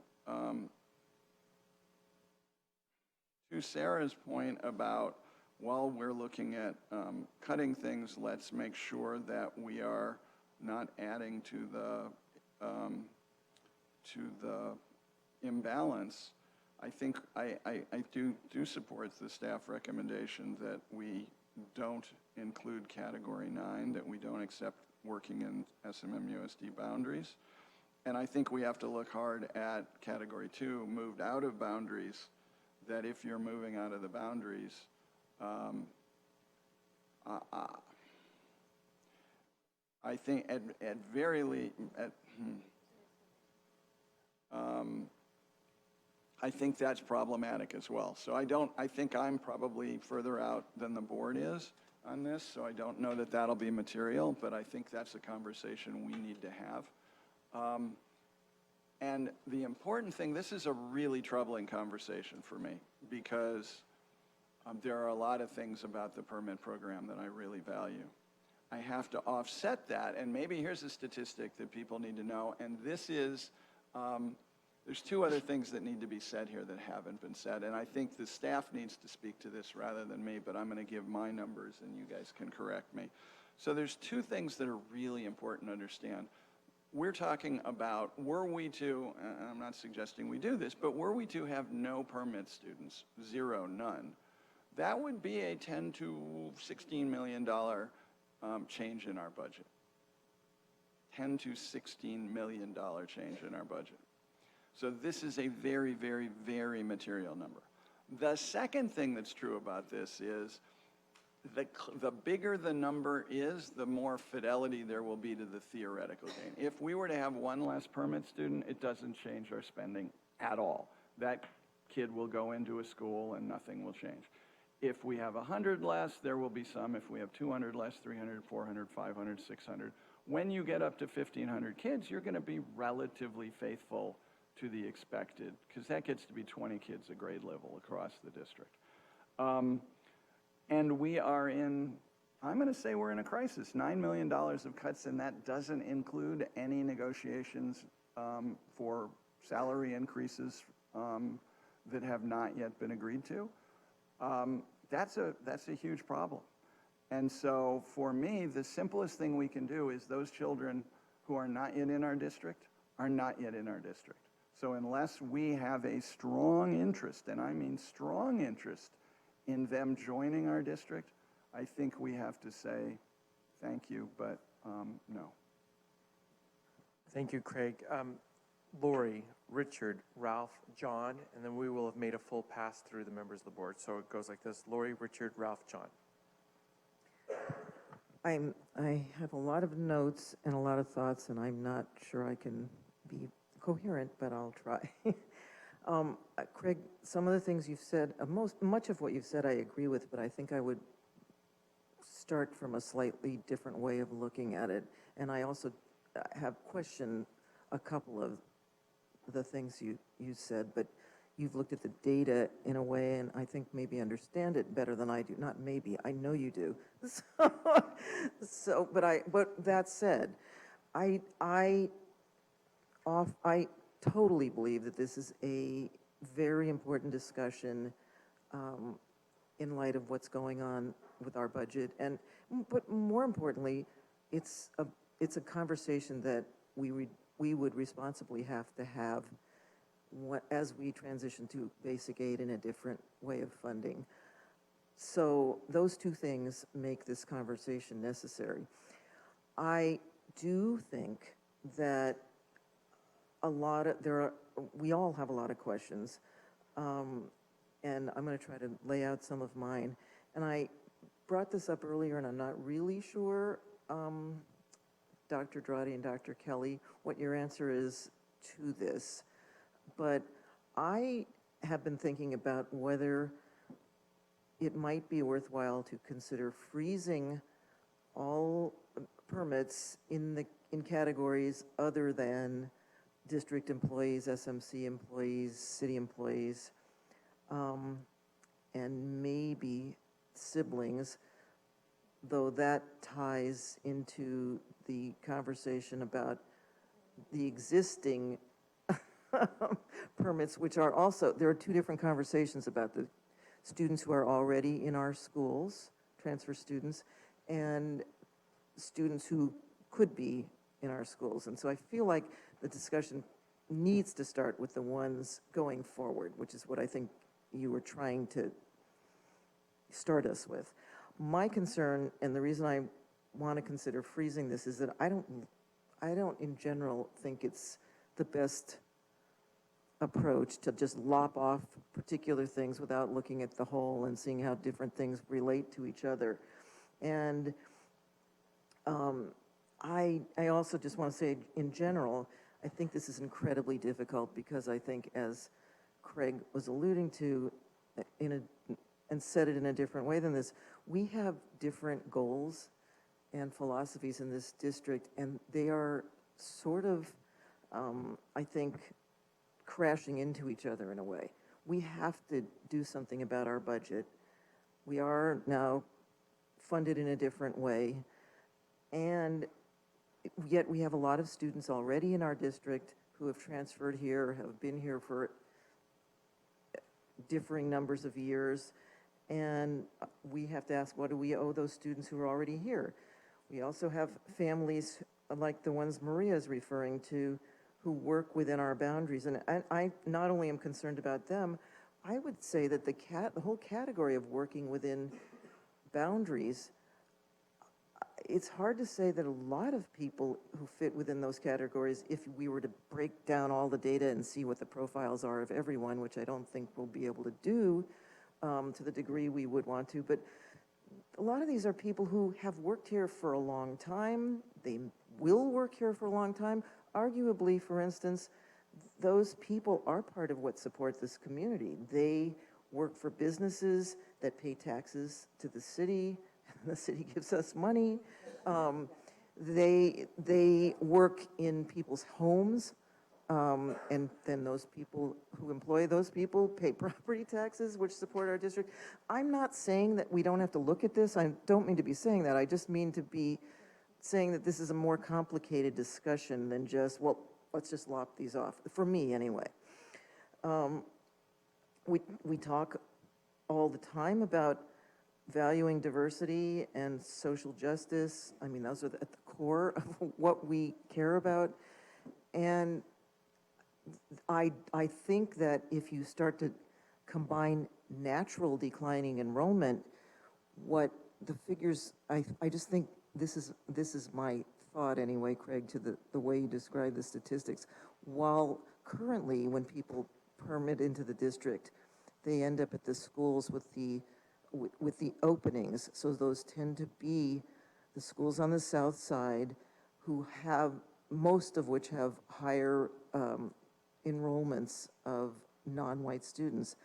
Sarah's point about, while we're looking at cutting things, let's make sure that we are not adding to the imbalance. I think I do support the staff recommendation that we don't include category 9, that we don't accept working in SMM-USD boundaries. And I think we have to look hard at category 2, moved out of boundaries, that if you're moving out of the boundaries, I think at very least, I think that's problematic as well. So I think I'm probably further out than the board is. on this, so I don't know that that'll be material, but I think that's a conversation we need to have. And the important thing, this is a really troubling conversation for me, because there are a lot of things about the permit program that I really value. I have to offset that, and maybe here's a statistic that people need to know, and this is, there's two other things that need to be said here that haven't been said, and I think the staff needs to speak to this rather than me, but I'm going to give my numbers and you guys can correct me. So there's two things that are really important to understand. We're talking about, were we to, and I'm not suggesting we do this, but were we to have no permit students, zero, none, that would be a $10 to $16 million change in our budget. $10 to $16 million change in our budget. So this is a very, very, very material number. The second thing that's true about this is the bigger the number is, the more fidelity there will be to the theoretical gain. If we were to have one less permit student, it doesn't change our spending at all. That kid will go into a school and nothing will change. If we have 100 less, there will be some. If we have 200 less, 300, 400, 500, 600. When you get up to 1,500 kids, you're going to be relatively faithful to the expected, because that gets to be 20 kids a grade level across the district. And we are in, I'm going to say we're in a crisis. $9 million of cuts, and that doesn't include any negotiations for salary increases that have not yet been agreed to. That's a huge problem. And so for me, the simplest thing we can do is those children who are not yet in our district are not yet in our district. So unless we have a strong interest, and I mean strong interest, in them joining our district, I think we have to say thank you, but no. Thank you, Craig. Lori, Richard, Ralph, John, and then we will have made a full pass through the members of the board. So it goes like this: Lori, Richard, Ralph, John. I have a lot of notes and a lot of thoughts, and I'm not sure I can be coherent, but I'll try. Craig, some of the things you've said, much of what you've said I agree with, but I think I would start from a slightly different way of looking at it. And I also have questioned a couple of the things you said, but you've looked at the data in a way, and I think maybe understand it better than I do. Not maybe, I know you do. But that said, I totally believe that this is a very important discussion in light of what's going on with our budget, but more importantly, it's a conversation that we would responsibly have to have as we transition to basic aid in a different way of funding. So those two things make this conversation necessary. I do think that we all have a lot of questions, and I'm going to try to lay out some of mine. And I brought this up earlier, and I'm not really sure, Dr. Dradi and Dr. Kelly, what your answer is to this. But I have been thinking about whether it might be worthwhile to consider freezing all permits in categories other than district employees, SMC employees, city employees, and maybe siblings, though that ties into the conversation about the existing permits, which are also, there are two different conversations about the students who are already in our schools, transfer students, and students who could be in our schools. And so I feel like the discussion needs to start with the ones going forward, which is what I think you were trying to start us with. My concern, and the reason I want to consider freezing this, is that I don't in general think it's the best approach to just lop off particular things without looking at the whole and seeing how different things relate to each other. And I also just want to say, in general, I think this is incredibly difficult because I think, as Craig was alluding to, and said it in a different way than this, we have different goals and philosophies in this district, and they are sort of, I think, crashing into each other in a way. We have to do something about our budget. We are now funded in a different way, and yet we have a lot of students already in our district who have transferred here, have been here for differing numbers of years, and we have to ask, what do we owe those students who are already here? We also have families like the ones Maria is referring to who work within our boundaries, and I not only am concerned about them, I would say that the whole category of working within boundaries, it's hard to say that a lot of people who fit within those categories, if we were to break down all the data and see what the profiles are of everyone, which I don't think we'll be able to do to the degree we would want to, but a lot of these are people who have worked here for a long time. They will work here for a long time. Arguably, for instance, those people are part of what support this community. They work for businesses that pay taxes to the city. The city gives us money. They work in people's homes, and then those people who employ those people pay property taxes, which support our district. I'm not saying that we don't have to look at this. I don't mean to be saying that. I just mean to be saying that this is a more complicated discussion than just, well, let's just lop these off, for me anyway. We talk all the time about valuing diversity and social justice. I mean, those are at the core of what we care about. And I think that if you start to combine natural declining enrollment, what the figures, I just think this is my thought anyway, Craig, to the way you describe the statistics. While currently when people permit into the district, they end up at the schools with the openings. So those tend to be the schools on the south side who have, most of which have higher enrollments of non-white students.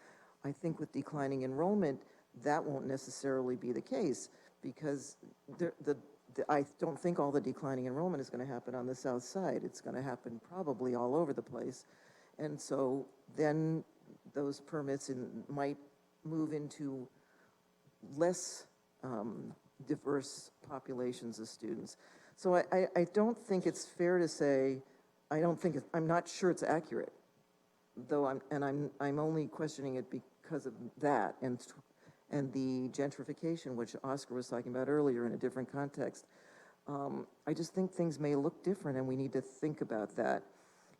I think with declining enrollment, that won't necessarily be the case, because I don't think all the declining enrollment is going to happen on the south side. It's going to happen probably all over the place. And so then those permits might move into less diverse populations of students. So I don't think it's fair to say, I'm not sure it's accurate, though I'm only questioning it because of that and the gentrification, which Oscar was talking about earlier in a different context. I just think things may look different, and we need to think about that.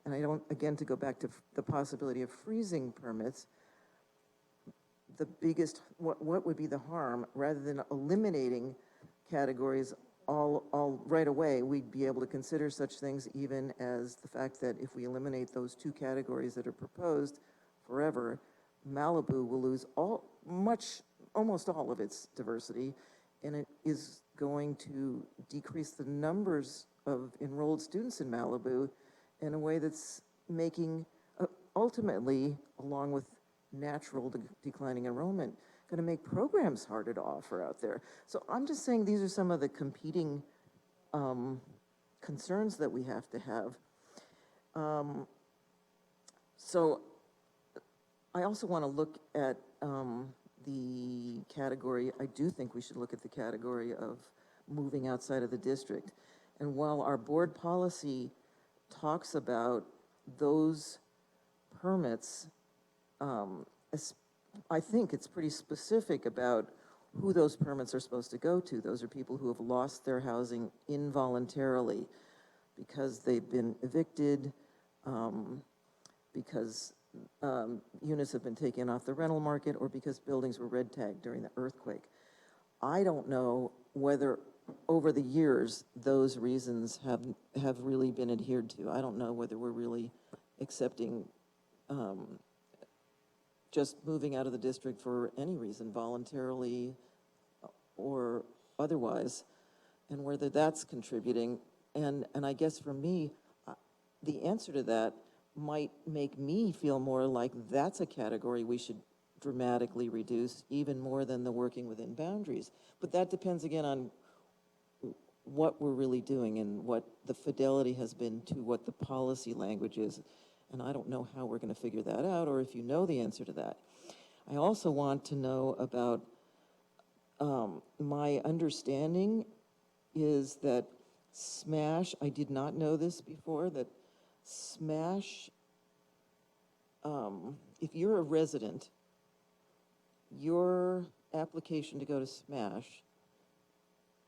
And I don't, again, to go back to the possibility of freezing permits, the biggest, what would be the harm, rather than eliminating categories all right away, we'd be able to consider such things even as the fact that if we eliminate those two categories that are proposed forever, Malibu will lose almost all of its diversity, and it is going to decrease the numbers of enrolled students in Malibu in a way that's making, ultimately, along with natural declining enrollment, going to make programs harder to offer out there. So I'm just saying these are some of the competing concerns that we have to have. So I also want to look at the category, I do think we should look at the category of moving outside of the district. And while our board policy talks about those permits, I think it's pretty specific about who those permits are supposed to go to. Those are people who have lost their housing involuntarily because they've been evicted, because units have been taken off the rental market, or because buildings were red tagged during the earthquake. I don't know whether over the years those reasons have really been adhered to. I don't know whether we're really accepting just moving out of the district for any reason, voluntarily or otherwise, and whether that's contributing. And I guess for me, the answer to that might make me feel more like that's a category we should dramatically reduced, even more than the working within boundaries. But that depends again on what we're really doing and what the fidelity has been to what the policy language is. And I don't know how we're going to figure that out, or if you know the answer to that. I also want to know about, my understanding is that SMASH, I did not know this before, that SMASH, if you're a resident, your application to go to SMASH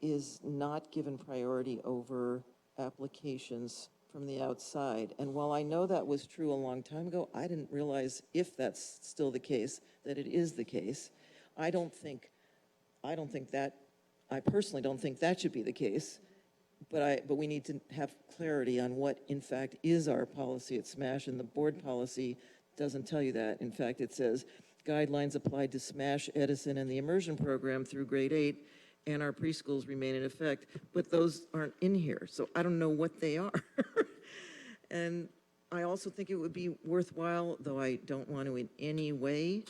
is not given priority over applications from the outside. And while I know that was true a long time ago, I didn't realize, if that's still the case, that it is the case. I personally don't think that should be the case, but we need to have clarity on what, in fact, is our policy at SMASH, and the board policy doesn't tell you that. In fact, it says, guidelines applied to SMASH, Edison, and the immersion program through grade 8, and our preschools remain in effect, but those aren't in here, so I don't know what they are. And I also think it would be worthwhile, though I don't want to in any way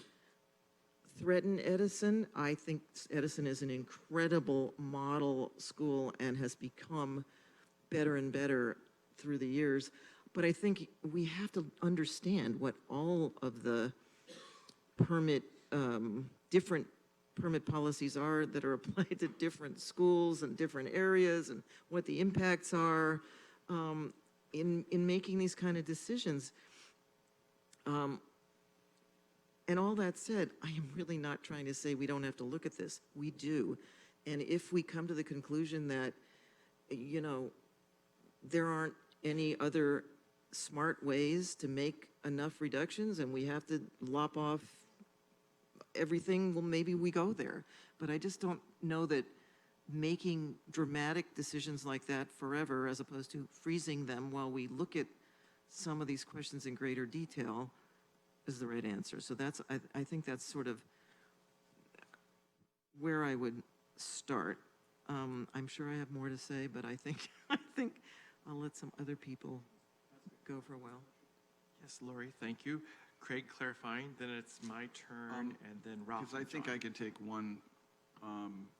threaten Edison. I think Edison is an incredible model school and has become better and better through the years. But I think we have to understand what all of the different permit policies are that are applied to different schools and different areas, and what the impacts are in making these kind of decisions. And all that said, I am really not trying to say we don't have to look at this. We do. And if we come to the conclusion that, you know, there aren't any other smart ways to make enough reductions and we have to lop off everything, well, maybe we go there. But I just don't know that making dramatic decisions like that forever, as opposed to freezing them while we look at some of these questions in greater detail, is the right answer. So that's, I think that's sort of where I would start. I'm sure I have more to say, but I think I'll let some other people go for a while. Yes, Lori, thank you. Craig clarifying, then it's my turn, and then Ralph. Because I think I could take one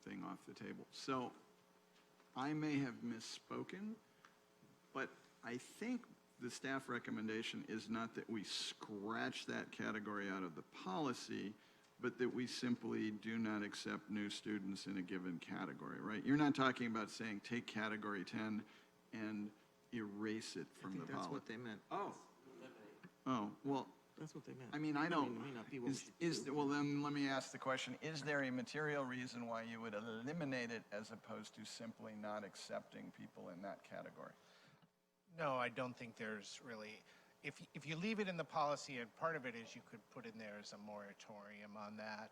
thing off the table. So I may have misspoken, but I think the staff recommendation is not that we scratch that category out of the policy, but that we simply do not accept new students in a given category, right? You're not talking about saying take category 10 and erase it from the policy. That's what they meant. Oh, well, That's what they meant. I mean, I don't, it may not be what we should do. well, then let me ask the question, is there a material reason why you would eliminate it as opposed to simply not accepting people in that category? No, I don't think there's really, if you leave it in the policy, and part of it is you could put in there as a moratorium on that,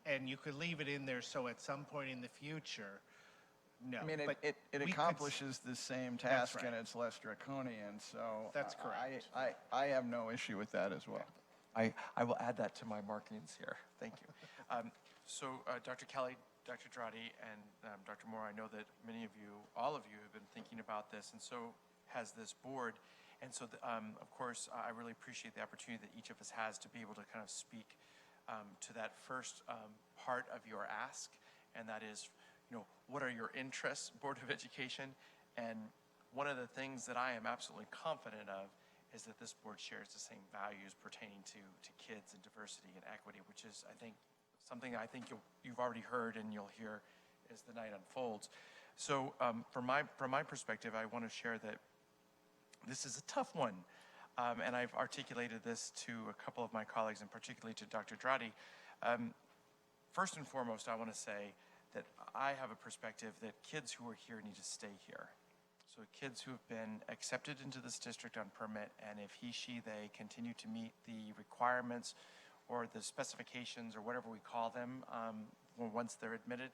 and you could leave it in there so at some point in the future, no. I mean, but it we accomplishes the same That's task right. and it's less draconian, so. That's correct. I have no issue with that as well. I will add that to my markings here. Thank you. So Dr. Kelly, Dr. Drotti, and Dr. Moore, I know that many of you, all of you, have been thinking about this, and so has this board. And so, of course, I really appreciate the opportunity that each of us has to be able to kind of speak to that first part of your ask, and that is, you know, what are your interests, Board of Education? And one of the things that I am absolutely confident of is that this board shares the same values pertaining to kids and diversity and equity, which is, I think, something I think you've already heard and you'll hear as the night unfolds. So from my perspective, I want to share that this is a tough one. And I've articulated this to a couple of my colleagues, and particularly to Dr. Drotti. First and foremost, I want to say that I have a perspective that kids who are here need to stay here. So kids who have been accepted into this district on permit, and if he, she, they continue to meet the requirements or the specifications or whatever we call them once they're admitted,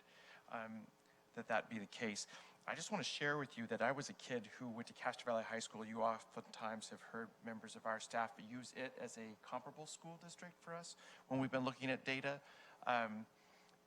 that be the case. I just want to share with you that I was a kid who went to Castro Valley High School. You oftentimes have heard members of our staff use it as a comparable school district for us when we've been looking at data.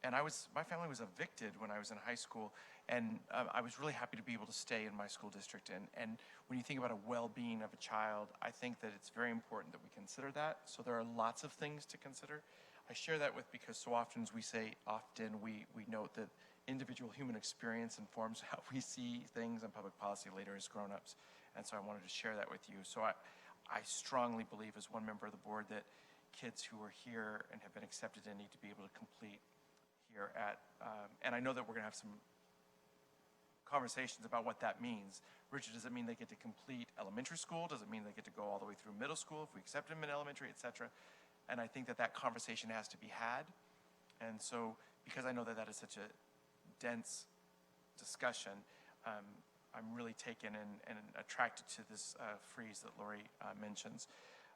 And my family was evicted when I was in high school, and I was really happy to be able to stay in my school district. And when you think about a well-being of a child, I think that it's very important that we consider that. So there are lots of things to consider. I share that with because so often we note that individual human experience informs how we see things in public policy later as grown-ups. And so I wanted to share that with you. So I strongly believe as one member of the board that kids who are here and have been accepted and need to be able to complete here at, and I know that we're gonna have some conversations about what that means. Richard, does it mean they get to complete elementary school? Does it mean they get to go all the way through middle school if we accept them in elementary, et cetera? And I think that that conversation has to be had. And so, because I know that that is such a dense discussion, I'm really taken and attracted to this freeze that Lori mentions.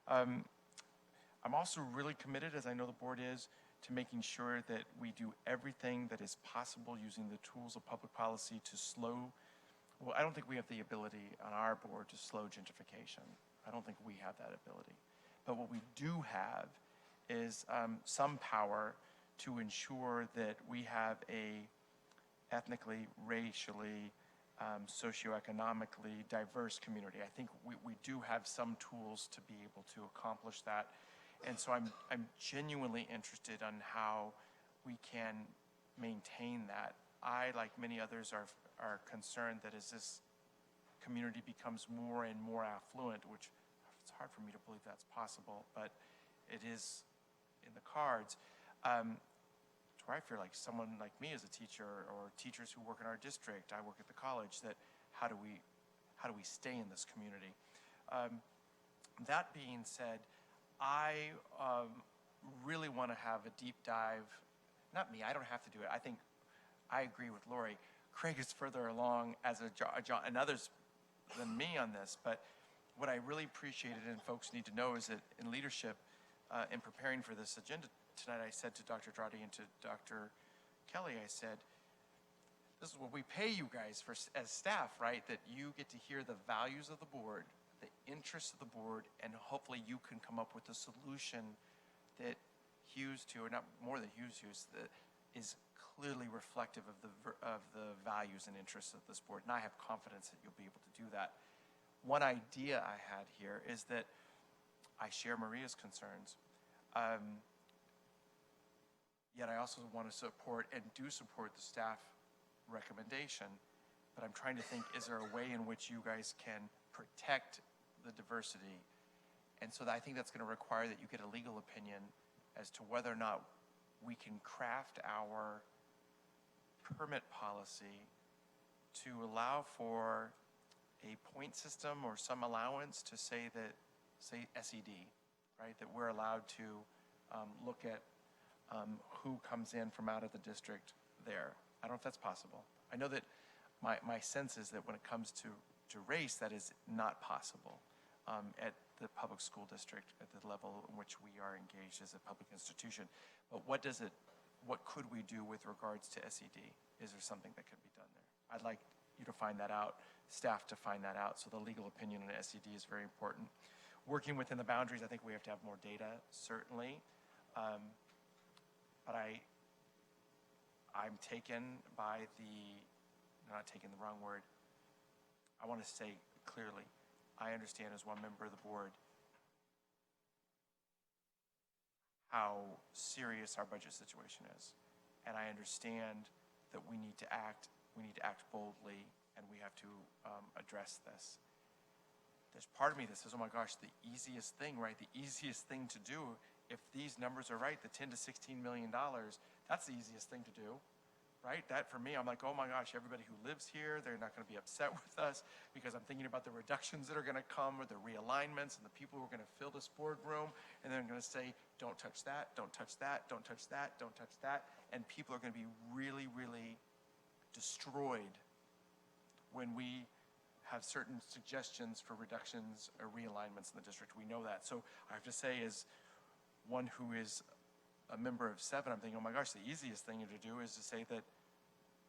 I'm also really committed, as I know the board is, to making sure that we do everything that is possible using the tools of public policy to slow, well, I don't think we have the ability on our board to slow gentrification. I don't think we have that ability. But what we do have is some power to ensure that we have a ethnically, racially, socioeconomically diverse community. I think we do have some tools to be able to accomplish that. And so I'm genuinely interested on how we can maintain that. I, like many others, are concerned that as this community becomes more and more affluent, which it's hard for me to believe that's possible, but it is in the cards, to where I feel like someone like me as a teacher, or teachers who work in our district, I work at the college, that how do we stay in this community? That being said, I really want to have a deep dive. Not me, I don't have to do it. I think I agree with Lori. Craig is further along as and others than me on this, but what I really appreciated and folks need to know is that in leadership, in preparing for this agenda tonight, I said to Dr. Dradi and to Dr. Kelly, I said, this is what we pay you guys for as staff, right? That you get to hear the values of the board, the interests of the board, and hopefully you can come up with a solution that hews to, or not more than hews to, that is clearly reflective of the values and interests of this board. And I have confidence that you'll be able to do that. One idea I had here is that I share Maria's concerns. Yet I also want to support and do support the staff recommendation, but I'm trying to think, is there a way in which you guys can protect the diversity? And so I think that's going to require that you get a legal opinion as to whether or not we can craft our permit policy to allow for a point system or some allowance to say SED, right? That we're allowed to look at who comes in from out of the district there. I don't know if that's possible. I know that my sense is that when it comes to race, that is not possible at the public school district, at the level in which we are engaged as a public institution. But what could we do with regards to SED? Is there something that could be done there? I'd like you to find that out, staff to find that out, so the legal opinion on SED is very important. Working within the boundaries, I think we have to have more data, certainly. But I'm taken by not taking the wrong word. I want to say clearly, I understand as one member of the board how serious our budget situation is. And I understand that we need to act boldly, and we have to address this. There's part of me that says, oh my gosh, the easiest thing, right? The easiest thing to do, if these numbers are right, the $10 to $16 million, that's the easiest thing to do, right? That for me, I'm like, oh my gosh, everybody who lives here, they're not going to be upset with us because I'm thinking about the reductions that are going to come, or the realignments, and the people who are going to fill this boardroom, and they're going to say, don't touch that, don't touch that, don't touch that, don't touch that. And people are going to be really, really destroyed when we have certain suggestions for reductions or realignments in the district. We know that. So I have to say, as one who is a member of 7, I'm thinking, oh my gosh, the easiest thing to do is to say that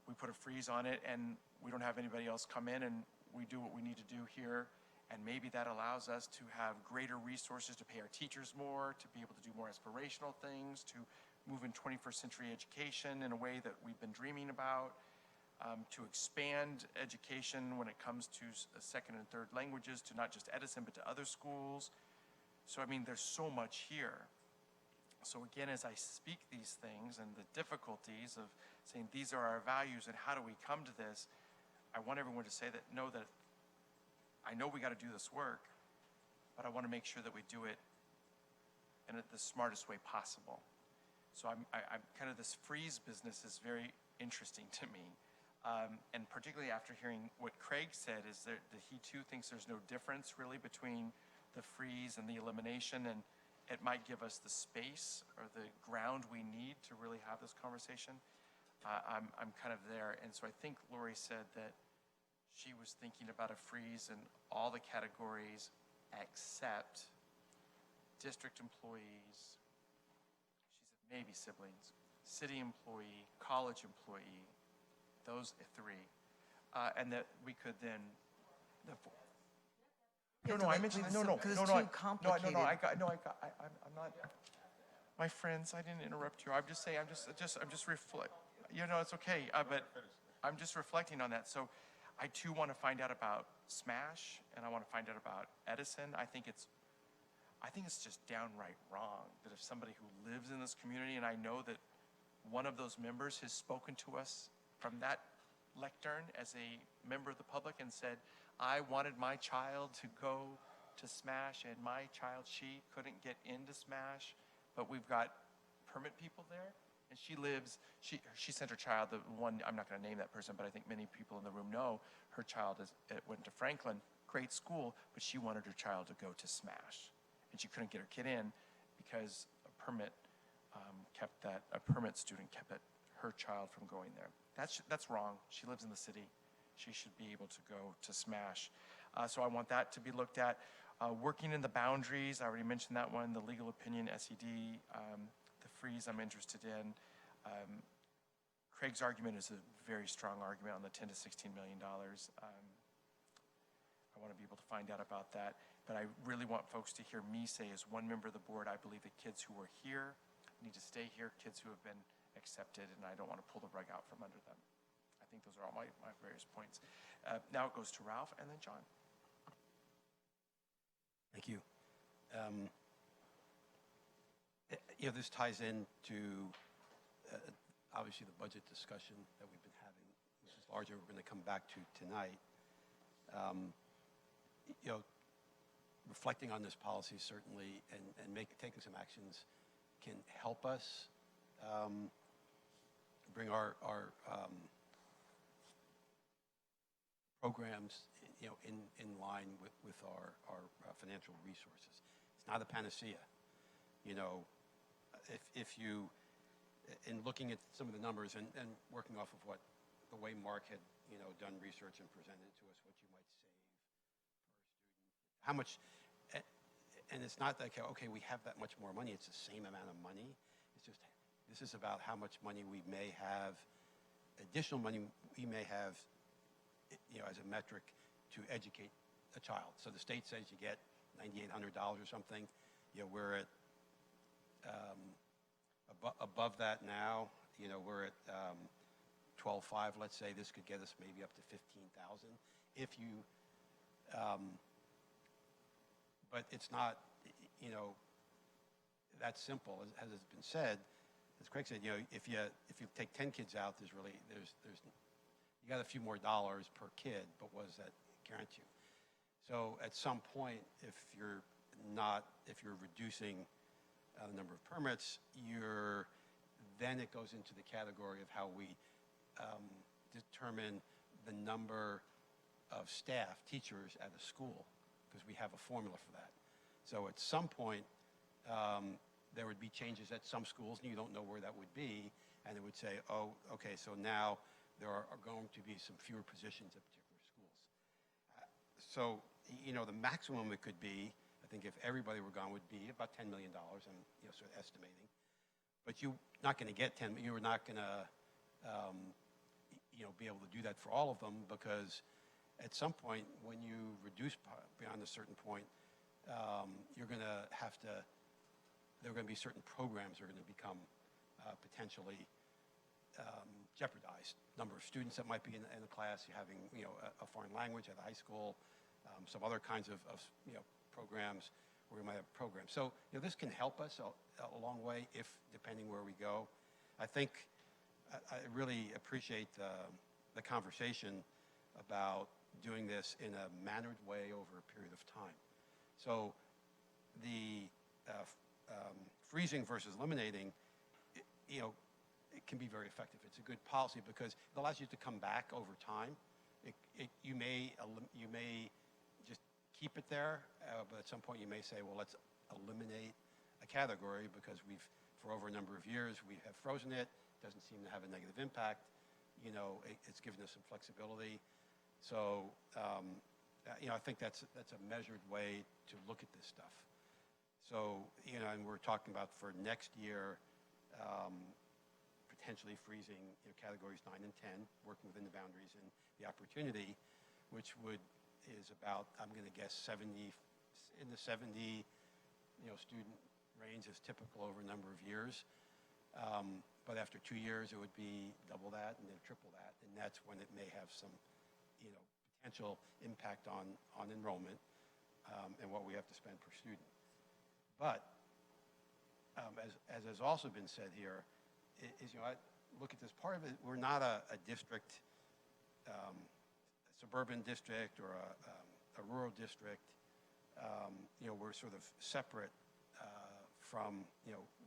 we put a freeze on it and we don't have anybody else come in, and we do what we need to do here. And maybe that allows us to have greater resources to pay our teachers more, to be able to do more aspirational things, to move in 21st century education in a way that we've been dreaming about, to expand education when it comes to second and third languages, to not just Edison, but to other schools. So, I mean, there's so much here. So again, as I speak these things and the difficulties of saying these are our values and how do we come to this, I want everyone to say that, know that I know we got to do this work, but I want to make sure that we do it in the smartest way possible. So I'm kind of, this freeze business is very interesting to me. And particularly after hearing what Craig said, is that he too thinks there's no difference really between the freeze and the elimination, and it might give us the space or the ground we need to really have this conversation. I'm kind of there. And so I think Lori said that she was thinking about a freeze in all the categories except district employees, she said maybe siblings, city employee, college employee, those three. And that we could then, I mentioned, I'm not, my friends, I didn't interrupt you. I'm just saying, I'm just reflect, it's okay, but I'm just reflecting on that. So I too want to find out about Smash, and I want to find out about Edison. I think it's just downright wrong that if somebody who lives in this community, and I know that one of those members has spoken to us from that lectern as a member of the public and said, I wanted my child to go to Smash, and my child, she couldn't get into Smash, but we've got permit people there. And she sent her child, the one, I'm not going to name that person, but I think many people in the room know, her child went to Franklin, great school, but she wanted her child to go to Smash. And she couldn't get her kid in because a permit student kept her child from going there. That's wrong. She lives in the city. She should be able to go to Smash. So I want that to be looked at. Working in the boundaries, I already mentioned that one, the legal opinion, SED, the freeze I'm interested in. Craig's argument is a very strong argument on the $10 to $16 million. I want to be able to find out about that. But I really want folks to hear me say, as one member of the board, I believe the kids who are here need to stay here, kids who have been accepted, and I don't want to pull the rug out from under them. I think those are all my various points. Now it goes to Ralph and then John. Thank you. This ties into obviously the budget discussion that we've been having, which is larger. We're going to come back to tonight. Reflecting on this policy certainly and taking some actions can help us bring our programs in line with our financial resources. It's not a panacea. If you, in looking at some of the numbers and working off of the way Mark had done research and presented to us what you might save per student, how much, and it's not like, okay, we have that much more money, it's the same amount of money. It's just, this is about how much money we may have, additional money we may have, as a metric to educate a child. So the state says you get $9,800 or something. We're at above that now. We're at 12.5. Let's say this could get us maybe up to 15,000 if you. But it's not, that simple as it's been said. As Craig said, if you take 10 kids out, there's you got a few more dollars per kid, but what does that guarantee you? So at some point, if you're reducing the number of permits, then it goes into the category of how we determine the number of staff, teachers at a school, because we have a formula for that. So at some point, there would be changes at some schools, and you don't know where that would be, and it would say, oh, okay, so now there are going to be some fewer positions at particular schools. So, the maximum it could be, I think if everybody were gone, would be about $10 million, I'm sort of estimating. But you're not going to get 10, you're not going to be able to do that for all of them, because at some point, when you reduce beyond a certain point, you're going to have to, there are going to be certain programs that are going to become potentially jeopardized. Number of students that might be in the class, you're having a foreign language at the high school, some other kinds of programs where we might have programs. So, this can help us a long way if, depending where we go. I think I really appreciate the conversation about doing this in a mannered way over a period of time. So the freezing versus eliminating, it can be very effective. It's a good policy because it allows you to come back over time. You may just keep it there, but at some point you may say, well, let's eliminate a category because for over a number of years, we have frozen it. Doesn't seem to have a negative impact. It's given us some flexibility. So, I think that's a measured way to look at this stuff. So, and we're talking about for next year, potentially freezing categories 9 and 10, working within the boundaries and the opportunity, which is about, I'm going to guess, 70, in the 70, student range is typical over a number of years. But after 2 years, it would be double that and then triple that. And that's when it may have some, potential impact on enrollment and what we have to spend per student. But as has also been said here, I look at this part of it, we're not a district, a suburban district or a rural district. We're sort of separate from,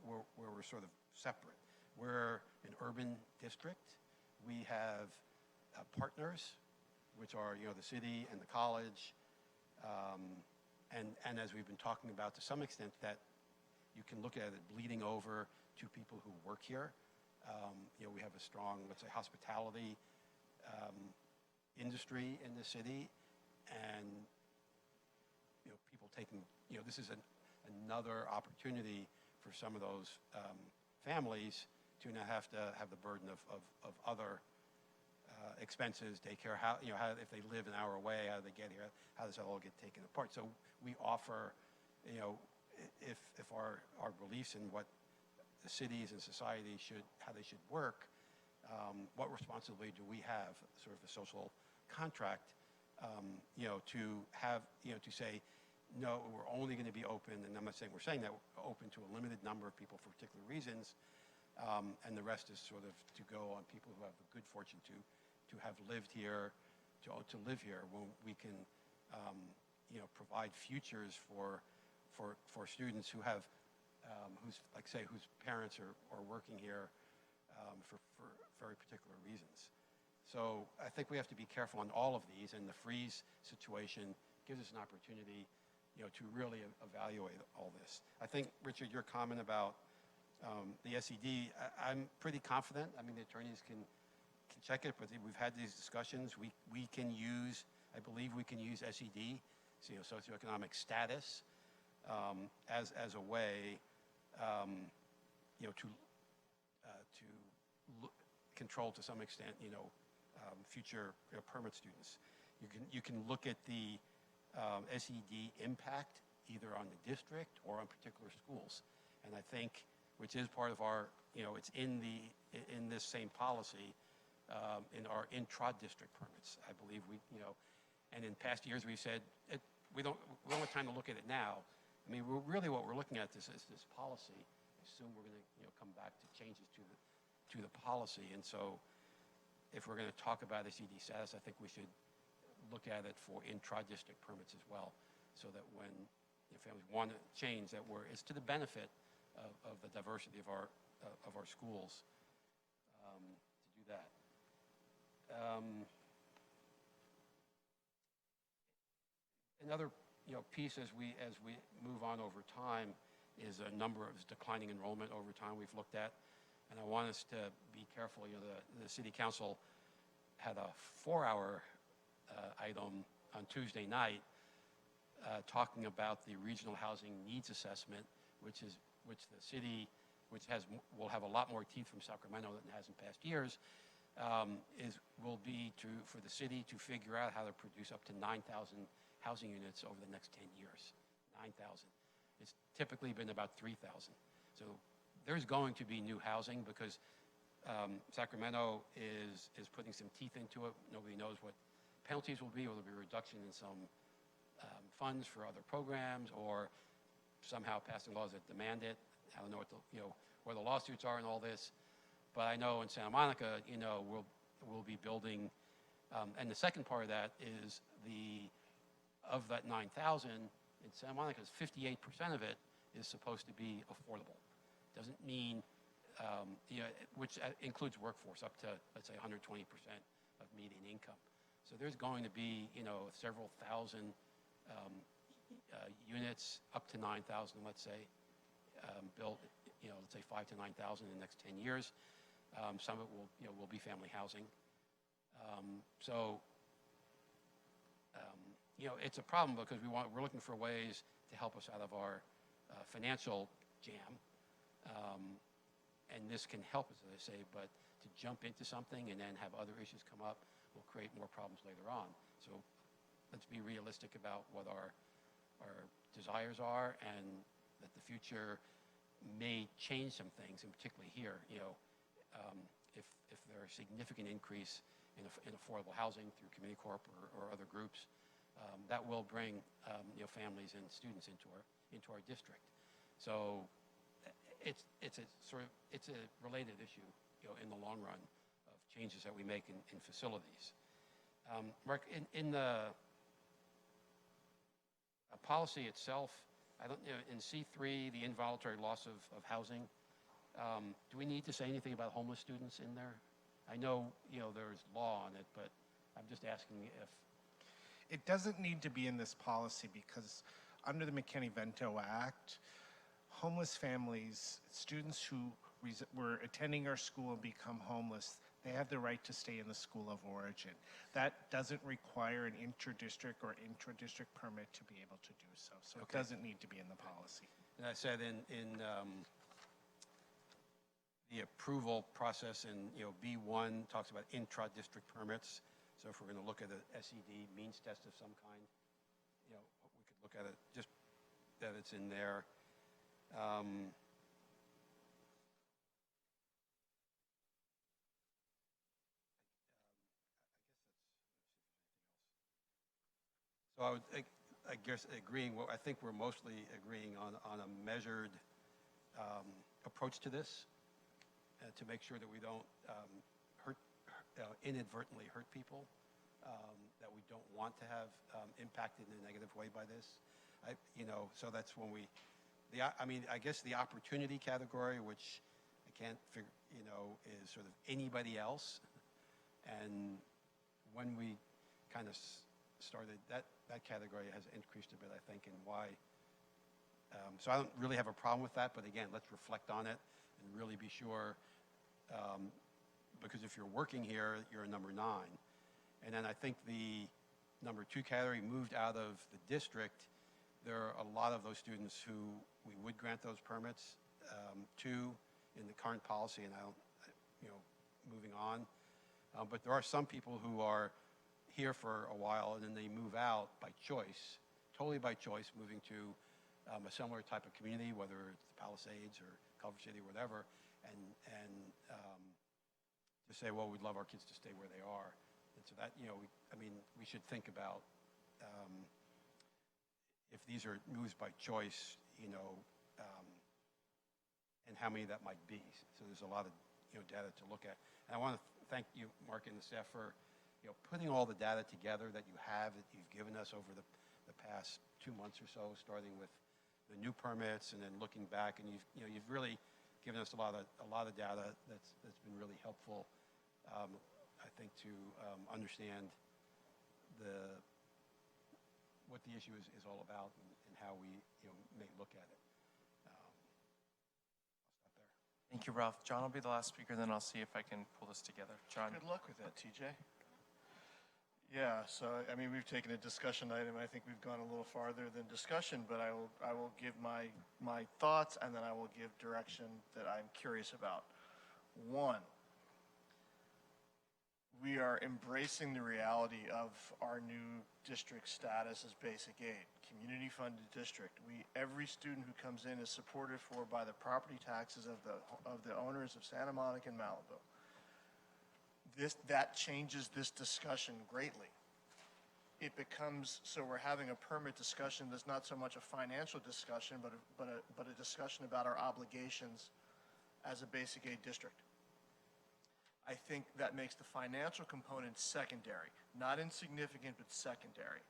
where we're sort of separate. We're an urban district. We have partners, which are, the city and the college. And as we've been talking about to some extent, that you can look at it bleeding over to people who work here. We have a strong, let's say, hospitality industry in the city. And, people taking, this is another opportunity for some of those families to not have to have the burden of other expenses, daycare, how if they live an hour away, how do they get here, how does that all get taken apart? So we offer, if our beliefs in what the cities and society how they should work, what responsibility do we have, sort of a social contract, to have, to say, no, we're only going to be open, and I'm not saying we're saying that, we're open to a limited number of people for particular reasons, and the rest is sort of to go on people who have the good fortune to have lived here, to live here, when we can, provide futures for students who have, whose parents are working here for very particular reasons. So I think we have to be careful on all of these, and the freeze situation gives us an opportunity, to really evaluate all this. I think, Richard, your comment about the SED, I'm pretty confident. I mean, the attorneys can check it, but we've had these discussions. We can use, I believe we can use SED, socioeconomic status, as a way, to control to some extent, future permit students. You can look at the SED impact either on the district or on particular schools, and I think, which is part of our, it's in this same policy, in our intra-district permits. I believe and in past years we've said we don't have time to look at it now. I mean, what we're looking at this policy. I assume we're going to come back to changes to the policy, and so if we're going to talk about SED status, I think we should look at it for intra-district permits as well, so that when families want to change, that it's to the benefit of the diversity of our schools to do that. Another piece as we move on over time is a number of declining enrollment over time we've looked at, and I want us to be careful. The city council had a 4-hour item on Tuesday night talking about the regional housing needs assessment, which the city, will have a lot more teeth from Sacramento than it has in past years, will be for the city to figure out how to produce up to 9,000 housing units over the next 10 years. 9,000. It's typically been about 3,000. So there's going to be new housing because Sacramento is putting some teeth into it. Nobody knows what penalties will be, or there'll be a reduction in some funds for other programs, or somehow passing laws that demand it. I don't know what the, where the lawsuits are and all this, but I know in Santa Monica, we'll be building, and the second part of that is of that 9,000 in Santa Monica, 58% of it is supposed to be affordable. Doesn't mean, which includes workforce up to, let's say, 120% of median income. So there's going to be, several thousand units, up to 9,000, let's say, built, let's say 5,000 to 9,000 in the next 10 years. Some of it will be family housing. It's a problem because we're looking for ways to help us out of our financial jam. And this can help us, as I say, but to jump into something and then have other issues come up will create more problems later on. So let's be realistic about what our desires are, and that the future may change some things, and particularly here, if there are significant increase in affordable housing through Community Corp or other groups, that will bring families and students into our district. So it's a related issue, in the long run, of changes that we make in facilities. Mark, in the policy itself, in C3, the involuntary loss of housing, do we need to say anything about homeless students in there? I know, there's law on it, but I'm just asking if... It doesn't need to be in this policy because under the McKinney-Vento Act, homeless families, students who were attending our school and become homeless, they have the right to stay in the school of origin. That doesn't require an inter-district or intra-district permit to be able to do so. So Okay. It doesn't need to be in the policy. And I said in the approval process, and B1 talks about intra-district permits. So if we're going to look at a SED means test of some kind, we could look at it just that it's in there. So I guess agreeing. I think we're mostly agreeing on a measured approach to this, to make sure that we don't inadvertently hurt people that we don't want to have impacted in a negative way by this. So that's when I guess the opportunity category, which I can't figure, is sort of anybody else. And when we kind of started, that category has increased a bit, I think, and why. So I don't really have a problem with that, but again, let's reflect on it and really be sure, because if you're working here, you're a number 9. And then I think the number 2 category moved out of the district. There are a lot of those students who we would grant those permits to in the current policy, and I don't, moving on. But there are some people who are here for a while and then they move out by choice, totally by choice, moving to a similar type of community, whether it's the Palisades or Culver City or whatever, and to say, well, we'd love our kids to stay where they are. And so that, we should think about if these are moves by choice, and how many that might be. So there's a lot of data to look at. And I want to thank you, Mark, and the staff for putting all the data together that you have, that you've given us over the past 2 months or so, starting with the new permits and then looking back, and you've really given us a lot of data that's been really helpful, I think, to understand what the issue is all about and how we may look at it. I'll stop there. Thank you, Ralph. John will be the last speaker, then I'll see if I can pull this together. John. Good luck with that, TJ. Yeah, so we've taken a discussion item. I think we've gone a little farther than discussion, but I will give my thoughts, and then I will give direction that I'm curious about. 1, we are embracing the reality of our new district status as basic aid, community funded district. Every student who comes in is supported for by the property taxes of the owners of Santa Monica and Malibu. That changes this discussion greatly. it becomes, so we're having a permit discussion that's not so much a financial discussion, but a discussion about our obligations as a basic aid district. I think that makes the financial component secondary, not insignificant, but secondary.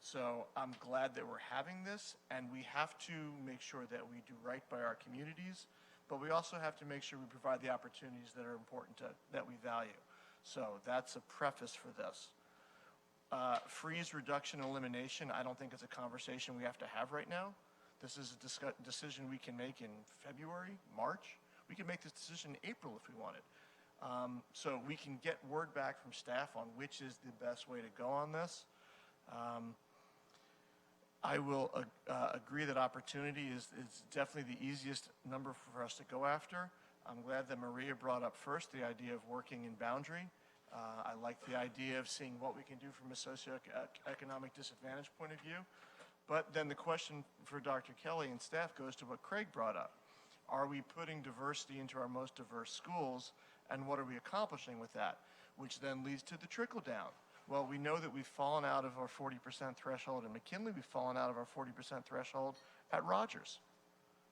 So I'm glad that we're having this, and we have to make sure that we do right by our communities, but we also have to make sure we provide the opportunities that are important that we value. So that's a preface for this. Freeze, reduction, and elimination, I don't think it's a conversation we have to have right now. This is a decision we can make in February, March. We can make this decision in April if we wanted. So we can get word back from staff on which is the best way to go on this. I will agree that opportunity is definitely the easiest number for us to go after. I'm glad that Maria brought up first the idea of working in boundary. I like the idea of seeing what we can do from a socioeconomic disadvantage point of view. But then the question for Dr. Kelly and staff goes to what Craig brought up. Are we putting diversity into our most diverse schools, and what are we accomplishing with that? Which then leads to the trickle down. Well, we know that we've fallen out of our 40% threshold at McKinley. We've fallen out of our 40% threshold at Rogers.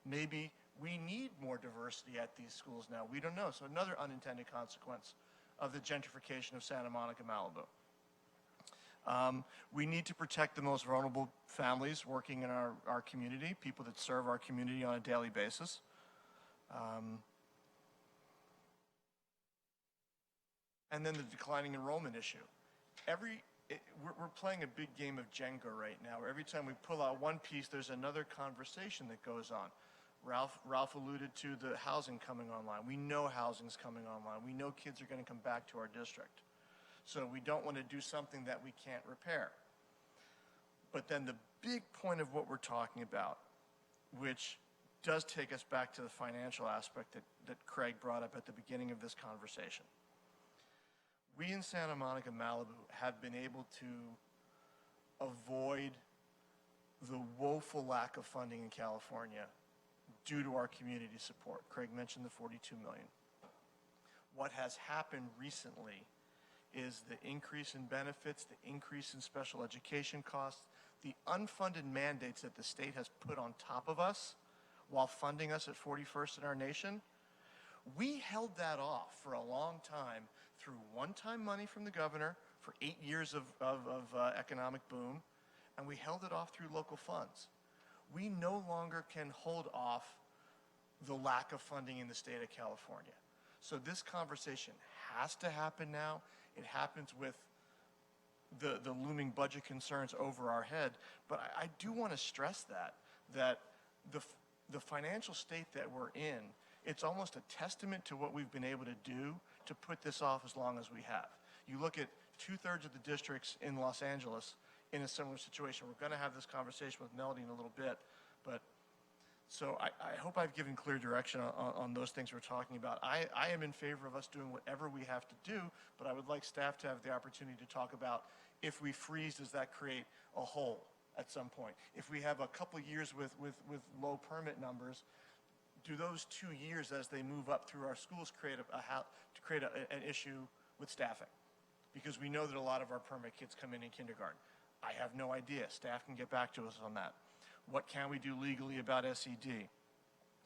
Maybe we need more diversity at these schools now. We don't know. So another unintended consequence of the gentrification of Santa Monica, Malibu. We need to protect the most vulnerable families working in our community, people that serve our community on a daily basis. And then the declining enrollment issue. We're playing a big game of Jenga right now, where every time we pull out one piece, there's another conversation that goes on. Ralph alluded to the housing coming online. We know housing's coming online. We know kids are going to come back to our district. So we don't want to do something that we can't repair. But then the big point of what we're talking about, which does take us back to the financial aspect that Craig brought up at the beginning of this conversation. We in Santa Monica, Malibu have been able to avoid the woeful lack of funding in California due to our community support. Craig mentioned the $42 million. What has happened recently is the increase in benefits, the increase in special education costs, the unfunded mandates that the state has put on top of us while funding us at 41st in our nation. We held that off for a long time through one-time money from the governor for 8 years of economic boom, and we held it off through local funds. We no longer can hold off the lack of funding in the state of California. So this conversation has to happen now. It happens with the looming budget concerns over our head, but I do want to stress that the financial state that we're in, it's almost a testament to what we've been able to do to put this off as long as we have. You look at 2/3 of the districts in Los Angeles in a similar situation. We're going to have this conversation with Melody in a little bit, but so I hope I've given clear direction on those things we're talking about. I am in favor of us doing whatever we have to do, but I would like staff to have the opportunity to talk about if we freeze, does that create a hole at some point? If we have a couple years with low permit numbers, do those 2 years as they move up through our schools create an issue with staffing? Because we know that a lot of our permit kids come in kindergarten. I have no idea. Staff can get back to us on that. What can we do legally about SED?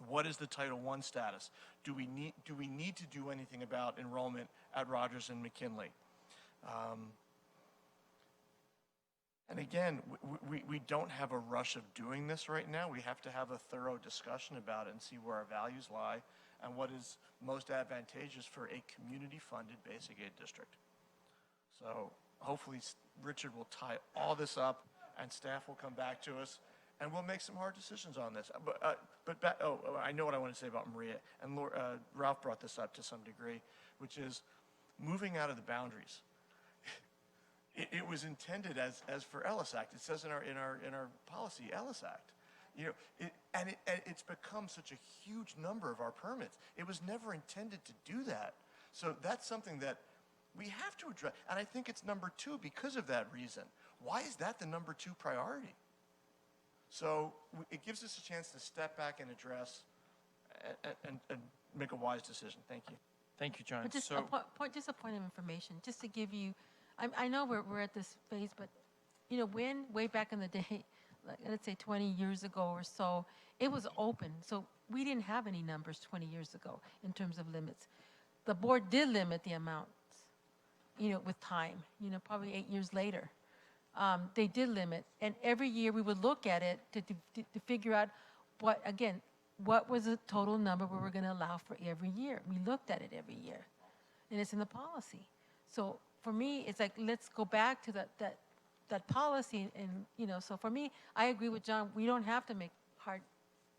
What is the Title I status? Do we need to do anything about enrollment at Rogers and McKinley? And again, we don't have a rush of doing this right now. We have to have a thorough discussion about it and see where our values lie and what is most advantageous for a community-funded basic aid district. So hopefully Richard will tie all this up and staff will come back to us and we'll make some hard decisions on this. I know what I want to say about Maria, and Ralph brought this up to some degree, which is moving out of the boundaries. It was intended as for Ellis Act. It says in our policy, Ellis Act. It's become such a huge number of our permits. It was never intended to do that. So that's something that we have to address. And I think it's number 2 because of that reason. Why is that the number 2 priority? So it gives us a chance to step back and address and make a wise decision. Thank you. Thank you, John. But just a point of information, just to give you I know we're at this phase, but, way back in the day, like, let's say 20 years ago or so, it was open. So we didn't have any numbers 20 years ago in terms of limits. The board did limit the amounts, with time, probably 8 years later. They did limit. And every year we would look at it to figure out what was the total number we were going to allow for every year. We looked at it every year. And it's in the policy. So for me, it's like, let's go back to that policy. And, so for me, I agree with John. We don't have to make hard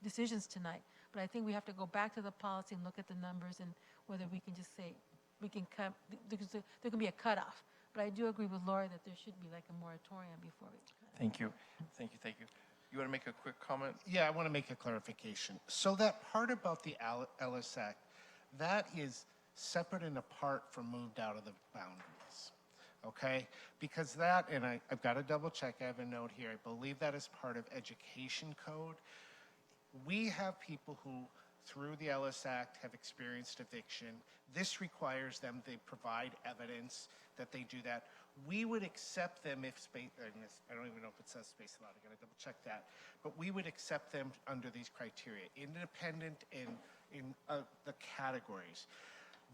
decisions tonight. But I think we have to go back to the policy and look at the numbers and whether we can just say, we can cut, because there can be a cutoff. But I do agree with Laura that there should be like a moratorium before we cut. Thank you. Thank you. Thank you. You want to make a quick comment? Yeah, I want to make a clarification. So that part about the Ellis Act, that is separate and apart from moved out of the boundaries, okay? Because that, and I've got to double check, I have a note here, I believe that is part of education code. We have people who, through the Ellis Act, have experienced eviction. This requires them, they provide evidence that they do that. We would accept them if space, I don't even know if it says space allowed, I gotta double check that. But we would accept them under these criteria, independent in the categories.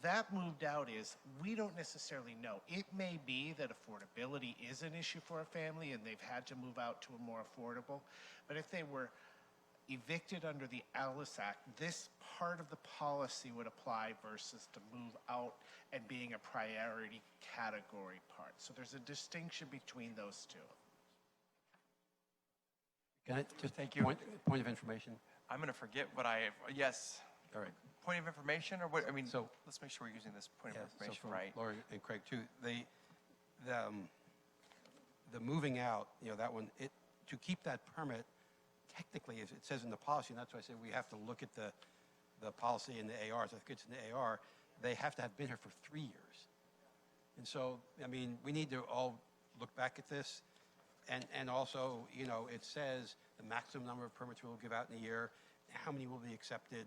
That moved out is, we don't necessarily know. It may be that affordability is an issue for a family and they've had to move out to a more affordable, but if they were evicted under the Alice Act, this part of the policy would apply versus to move out and being a priority category part. So there's a distinction between those two. Can I just Thank you. Point of information? I'm going to forget what yes. All right. Point of information or what? I mean, So- let's make sure we're using this point of So information for right. Lori and Craig too, the moving out, that one, to keep that permit, technically, as it says in the policy, and that's why I say we have to look at the policy in the ARs. I think it's in the AR. They have to have been here for 3 years. And so, I mean, we need to all look back at this. And also, it says the maximum number of permits we will give out in a year, how many will be accepted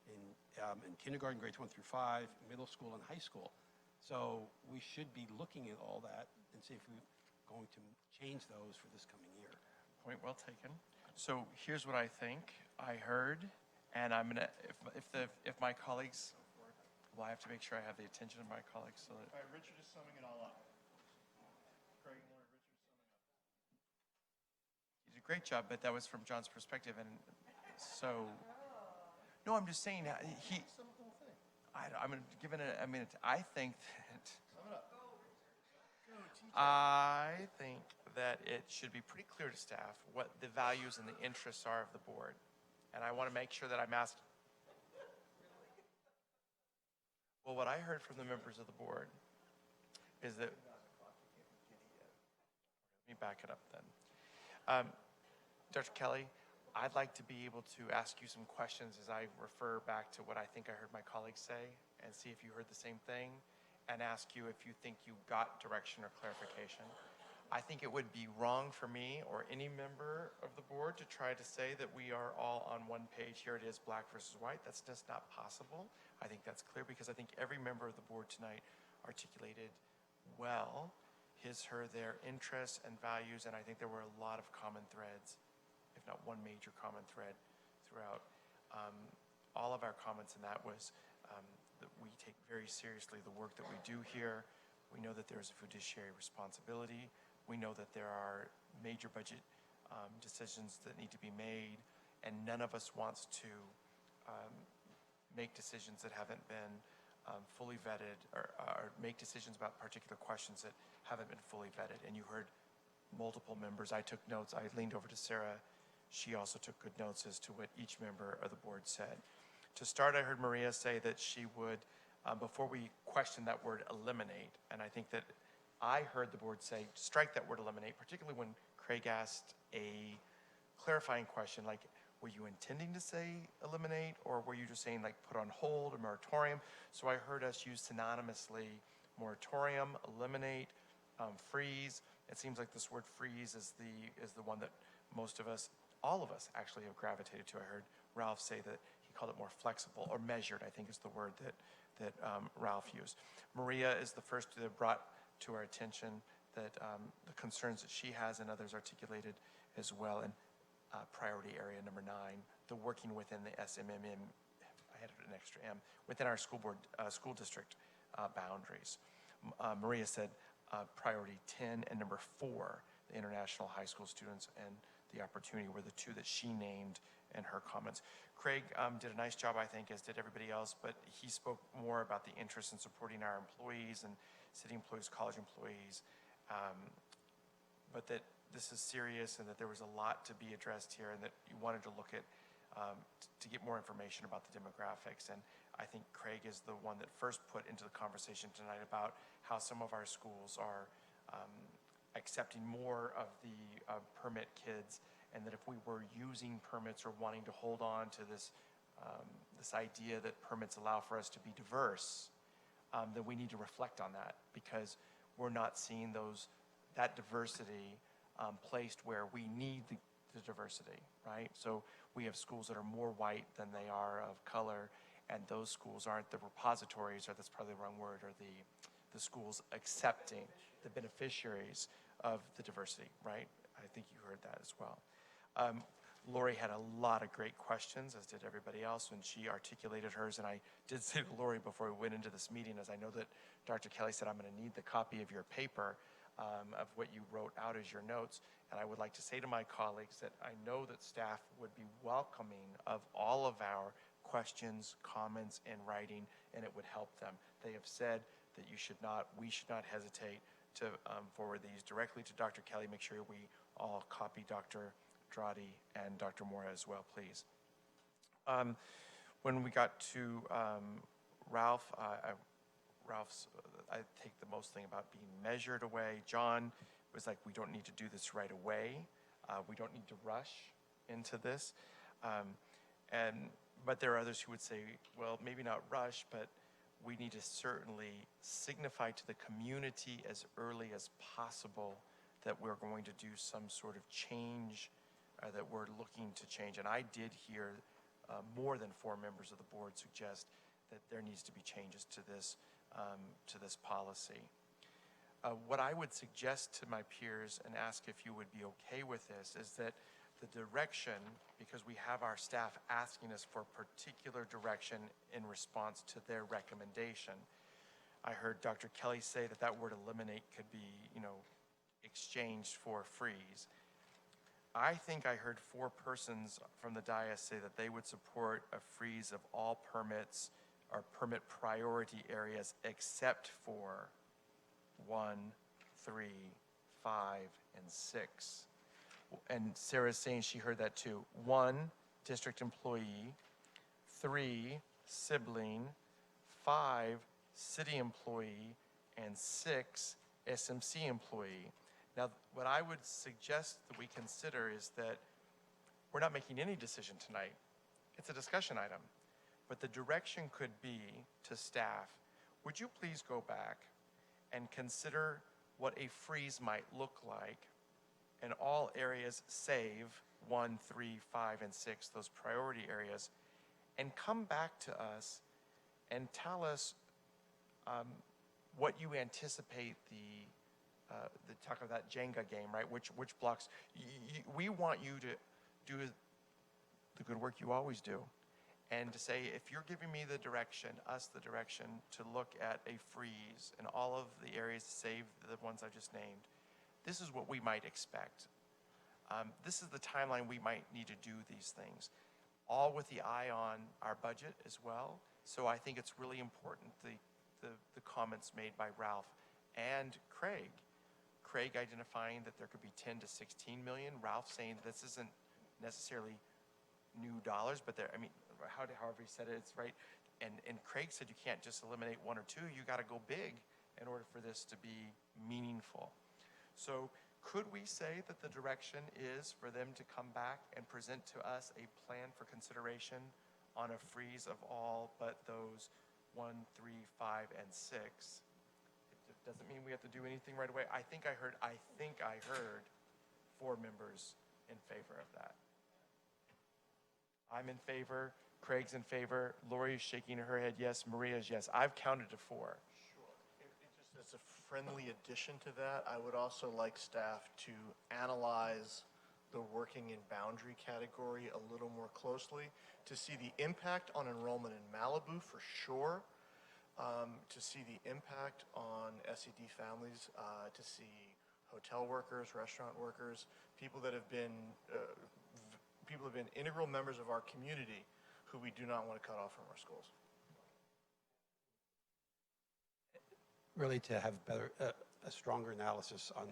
in kindergarten, grades 1 through 5, middle school, and high school. So we should be looking at all that and see if we're going to change those for this coming year. Point well taken. So here's what I think I heard, and I'm gonna if my colleagues, well, I have to make sure I have the attention of my colleagues. So that, All right, Richard is summing it all up. Craig and Laura, Richard's summing up. you did a great job, but that was from John's perspective, and so. No, I'm just saying I'm gonna give it a minute. I think that it should be pretty clear to staff what the values and the interests are of the board. And I want to make sure that I'm asked. Well, what I heard from the members of the board is that, let me back it up then. Dr. Kelly, I'd like to be able to ask you some questions as I refer back to what I think I heard my colleagues say and see if you heard the same thing and ask you if you think you got direction or clarification. I think it would be wrong for me or any member of the board to try to say that we are all on one page. Here it is, black versus white. That's just not possible. I think that's clear because I think every member of the board tonight articulated well his, her, their interests and values, and I think there were a lot of common threads, if not one major common thread throughout. All of our comments in that was that we take very seriously the work that we do here. We know that there is a fiduciary responsibility. We know that there are major budget decisions that need to be made, and none of us wants to make decisions that haven't been fully vetted or make decisions about particular questions that haven't been fully vetted. And you heard multiple members. I took notes. I leaned over to Sarah. She also took good notes as to what each member of the board said. To start, I heard Maria say that she would, before we question that word eliminate, and I think that I heard the board say strike that word eliminate, particularly when Craig asked a clarifying question like, were you intending to say eliminate, or were you just saying like put on hold or moratorium? So I heard us use synonymously moratorium, eliminate, freeze. It seems like this word freeze is the one that most of us, all of us actually have gravitated to. I heard Ralph say that he called it more flexible or measured, I think is the word that Ralph used. Maria is the first that brought to our attention, that the concerns that she has and others articulated as well. And priority area number 9, the working within the SMMM, I had an extra M, within our school district boundaries. Maria said priority 10 and number 4, the international high school students and the opportunity were the 2 that she named in her comments. Craig did a nice job, I think, as did everybody else, but he spoke more about the interest in supporting our employees and city employees, college employees, but that this is serious and that there was a lot to be addressed here and that you wanted to look at to get more information about the demographics. And I think Craig is the one that first put into the conversation tonight about how some of our schools are accepting more of the permit kids, and that if we were using permits or wanting to hold on to this this idea that permits allow for us to be diverse, that we need to reflect on that, because we're not seeing that diversity placed where we need the diversity, right? So we have schools that are more white than they are of color, and those schools aren't the repositories, or that's probably the wrong word, or the schools accepting the beneficiaries of the diversity, right? I think you heard that as well. Lori had a lot of great questions, as did everybody else, when she articulated hers. And I did say to Lori before we went into this meeting, as I know that Dr. Kelly said, I'm going to need the copy of your paper of what you wrote out as your notes. And I would like to say to my colleagues that I know that staff would be welcoming of all of our questions, comments in writing, and it would help them. They have said that we should not hesitate to forward these directly to Dr. Kelly. Make sure we all copy Dr. Dradi and Dr. Mora as well, please. When we got to Ralph, I take the most thing about being measured away. John was like, we don't need to do this right away. We don't need to rush into this. But there are others who would say, well, maybe not rush, but we need to certainly signify to the community as early as possible that we're going to do some sort of change, that we're looking to change. And I did hear more than 4 members of the board suggest that there needs to be changes to this policy. What I would suggest to my peers and ask if you would be okay with this is that the direction, because we have our staff asking us for particular direction in response to their recommendation. I heard Dr. Kelly say that word eliminate could be, exchanged for freeze. I think I heard 4 persons from the dais say that they would support a freeze of all permits or permit priority areas except for 1, 3, 5, and 6. And Sarah's saying she heard that too. 1, district employee. 3, sibling. 5, city employee. And 6, SMC employee. Now, what I would suggest that we consider is that we're not making any decision tonight. It's a discussion item. But the direction could be to staff, would you please go back and consider what a freeze might look like in all areas save 1, 3, 5, and 6, those priority areas, and come back to us and tell us what you anticipate the talk of that Jenga game, right? Which blocks. We want you to do the good work you always do, and to say, if you're giving me the direction, us the direction to look at a freeze in all of the areas save the ones I just named, this is what we might expect. This is the timeline we might need to do these things, all with the eye on our budget as well. So I think it's really important, the comments made by Ralph and Craig. Craig identifying that there could be 10 to 16 million. Ralph saying this isn't necessarily new dollars, but however he said it, it's right. And Craig said you can't just eliminate 1 or 2, you got to go big in order for this to be meaningful. So could we say that the direction is for them to come back and present to us a plan for consideration on a freeze of all but those 1, 3, 5, and 6? It doesn't mean we have to do anything right away. I think I heard 4 members in favor of that. I'm in favor. Craig's in favor. Lori is shaking her head yes. Maria's yes. I've counted to 4. Sure. It just as a friendly addition to that, I would also like staff to analyze the working in boundary category a little more closely to see the impact on enrollment in Malibu for sure, to see the impact on SED families, to see hotel workers, restaurant workers, people that have been integral members of our community who we do not want to cut off from our schools. Really to have a stronger analysis on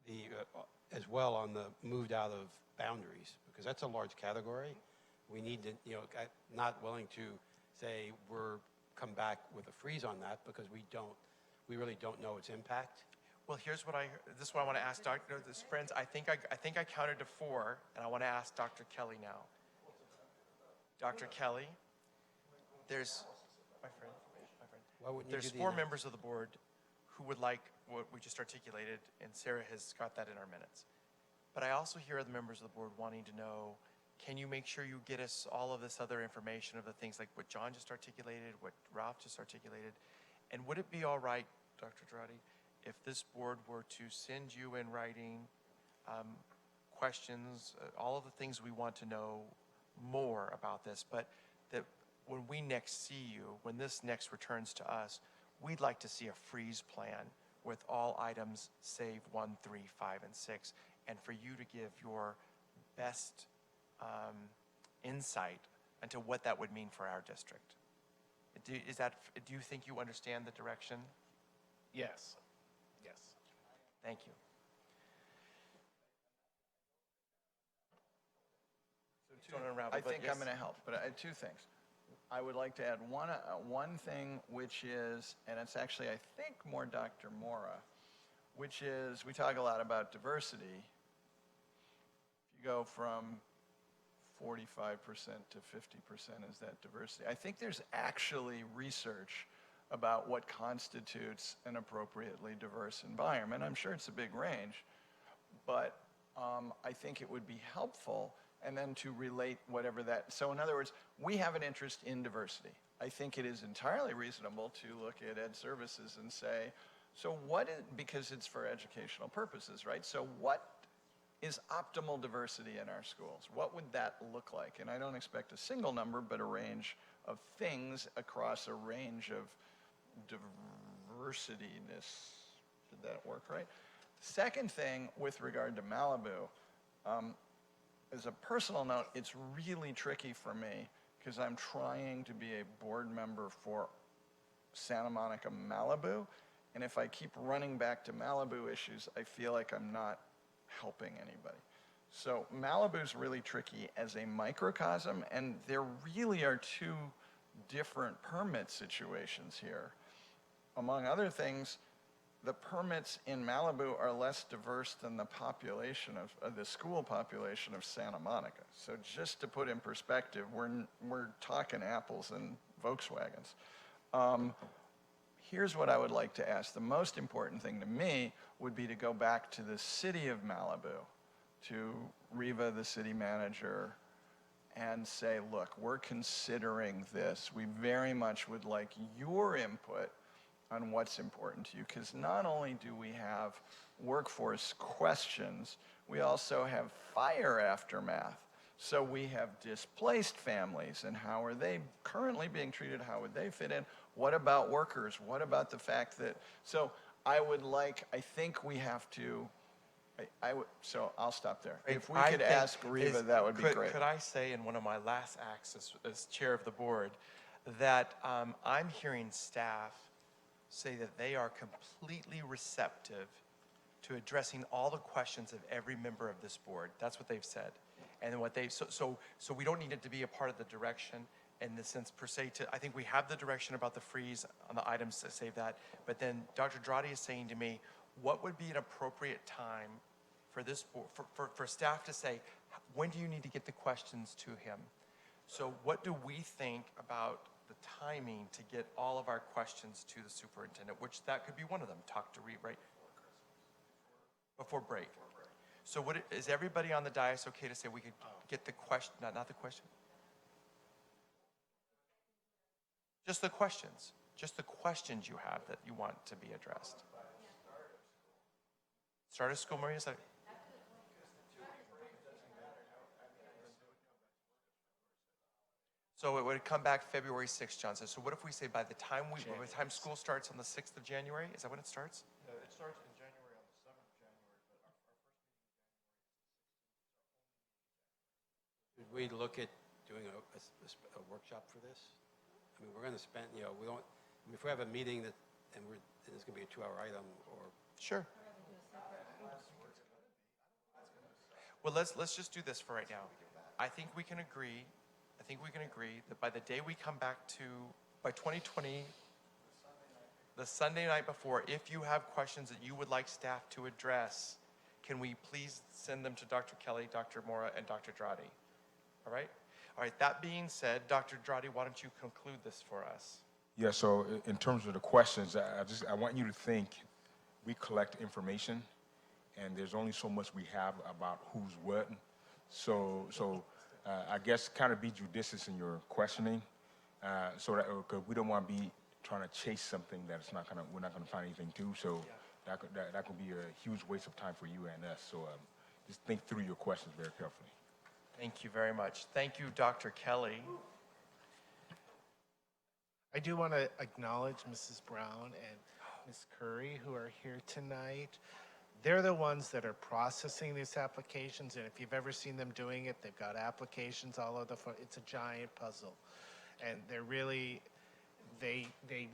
the, as well on the moved out of boundaries, because that's a large category. We need to, not willing to say come back with a freeze on that because we really don't know its impact. Well, this is what I want to ask friends. I think I counted to 4, and I want to ask Dr. Kelly now. Dr. Kelly, there's 4 members of the board who would like what we just articulated, and Sarah has got that in our minutes. But I also hear other members of the board wanting to know, can you make sure you get us all of this other information of the things like what John just articulated, what Ralph just articulated? And would it be all right, Dr. Dradi, if this board were to send you in writing questions, all of the things we want to know more about this, but that when we next see you, when this next returns to us, we'd like to see a freeze plan with all items save 1, 3, 5, and 6, and for you to give your best insight into what that would mean for our district. Do you think you understand the direction? Yes. Yes. Thank you. I think I'm going to help, but I had 2 things. I would like to add one thing, which is, and it's actually, I think, more Dr. Mora, which is, we talk a lot about diversity. If you go from 45% to 50%, is that diversity? I think there's actually research about what constitutes an appropriately diverse environment. I'm sure it's a big range, but I think it would be helpful and then to relate whatever that, so in other words, we have an interest in diversity. I think it is entirely reasonable to look at ed services and say, so because it's for educational purposes, right? So what is optimal diversity in our schools? What would that look like? And I don't expect a single number, but a range of things across a range of diversityness. Did that work right? Second thing with regard to Malibu, as a personal note, it's really tricky for me because I'm trying to be a board member for Santa Monica Malibu, and if I keep running back to Malibu issues, I feel like I'm not helping anybody. So Malibu's really tricky as a microcosm, and there really are 2 different permit situations here. Among other things, the permits in Malibu are less diverse than the population of the school population of Santa Monica. So just to put in perspective, we're talking apples and Volkswagens. Here's what I would like to ask. The most important thing to me would be to go back to the city of Malibu, to Riva, the city manager, and say, look, we're considering this. We very much would like your input on what's important to you, because not only do we have workforce questions, we also have fire aftermath. So we have displaced families, and how are they currently being treated? How would they fit in? What about workers? What about the fact that, so I think we have to, so I'll stop there. If we could ask Riva, that would be great. Could I say in one of my last acts as chair of the board that I'm hearing staff say that they are completely receptive to addressing all the questions of every member of this board. That's what they've said. And what they've, so we don't need it to be a part of the direction in the sense per se I think we have the direction about the freeze on the items to save that, but then Dr. Dradi is saying to me, what would be an appropriate time for this board, for staff to say, when do you need to get the questions to him? So what do we think about the timing to get all of our questions to the superintendent, which that could be one of them, talk to Reed, right? Before break. So is everybody on the dais okay to say we could get the question, not the question? Just the questions. Just the questions you have that you want to be addressed. Start of school, Maria? So it would come back February 6th, John says. So what if we say by the time school starts on the 6th of January? Is that when it starts? It starts in January on the 7th of January, but our first meeting in January. Should we look at doing a workshop for this? I mean, we're going to spend, we don't, I mean, if we have a meeting and it's going to be a 2-hour item or. Sure. Well, let's just do this for right now. I think we can agree that by the day we come back to, by 2020, the Sunday night before, if you have questions that you would like staff to address, can we please send them to Dr. Kelly, Dr. Mora, and Dr. Dradi? All right? All right, that being said, Dr. Dradi, why don't you conclude this for us? Yeah, so in terms of the questions, I want you to think we collect information, and there's only so much we have about who's what. So I guess kind of be judicious in your questioning, so that because we don't want to be trying to chase something that's we're not gonna find anything to. So that could be a huge waste of time for you and us. So just think through your questions very carefully. Thank you very much. Thank you, Dr. Kelly. I do want to acknowledge Mrs. Brown and Ms. Curry who are here tonight. They're the ones that are processing these applications, and if you've ever seen them doing it, they've got applications all over the front. It's a giant puzzle, and they're really, they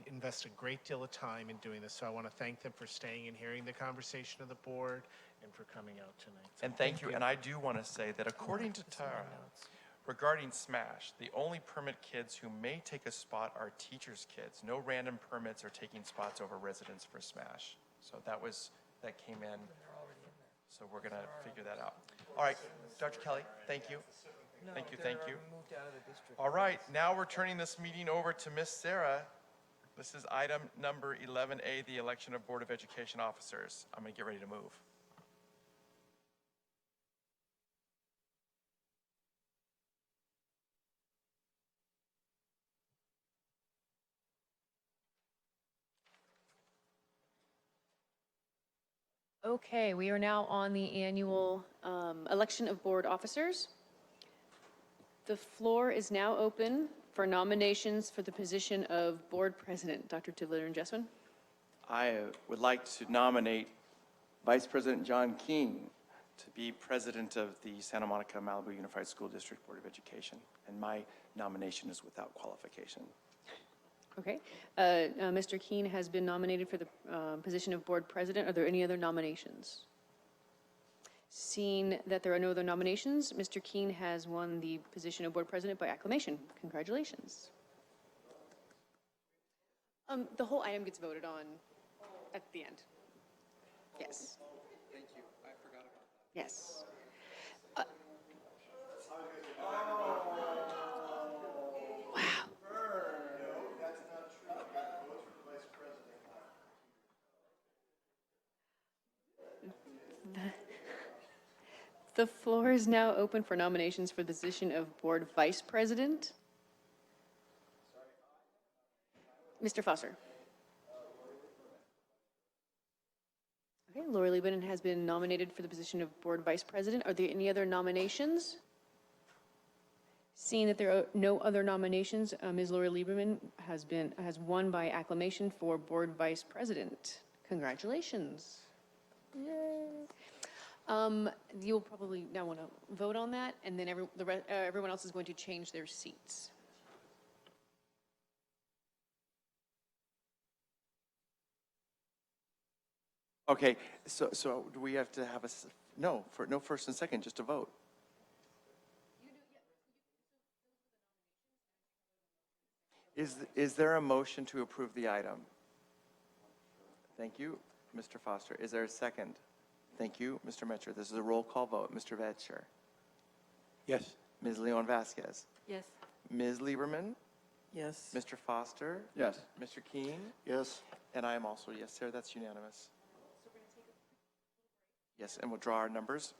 invest a great deal of time in doing this. So I want to thank them for staying and hearing the conversation of the board and for coming out tonight. So And thank you. And I do want to say that according to Tara, regarding SMASH, the only permit kids who may take a spot are teachers' kids. No random permits are taking spots over residents for SMASH. So that came in. So we're going to figure that out. All right, Dr. Kelly, thank you. Thank you. All right, now we're turning this meeting over to Miss Sarah. This is item number 11A, the election of Board of Education officers. I'm going to get ready to move. Okay, we are now on the annual election of board officers. The floor is now open for nominations for the position of board president. Dr. Tivler and Jeswin. I would like to nominate Vice President John King to be president of the Santa Monica Malibu Unified School District Board of Education, and my nomination is without qualification. Okay, Mr. Keene has been nominated for the position of board president. Are there any other nominations? Seeing that there are no other nominations, Mr. Keene has won the position of board president by acclamation. Congratulations. The whole item gets voted on at the end. Yes. Thank you. I forgot about that. Yes. The floor is now open for nominations for the position of board vice president. Mr. Foster. Okay, Lori Liebman has been nominated for the position of board vice president. Are there any other nominations? Seeing that there are no other nominations, Ms. Lori Lieberman has won by acclamation for board vice president. Congratulations. Yay. You'll probably now want to vote on that, and then everyone else is going to change their seats. Okay, so do we have to have no first and second, just a vote? Is there a motion to approve the item? Thank you, Mr. Foster. Is there a second? Thank you, Mr. Metcher. This is a roll call vote. Mr. Vetcher. Yes. Ms. Leon Vasquez. Yes. Ms. Lieberman. Yes. Mr. Foster. Yes. Mr. Keene. Yes. And I am also yes, sir. That's unanimous. Yes, and we'll draw our numbers.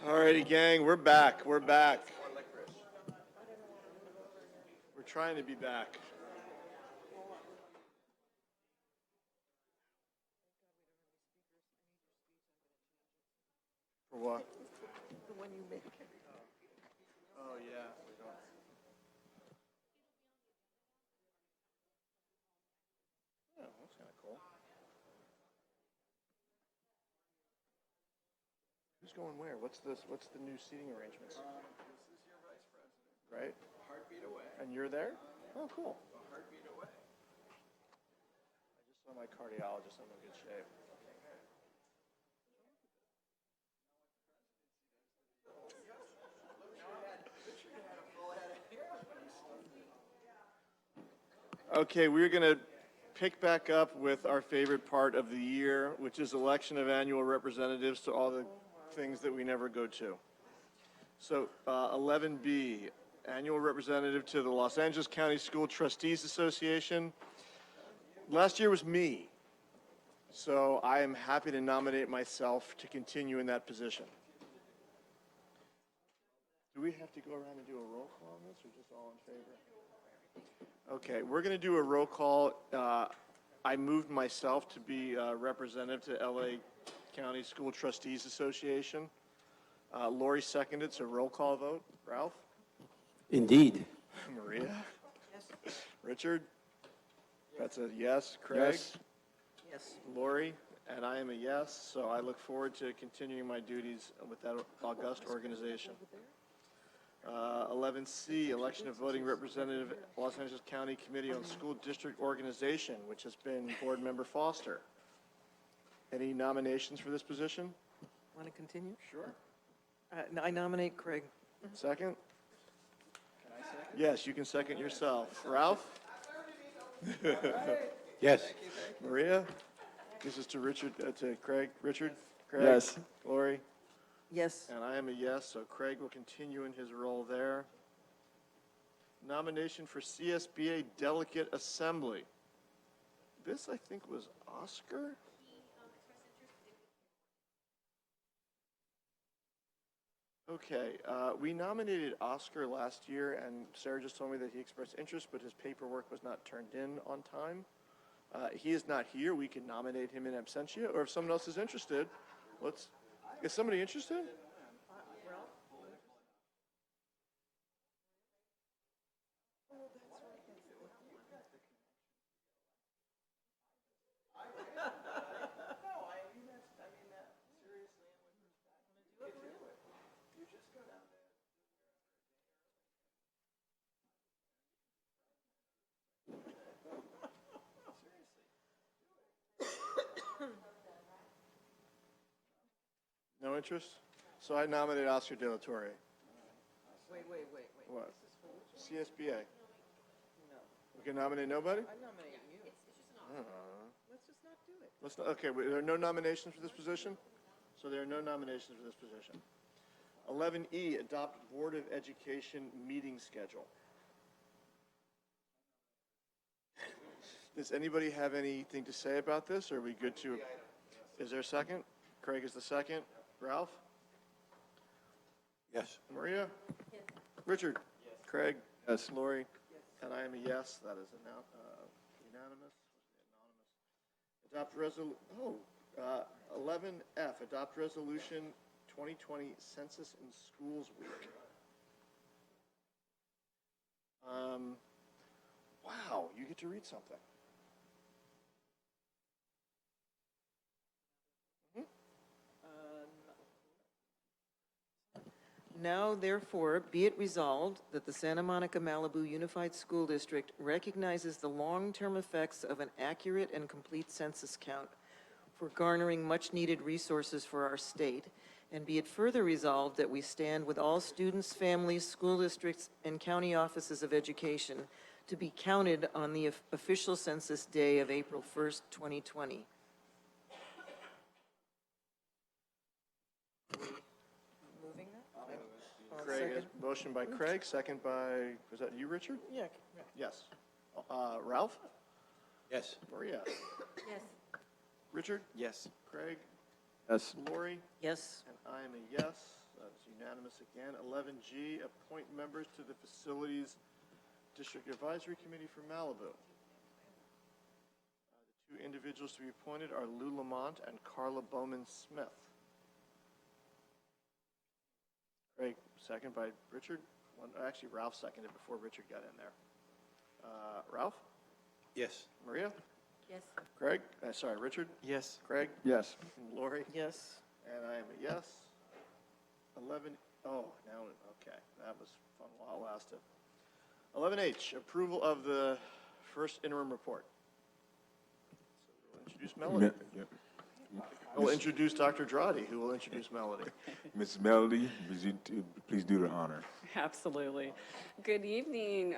All righty, gang, we're back. We're back. We're trying to be back. For what? The one you make. Oh, yeah. We don't. Oh, that's kind of cool. Who's going where? What's this? What's the new seating arrangements? This is your vice president. Right? Heartbeat away. And you're there? Oh, cool. A heartbeat away. I just saw my cardiologist. I'm in good shape. Okay, we're going to pick back up with our favorite part of the year, which is election of annual representatives to all the things that we never go to. So 11B, annual representative to the Los Angeles County School Trustees Association. Last year was me, so I am happy to nominate myself to continue in that position. Do we have to go around and do a roll call on this, or just all in favor? Okay, we're going to do a roll call. I moved myself to be representative to LA County School Trustees Association. Lori seconded, so roll call vote. Ralph? Indeed. Maria? Yes. Richard? That's a yes. Craig? Yes. Yes. Lori? And I am a yes, so I look forward to continuing my duties with that august organization. 11C, election of voting representative, Los Angeles County Committee on School District Organization, which has been Board Member Foster. Any nominations for this position? Want to continue? Sure. I nominate Craig. Second? Can I second? Yes, you can second yourself. Ralph? Yes. Maria? This is to Richard, to Craig. Richard? Craig? Yes. Lori? Yes. And I am a yes, so Craig will continue in his role there. Nomination for CSBA Delegate Assembly. This, I think, was Oscar? Okay, we nominated Oscar last year, and Sarah just told me that he expressed interest, but his paperwork was not turned in on time. He is not here. We can nominate him in absentia, or if someone else is interested, is somebody interested? No interest? So I nominate Oscar De La Torre. Wait. What? CSBA. No. We can nominate nobody? I nominate you. Let's just not do it. Let's not, okay, there are no nominations for this position? So there are no nominations for this position. 11E, adopt Board of Education meeting schedule. Does anybody have anything to say about this, or are we good to? Is there a second? Craig is the second. Ralph? Yes. Maria? Yes. Richard? Yes. Craig? Yes. Lori? Yes. And I am a yes. That is unanimous. Adopt 11F, adopt resolution 2020 Census in Schools Week. Wow, you get to read something. Now, therefore, be it resolved that the Santa Monica Malibu Unified School District recognizes the long-term effects of an accurate and complete census count for garnering much-needed resources for our state, and be it further resolved that we stand with all students, families, school districts, and county offices of education to be counted on the official census day of April 1st, 2020. Craig, motion by Craig, second by, was that you, Richard? Yeah. Yes. Ralph? Yes. Maria? Yes. Richard? Yes. Craig? Yes. Lori? Yes. And I am a yes. That is unanimous again. 11G, appoint members to the Facilities District Advisory Committee for Malibu. The two individuals to be appointed are Lou Lamont and Carla Bowman-Smith. Craig, second by Richard. Actually, Ralph seconded before Richard got in there. Ralph? Yes. Maria? Yes. Craig? Sorry, Richard? Yes. Craig? Yes. Lori? Yes. And I am a yes. 11, oh, now, okay, that was fun while it lasted. 11H, approval of the first interim report. So we'll introduce Melody. We'll introduce Dr. Droddy, who will introduce Melody. Ms. Melody, would you please do the honor? Absolutely. Good evening,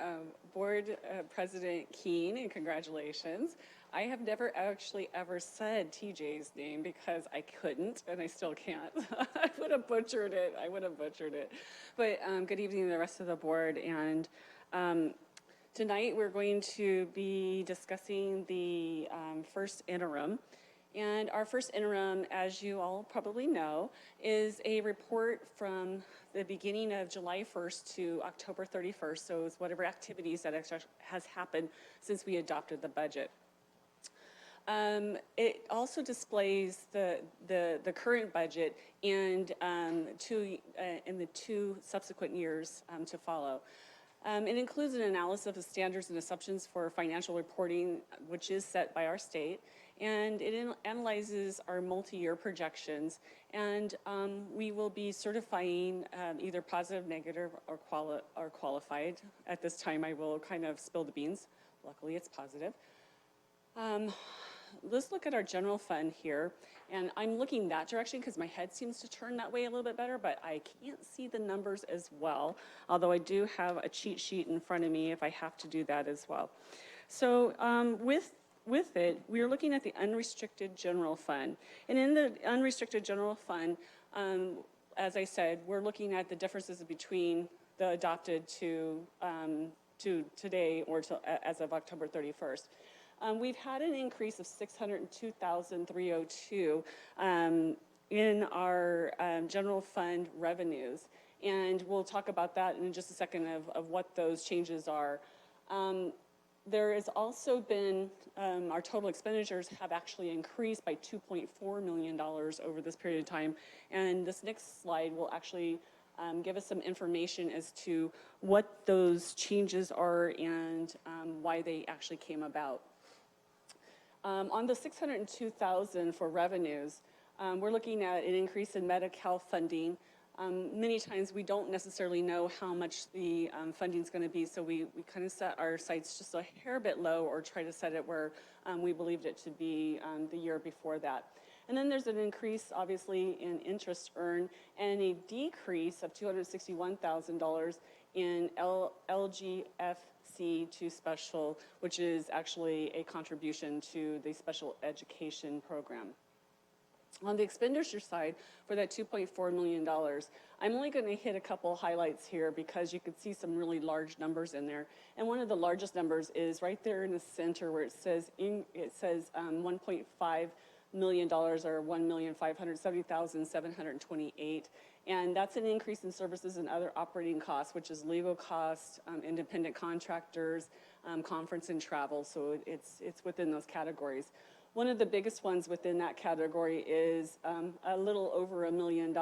Board President Keene, and congratulations. I have never actually ever said TJ's name because I couldn't, and I still can't. I would have butchered it. But good evening to the rest of the board. And tonight we're going to be discussing the first interim. And our first interim, as you all probably know, is a report from the beginning of July 1st to October 31st. So it's whatever activities that has happened since we adopted the budget. It also displays the current budget and in the two subsequent years to follow. It includes an analysis of the standards and assumptions for financial reporting, which is set by our state, and it analyzes our multi-year projections, and we will be certifying either positive, negative, or qualified. At this time, I will kind of spill the beans. Luckily, it's positive. Let's look at our general fund here, and I'm looking that direction because my head seems to turn that way a little bit better, but I can't see the numbers as well, although I do have a cheat sheet in front of me if I have to do that as well. So with it, we're looking at the unrestricted general fund, and in the unrestricted general fund, as I said, we're looking at the differences between the adopted to today or as of October 31st. We've had an increase of $602,302 in our general fund revenues, and we'll talk about that in just a second of what those changes are. There has also been, our total expenditures have actually increased by $2.4 million over this period of time, and this next slide will actually give us some information as to what those changes are and why they actually came about. On the $602,000 for revenues, we're looking at an increase in Medi-Cal funding. Many times we don't necessarily know how much the funding is going to be, so we kind of set our sights just a hair bit low or try to set it where we believed it to be the year before that. And then there's an increase, obviously, in interest earned and a decrease of $261,000 in LGFC to special, which is actually a contribution to the special education program. On the expenditure side, for that $2.4 million, I'm only going to hit a couple highlights here because you can see some really large numbers in there. And one of the largest numbers is right there in the center where it says $1.5 million or $1,570,728. And that's an increase in services and other operating costs, which is legal costs, independent contractors, conference and travel. So it's within those categories. One of the biggest ones within that category is a little over $1 million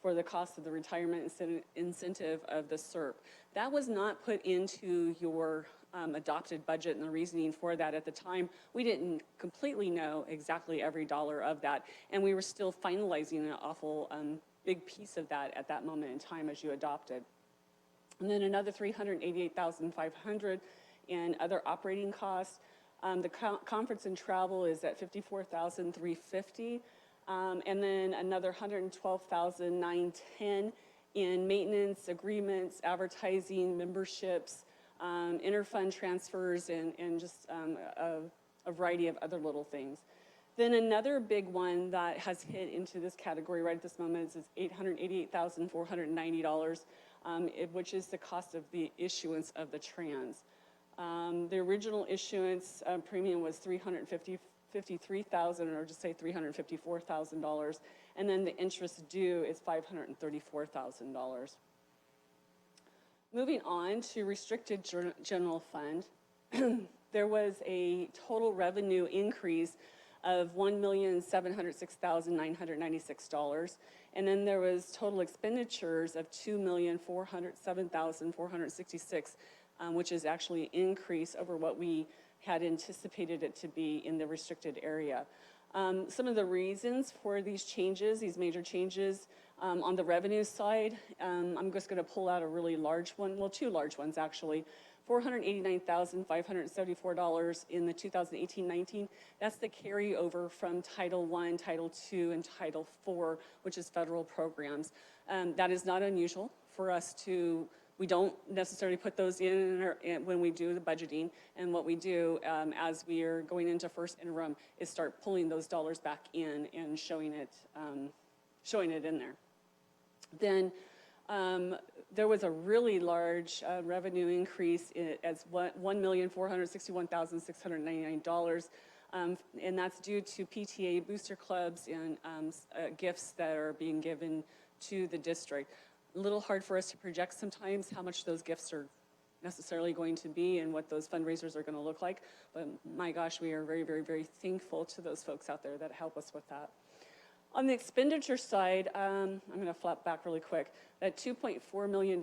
for the cost of the retirement incentive of the SERP. That was not put into your adopted budget, and the reasoning for that at the time, we didn't completely know exactly every dollar of that, and we were still finalizing an awful big piece of that at that moment in time as you adopted. And then another $388,500 in other operating costs. The conference and travel is at $54,350, and then another $112,910 in maintenance, agreements, advertising, memberships, interfund transfers, and just a variety of other little things. Then another big one that has hit into this category right at this moment is $888,490, which is the cost of the issuance of the trans. The original issuance premium was $355 $353,000, or just say $354,000, and then the interest due is $534,000. Moving on to restricted general fund, there was a total revenue increase of $1,706,996, and then there was total expenditures of $2,407,466, which is actually an increase over what we had anticipated it to be in the restricted area. Some of the reasons for these changes, these major changes, on the revenue side, I'm just going to pull out a really large one, well, two large ones actually. $489,574 in the 2018-19. That's the carryover from Title I, Title II, and Title IV, which is federal programs. That is not unusual for us to, we don't necessarily put those in when we do the budgeting. And what we do as we are going into first interim is start pulling those dollars back in and showing it in there. Then there was a really large revenue increase as $1,461,699, and that's due to PTA booster clubs and gifts that are being given to the district. A little hard for us to project sometimes how much those gifts are necessarily going to be and what those fundraisers are going to look like, but my gosh, we are very, very, very thankful to those folks out there that help us with that. On the expenditure side, I'm going to flip back really quick. That $2.4 million,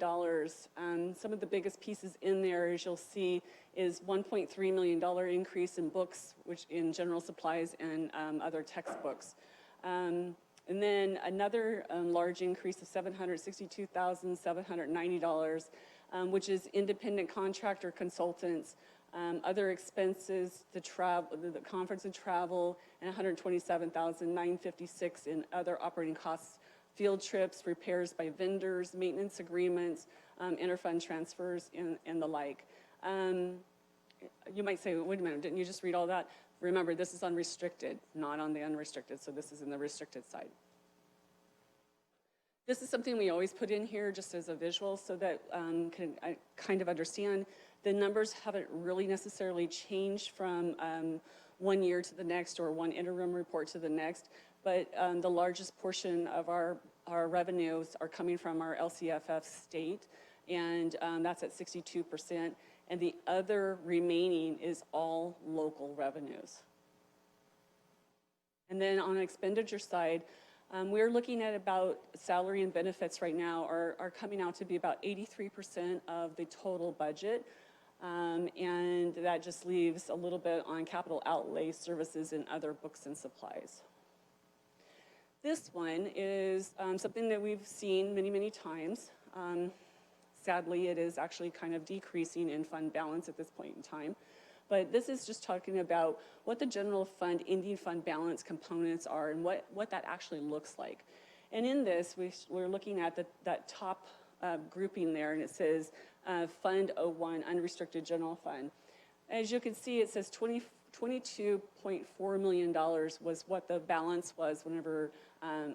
some of the biggest pieces in there, as you'll see, is $1.3 million increase in books, which in general supplies and other textbooks. And then another large increase of $762,790, which is independent contractor consultants, other expenses, the conference and travel, and $127,956 in other operating costs, field trips, repairs by vendors, maintenance agreements, interfund transfers, and the like. You might say, wait a minute, didn't you just read all that? Remember, this is unrestricted, not on the unrestricted, so this is in the restricted side. This is something we always put in here just as a visual so that can kind of understand. The numbers haven't really necessarily changed from one year to the next or one interim report to the next, but the largest portion of our revenues are coming from our LCFF state, and that's at 62%, and the other remaining is all local revenues. And then on the expenditure side, we're looking at about salary and benefits right now are coming out to be about 83% of the total budget. And that just leaves a little bit on capital outlay services and other books and supplies. This one is something that we've seen many, many times. Sadly, it is actually kind of decreasing in fund balance at this point in time. But this is just talking about what the general fund, ending fund balance components are and what that actually looks like. And in this, we're looking at that top grouping there, and it says Fund 01, Unrestricted General Fund. As you can see, it says $22.4 million was what the balance was whenever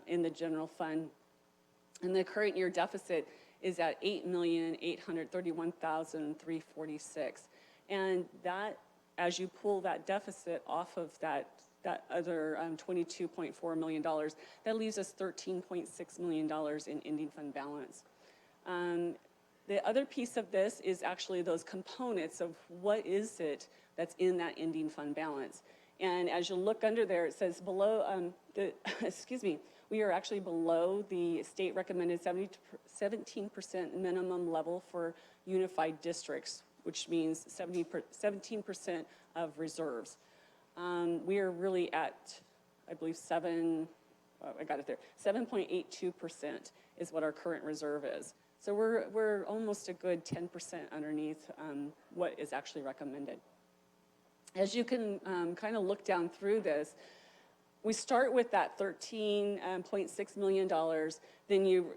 in the general fund. And the current year deficit is at $8,831,346. And that, as you pull that deficit off of that other $22.4 million, that leaves us $13.6 million in ending fund balance. The other piece of this is actually those components of what is it that's in that ending fund balance. And as you look under there, it says below, excuse me, we are actually below the state recommended 17% minimum level for unified districts, which means 17% of reserves. We are really at, I believe, 7.82% is what our current reserve is. So we're almost a good 10% underneath what is actually recommended. As you can kind of look down through this, we start with that $13.6 million, then you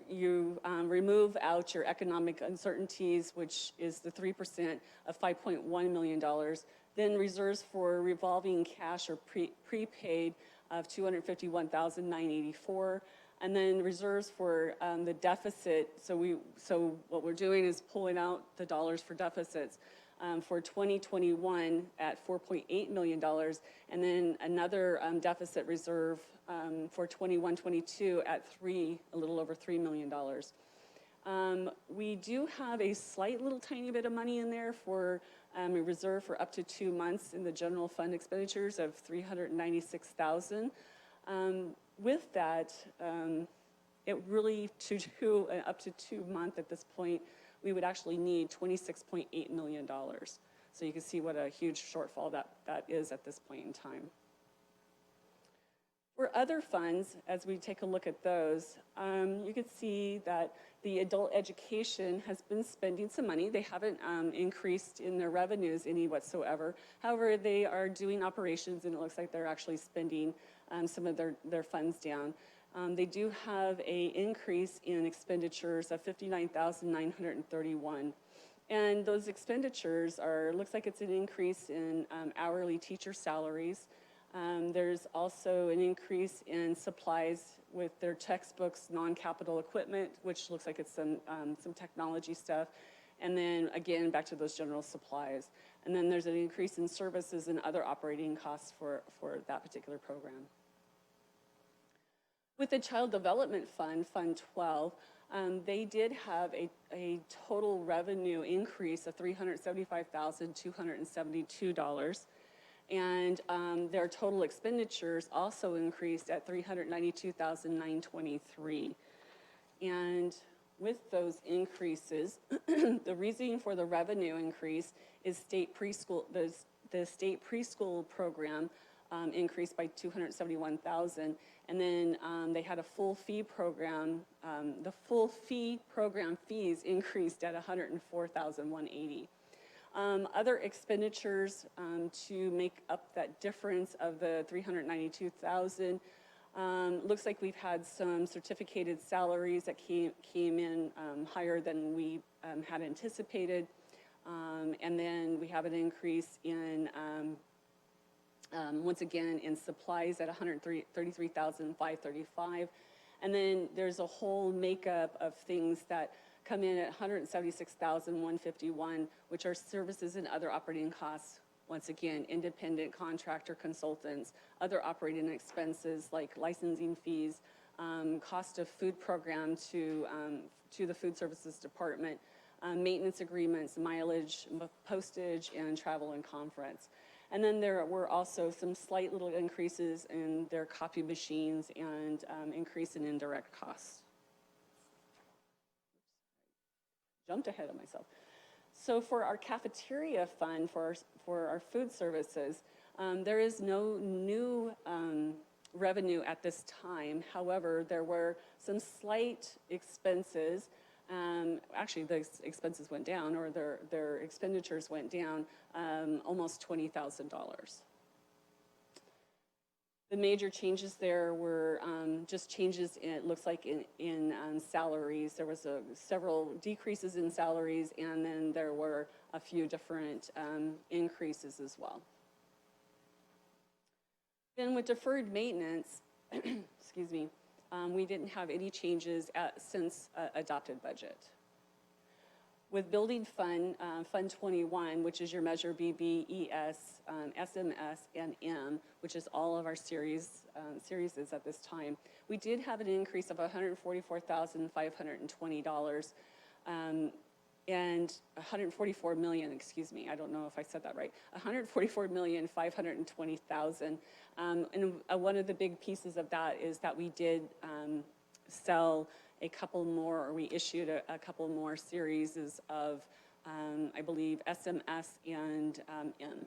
remove out your economic uncertainties, which is the 3% of $5.1 million, then reserves for revolving cash or prepaid of $251,984, and then reserves for the deficit. So what we're doing is pulling out the dollars for deficits. for 2021 at $4.8 million, and then another deficit reserve for 21-22 at a little over $3 million. We do have a slight little tiny bit of money in there for a reserve for up to 2 months in the general fund expenditures of $396,000. With that, it really, to do up to 2 months at this point, we would actually need $26.8 million. So you can see what a huge shortfall that is at this point in time. For other funds, as we take a look at those, you can see that the adult education has been spending some money. They haven't increased in their revenues any whatsoever. However, they are doing operations, and it looks like they're actually spending some of their funds down. They do have an increase in expenditures of $59,931. And those expenditures looks like it's an increase in hourly teacher salaries. There's also an increase in supplies with their textbooks, non-capital equipment, which looks like it's some technology stuff. And then again, back to those general supplies. And then there's an increase in services and other operating costs for that particular program. With the Child Development Fund, Fund 12, they did have a total revenue increase of $375,272. And their total expenditures also increased at $392,923. And with those increases, the reason for the revenue increase is state preschool. The state preschool program increased by $271,000, and then they had a full fee program. The full fee program fees increased at $104,180. Other expenditures to make up that difference of the $392,000. Looks like we've had some certificated salaries that came in higher than we had anticipated. And then we have an increase in, once again, in supplies at $133,535. And then there's a whole makeup of things that come in at $176,151, which are services and other operating costs. Once again, independent contractor consultants, other operating expenses like licensing fees, cost of food program to the food services department, maintenance agreements, mileage, postage, and travel and conference. And then there were also some slight little increases in their copy machines and increase in indirect costs. Jumped ahead of myself. So for our cafeteria fund, for our food services, there is no new revenue at this time. However, there were some slight expenses. Actually, the expenses went down, or their expenditures went down almost $20,000. The major changes there were just changes, it looks like, in salaries. There was several decreases in salaries, and then there were a few different increases as well. Then with deferred maintenance, excuse me, we didn't have any changes since adopted budget. With building fund, Fund 21, which is your Measure B, ES, SMS, and M, which is all of our series at this time, we did have an increase of $144,520 and $144 million, excuse me, I don't know if I said that right, $144,520,000. And one of the big pieces of that is that we did sell a couple more, or we issued a couple more series of, I believe, SMS and M.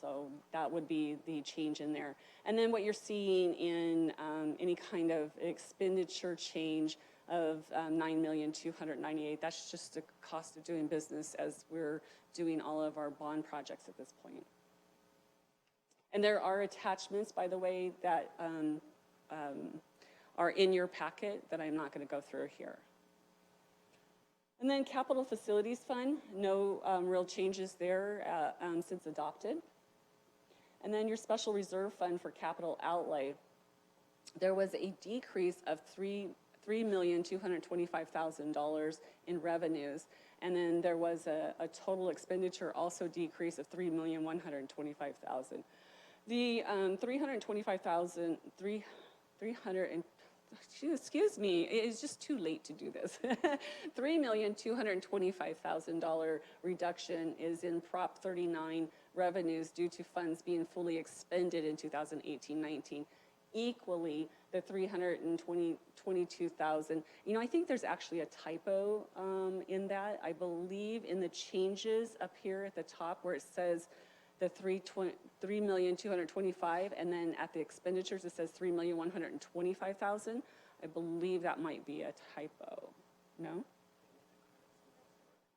So that would be the change in there. And then what you're seeing in any kind of expenditure change of $9,298,000, that's just the cost of doing business as we're doing all of our bond projects at this point. And there are attachments, by the way, that are in your packet that I'm not going to go through here. And then Capital Facilities Fund, no real changes there since adopted. And then your Special Reserve Fund for Capital Outlay, there was a decrease of $3,225,000 in revenues, And then there was a total expenditure also decrease of $3,125,000. The 325,000, 300 and excuse me, it's just too late to do this. $3,225,000 reduction is in Prop 39 revenues due to funds being fully expended in 2018-19. Equally, the 322,000. You know, I think there's actually a typo in that. I believe in the changes up here at the top where it says the 3,225,000, and then at the expenditures it says 3,125,000. I believe that might be a typo. No?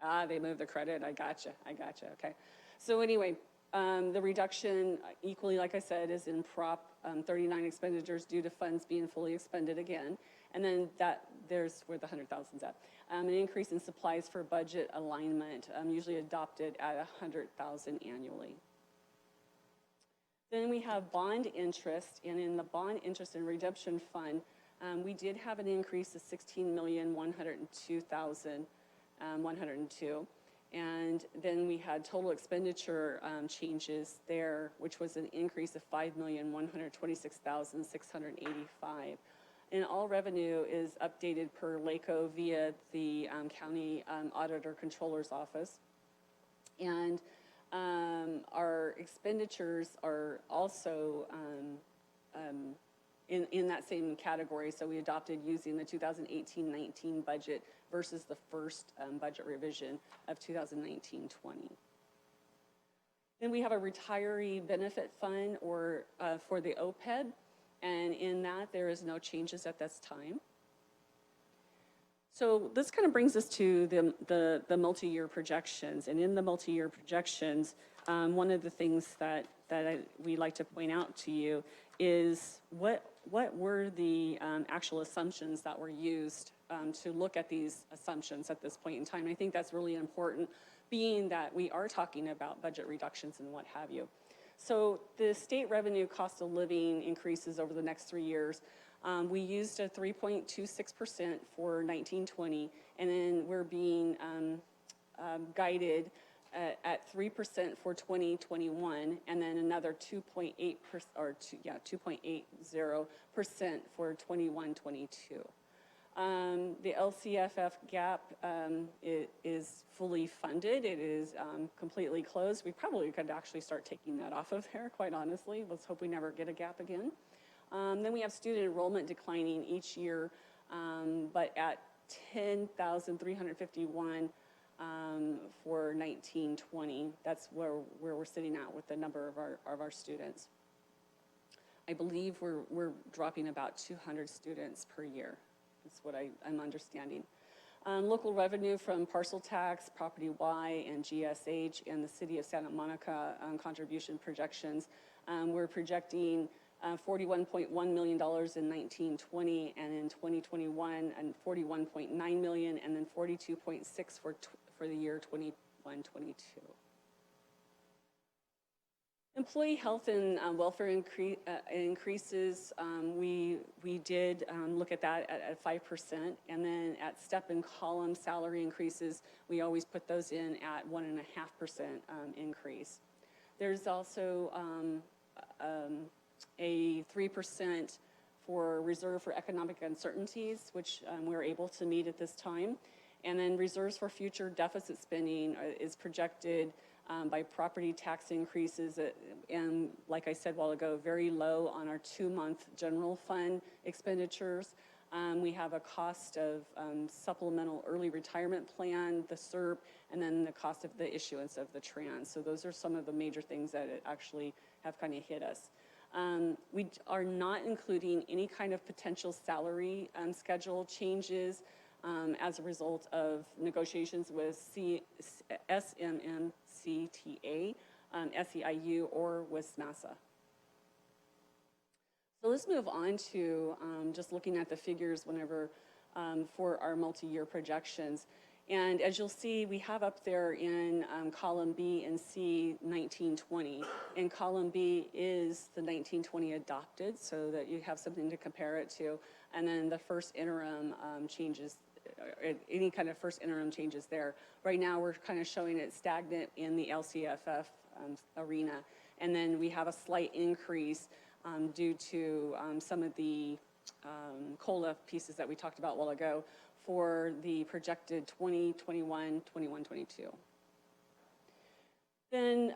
Ah, they moved the credit. I gotcha. Okay. So anyway, the reduction equally, like I said, is in Prop 39 expenditures due to funds being fully expended again. And then there's where the 100,000's at. An increase in supplies for budget alignment, usually adopted at 100,000 annually. Then we have bond interest, and in the bond interest and redemption fund, we did have an increase of $16,102,102. And then we had total expenditure changes there, which was an increase of $5,126,685. And all revenue is updated per LACO via the county auditor controller's office. And our expenditures are also in that same category. So we adopted using the 2018-19 budget versus the first budget revision of 2019-20. Then we have a retiree benefit fund or for the OPEB. And in that, there is no changes at this time. So this kind of brings us to the multi-year projections. And in the multi-year projections, one of the things that we like to point out to you is what were the actual assumptions that were used to look at these assumptions at this point in time. And I think that's really important, being that we are talking about budget reductions and what have you. So the state revenue cost of living increases over the next 3 years. We used a 3.26% for 1920, and then we're being guided at 3% for 2021, and then another 2.8% or 2.80% for 21-22. The LCFF gap is fully funded. It is completely closed. We probably could actually start taking that off of there, quite honestly. Let's hope we never get a gap again. Then we have student enrollment declining each year, but at 10,351 for 1920. That's where we're sitting at with the number of our students. I believe we're dropping about 200 students per year. That's what I'm understanding. Local revenue from parcel tax, Property Y, and GSH, and the City of Santa Monica contribution projections. We're projecting $41.1 million in 1920, and in 2021, and $41.9 million, and then $42.6 for the year 21-22. Employee health and welfare increases, we did look at that at 5%, and then at step and column salary increases, we always put those in at 1.5% increase. There's also a 3% for reserve for economic uncertainties, which we're able to meet at this time. And then reserves for future deficit spending is projected by property tax increases, and like I said a while ago, very low on our 2-month general fund expenditures. We have a cost of supplemental early retirement plan, the SERP, and then the cost of the issuance of the trans. So those are some of the major things that actually have kind of hit us. We are not including any kind of potential salary schedule changes as a result of negotiations with SMMCTA, SEIU, or with SMASA. So let's move on to just looking at the figures whenever for our multi-year projections. And as you'll see, we have up there in column B and C 1920. And column B is the 1920 adopted, so that you have something to compare it to. And then the first interim changes any kind of first interim changes there. Right now, we're kind of showing it stagnant in the LCFF arena. And then we have a slight increase due to some of the COLA pieces that we talked about a while ago for the projected 2021, 21, 22. Then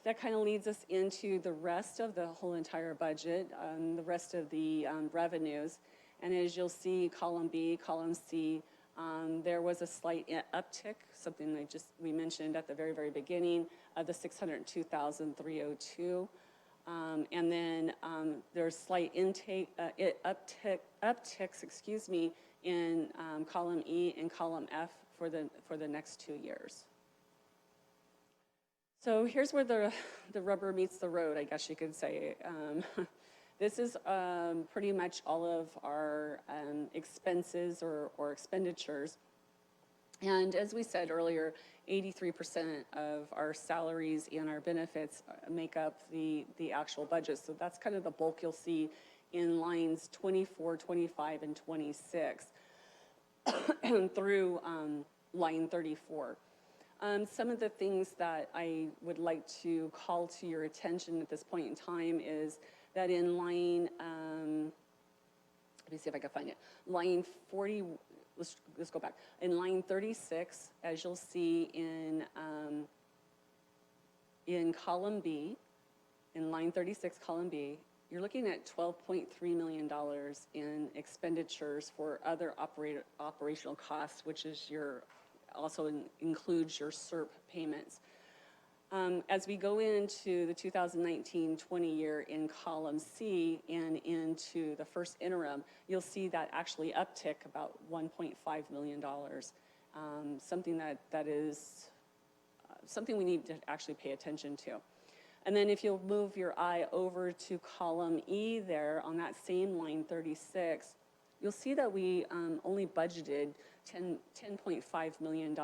that kind of leads us into the rest of the whole entire budget, the rest of the revenues. And as you'll see, column B, column C, there was a slight uptick, something we mentioned at the very, very beginning of the $602,302. And then there's slight upticks, excuse me, in column E and column F for the next 2 years. So here's where the rubber meets the road, I guess you could say. This is pretty much all of our expenses or expenditures. And as we said earlier, 83% of our salaries and our benefits make up the actual budget. So that's kind of the bulk you'll see in lines 24, 25, and 26 through line 34. Some of the things that I would like to call to your attention at this point in time is that in line, let me see if I can find it, line 40, let's go back. In line 36, as you'll see in column B, in line 36, column B, you're looking at $12.3 million in expenditures for other operational costs, which is also includes your SERP payments. As we go into the 2019-20 year in column C and into the first interim, you'll see that actually uptick about $1.5 million. Something that is something we need to actually pay attention to. And then if you'll move your eye over to column E there on that same line 36, you'll see that we only budgeted $10.5 million,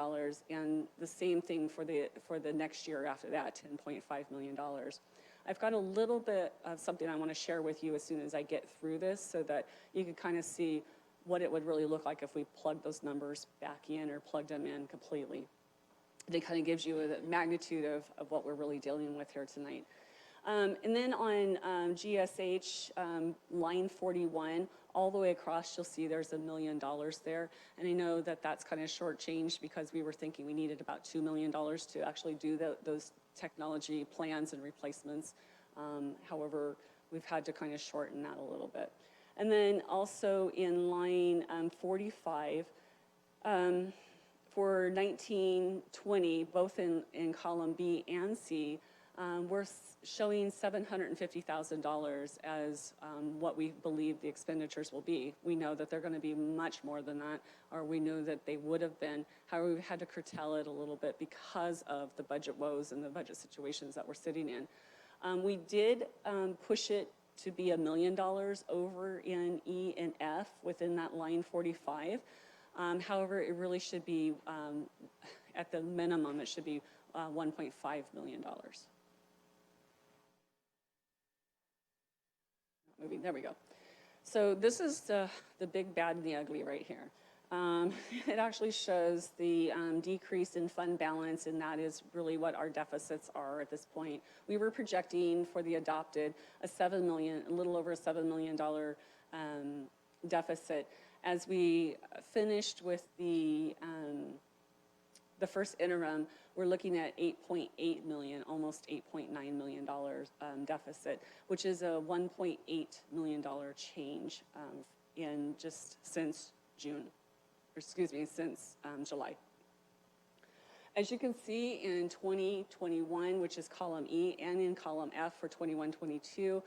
and the same thing for the next year after that, $10.5 million. I've got a little bit of something I want to share with you as soon as I get through this so that you can kind of see what it would really look like if we plugged those numbers back in or plugged them in completely. It kind of gives you a magnitude of what we're really dealing with here tonight. And then on GSH, line 41, all the way across, you'll see there's $1 million there. And I know that that's kind of shortchanged because we were thinking we needed about $2 million to actually do those technology plans and replacements. However, we've had to kind of shorten that a little bit. And then also in line 45, for 1920, both in column B and C, we're showing $750,000 as what we believe the expenditures will be. We know that they're going to be much more than that, or we know that they would have been. However, we've had to curtail it a little bit because of the budget woes and the budget situations that we're sitting in. We did push it to be $1 million over in E and F within that line 45. However, it really should be, at the minimum, it should be $1.5 million. There we go. So this is the big, bad, and the ugly right here. It actually shows the decrease in fund balance, and that is really what our deficits are at this point. We were projecting for the adopted a little over a $7 million deficit. As we finished with the first interim, we're looking at $8.8 million, almost $8.9 million deficit, which is a $1.8 million change in just since July. As you can see in 2021, which is column E, and in column F for 21-22,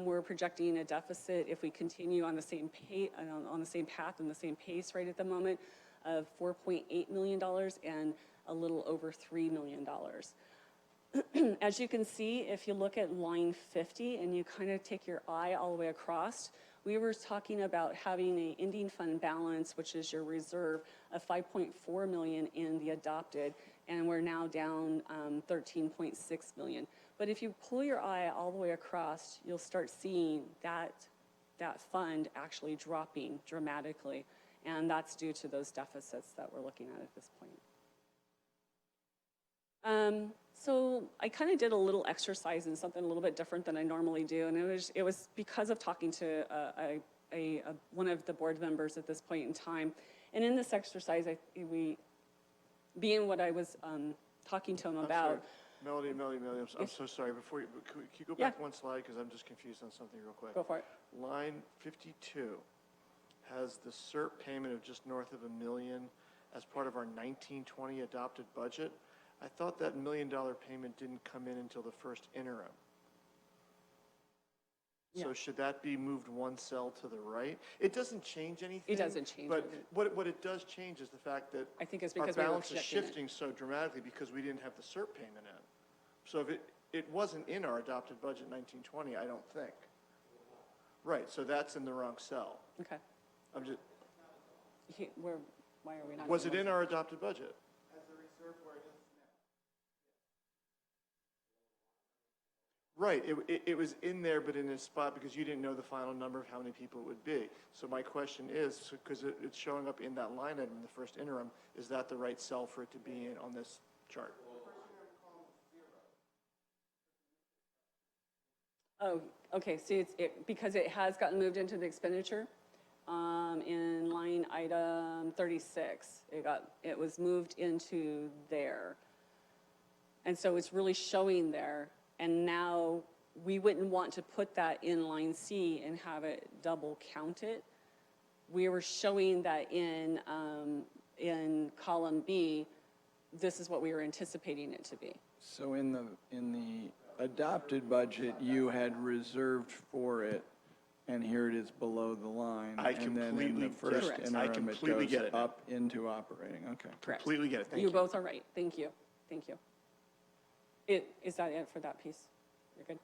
we're projecting a deficit, if we continue on the same path and the same pace right at the moment, of $4.8 million and a little over $3 million. As you can see, if you look at line 50 and you kind of take your eye all the way across, we were talking about having an ending fund balance, which is your reserve, of $5.4 million in the adopted, and we're now down $13.6 million. But if you pull your eye all the way across, you'll start seeing that fund actually dropping dramatically. And that's due to those deficits that we're looking at this point. So I kind of did a little exercise in something a little bit different than I normally do, and it was because of talking to one of the board members at this point in time. And in this exercise, being what I was talking to him about. Melody, I'm so sorry. Before you, can you go back one slide, because I'm just confused on something real quick. Go for it. Line 52 has the CERT payment of just north of $1 million as part of our 1920 adopted budget. I thought that $1 million payment didn't come in until the first interim. Yeah. So should that be moved one cell to the right? It doesn't change anything. It doesn't change But anything. what it does change is the fact that I think it's our because we were balance is projecting it. shifting so dramatically because we didn't have the CERT payment in. So if it wasn't in our adopted budget in 1920, I don't think. Right, so that's in the wrong cell. Okay. I'm just, why are we not? was it in our adopted budget? Right, it was in there, but in a spot because you didn't know the final number of how many people it would be. So my question is, because it's showing up in that line item in the first interim, is that the right cell for it to be in on this chart? Oh, okay, see, because it has gotten moved into the expenditure, in line item 36, it was moved into there. And so it's really showing there, and now we wouldn't want to put that in line C and have it double counted. We were showing that in column B, this is what we were anticipating it to be. So in the adopted budget, you had reserved for it, and here it is below the line. And then in the first Correct. interim, it goes up into operating. Okay. Correct. Completely get it. Thank You you. both are right. Thank you. Thank you. Is that it for that piece? You're good?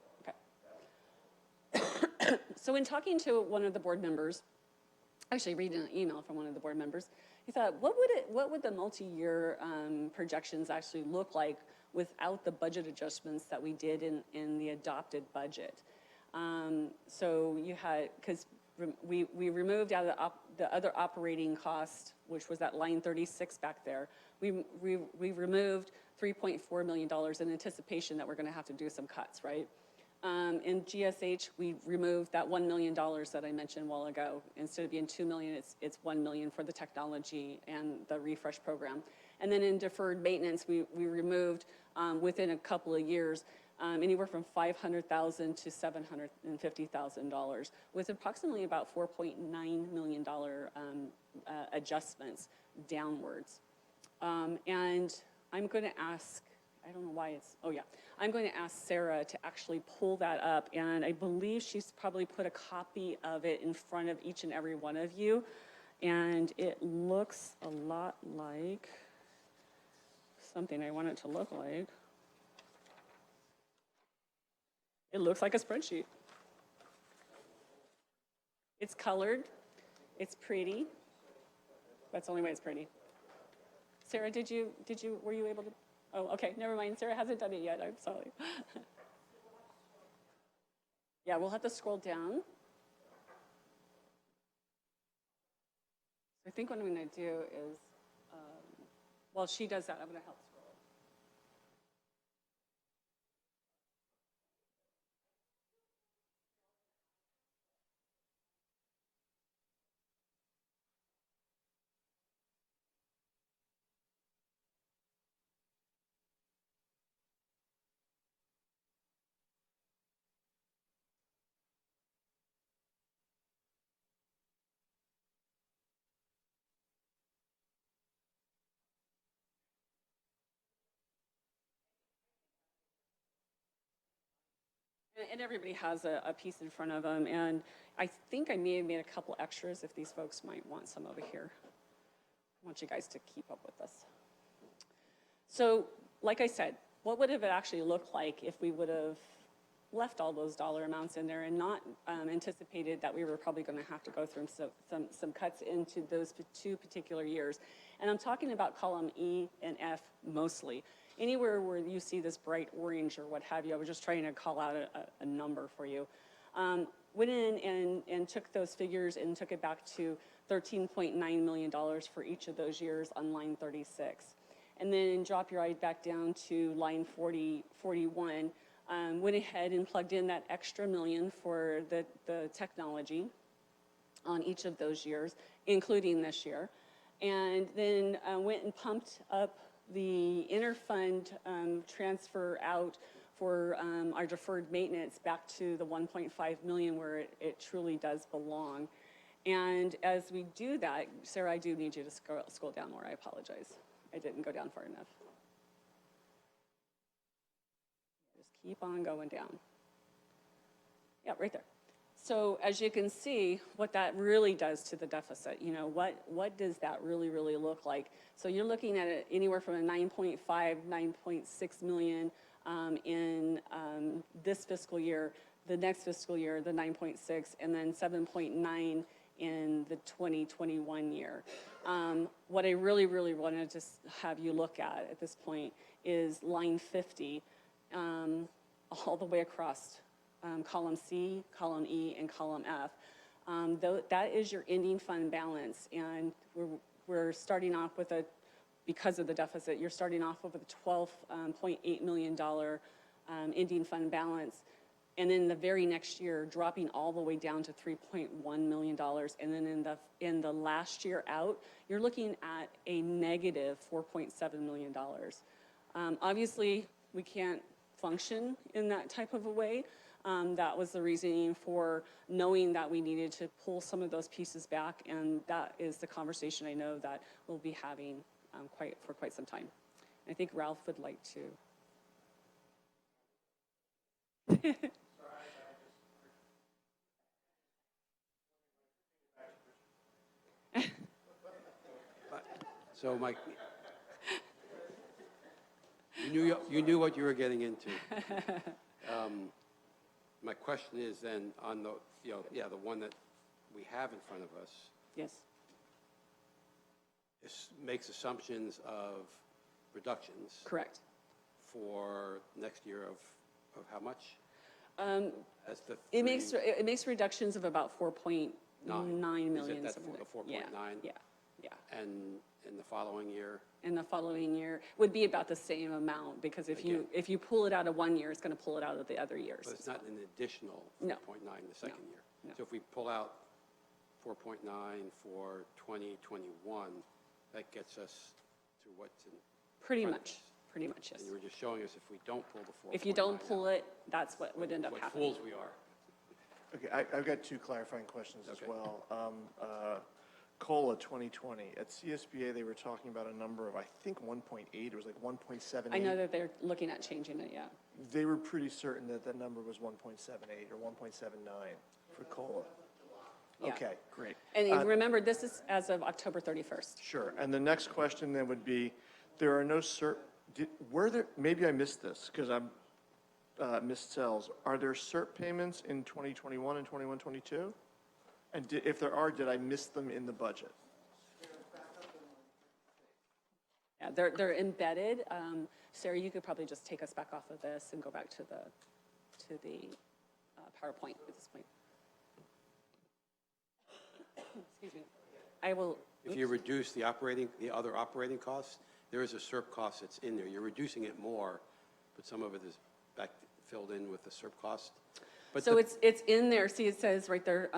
Okay. So in talking to one of the board members, actually reading an email from one of the board members, he thought, what would the multi-year projections actually look like without the budget adjustments that we did in the adopted budget? So you had, because we removed out of the other operating cost, which was that line 36 back there, we removed $3.4 million in anticipation that we're going to have to do some cuts, right? In GSH, we removed that $1 million that I mentioned a while ago. Instead of being $2 million, it's $1 million for the technology and the refresh program. And then in deferred maintenance, we removed, within a couple of years, anywhere from $500,000 to $750,000, with approximately about $4.9 million adjustments downwards. And I'm going to ask, I don't know why I'm going to ask Sarah to actually pull that up, and I believe she's probably put a copy of it in front of each and every one of you, and it looks a lot like something I want it to look like. It looks like a spreadsheet. It's colored, it's pretty. That's the only way it's pretty. Sarah, were you able to? Oh, okay, never mind. Sarah hasn't done it yet. I'm sorry. Yeah, we'll have to scroll down. I think what I'm going to do is, while she does that, I'm going to help scroll. And everybody has a piece in front of them, and I think I may have made a couple extras if these folks might want some over here. I want you guys to keep up with this. So, like I said, what would have it actually looked like if we would have left all those dollar amounts in there and not anticipated that we were probably going to have to go through some cuts into those two particular years? And I'm talking about column E and F mostly. Anywhere where you see this bright orange or what have you, I was just trying to call out a number for you. went in and took those figures and took it back to $13.9 million for each of those years on line 36. And then drop your eye back down to line 41, went ahead and plugged in that extra million for the technology on each of those years, including this year. And then went and pumped up the interfund transfer out for our deferred maintenance back to the 1.5 million where it truly does belong. And as we do that, Sarah, I do need you to scroll down more. I apologize. I didn't go down far enough. Just keep on going down. Yeah, right there. So as you can see, what that really does to the deficit, you know, what does that really look like? So you're looking at it anywhere from a 9.5, 9.6 million in this fiscal year, the next fiscal year, the 9.6, and then 7.9 in the 2021 year. What I really wanted to have you look at this point is line 50, all the way across. Column C, column E, and column F. That is your ending fund balance, and we're starting off with because of the deficit, you're starting off with a $12.8 million ending fund balance, and then the very next year dropping all the way down to $3.1 million, and then in the last year out, you're looking at a negative $4.7 million. Obviously, we can't function in that type of a way. That was the reasoning for knowing that we needed to pull some of those pieces back, and that is the conversation I know that we'll be having for quite some time. I think Ralph would like to. So, Mike, you knew what you were getting into. My question is then on the, the one that we have in front of us. Yes. This makes assumptions of reductions. Correct. For next year of how much? It makes reductions of about 4.9 million. Is it that something like 4.9? Yeah. And in the following year? In the following year would be about the same amount, because if you pull it out of one year, it's going to pull it out of the other years. But it's not an additional 4.9 the second year. No. So if we pull out 4.9 for 2021, that gets us to what's in Pretty front of much. us. Pretty much, yes. And you were just showing us if we don't pull the 4.9 If you don't pull out, it, that's what would end up what happening. fools we are. Okay, I've got two clarifying questions as well. COLA 2020, at CSBA, they were talking about a number of, I think 1.8, it was like 1.78. I know that they're looking at changing it, yeah. They were pretty certain that that number was 1.78 or 1.79 for COLA. Yeah. Okay, great. And remember, this is as of October 31st. Sure, and the next question then would be, there are no CERP, maybe I missed this, because I'm missed cells. Are there CERP payments in 2021 and 21-22? And if there are, did I miss them in the budget? Yeah, they're embedded. Sarah, you could probably just take us back off of this and go back to the PowerPoint at this point. Excuse me. I will. If you reduce the other operating costs, there is a CERP cost that's in there. You're reducing it more, but some of it is filled in with the CERP cost. But so it's in there. See, it says right there,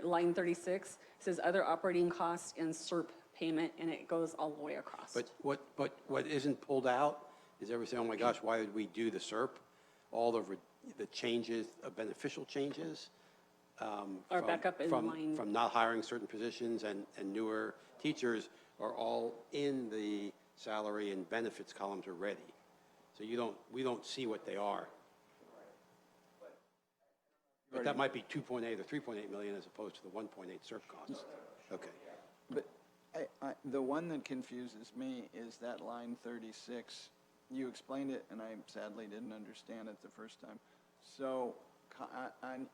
line 36. It says other operating costs and CERP payment, and it goes all the way across. But what isn't pulled out is everything. Oh my gosh, why did we do the CERP? All the changes, beneficial changes. Are back up in line. From not hiring certain positions and newer teachers are all in the salary and benefits columns already. So we don't see what they are. But that might be 2.8 or 3.8 million as opposed to the 1.8 CERP costs. Okay. But the one that confuses me is that line 36. You explained it, and I sadly didn't understand it the first time. So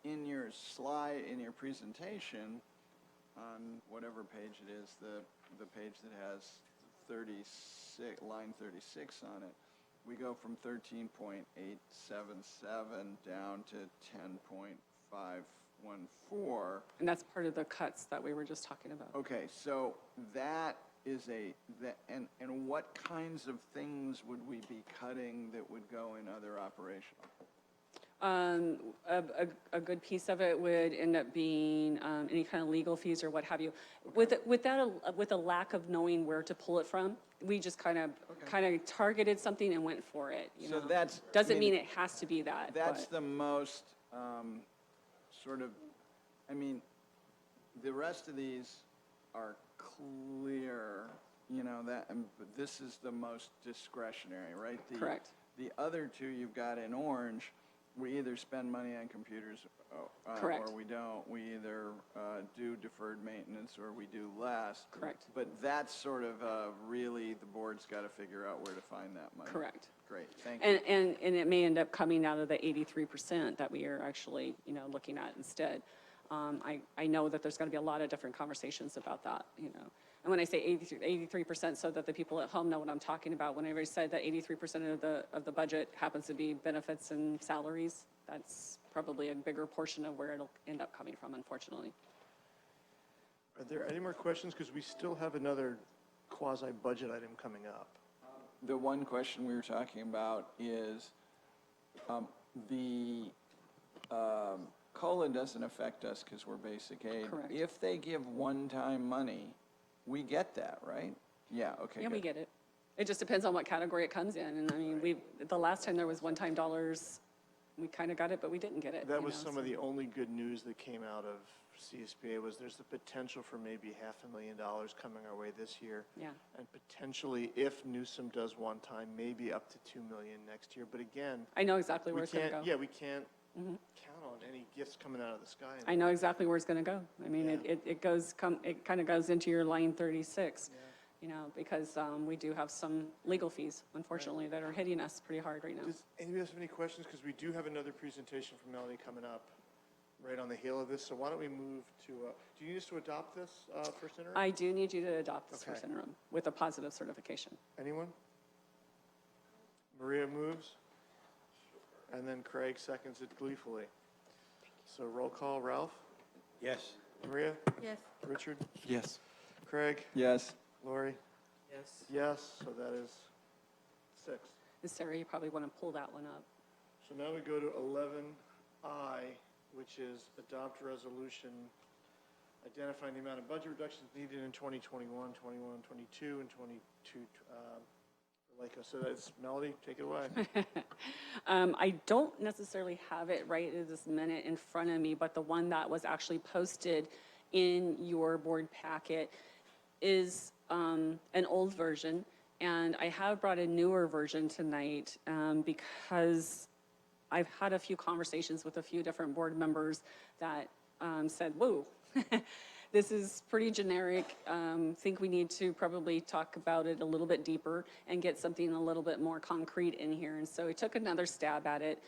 in your slide, in your presentation, on whatever page it is, the page that has 36, line 36 on it, we go from 13.877 down to 10.4 514. And that's part of the cuts that we were just talking about. Okay, so that is and what kinds of things would we be cutting that would go in other operational? A good piece of it would end up being any kind of legal fees or what have you. With a lack of knowing where to pull it from, we just kind of targeted something and went for it. You So know? that's Doesn't mean it has to be that. That's but. the most sort of, I mean, the rest of these are clear, you know, but this is the most discretionary, right? Correct. The other two you've got in orange, we either spend money on computers Correct. or we don't. We either do deferred maintenance or we do less. Correct. But that's sort of really the board's got to figure out where to find that money. Correct. Great, thank you. And it may end up coming out of the 83% that we are actually, you know, looking at instead. I know that there's going to be a lot of different conversations about that, you know. And when I say 83%, so that the people at home know what I'm talking about, whenever I said that 83% of the budget happens to be benefits and salaries, that's probably a bigger portion of where it'll end up coming from, unfortunately. Are there any more questions? Because we still have another quasi-budget item coming up. The one question we were talking about is the COLA doesn't affect us because we're basic aid. Correct. If they give one-time money, we get that, right? Yeah, okay, Yeah, good. we get it. It just depends on what category it comes in. And I mean, the last time there was one-time dollars, we kind of got it, but we didn't get it. That you was know, some so. of the only good news that came out of CSBA was there's the potential for maybe $500,000 coming our way this year. Yeah. And potentially, if Newsom does one time, maybe up to $2 million next year. But again, I know exactly where it's going to go. Yeah, we can't count on any gifts coming out of the sky. I know exactly where it's going to go. I mean, Yeah. it kind of goes into your line 36, you know, because we do have some legal fees, unfortunately, that are hitting us pretty hard right now. Does anybody else have any questions? Because we do have another presentation from Melody coming up right on the heel of this. So why don't we move to, do you need us to adopt this first interim? I do need you to adopt this Okay. first interim with a positive certification. Anyone? Maria moves, and then Craig seconds it gleefully. So roll call, Ralph? Yes. Maria? Yes. Richard? Yes. Craig? Yes. Lori? Yes. Yes, so that is 6. And Sarah, you probably want to pull that one up. So now we go to 11I, which is adopt resolution identifying the amount of budget reductions needed in 2021, 21, 22, and 22 for LACO. So that's Melody, take it away. I don't necessarily have it right at this minute in front of me, but the one that was actually posted in your board packet is an old version, and I have brought a newer version tonight because I've had a few conversations with a few different board members that said, whoa, this is pretty generic. Think we need to probably talk about it a little bit deeper and get something a little bit more concrete in here. And so I took another stab at it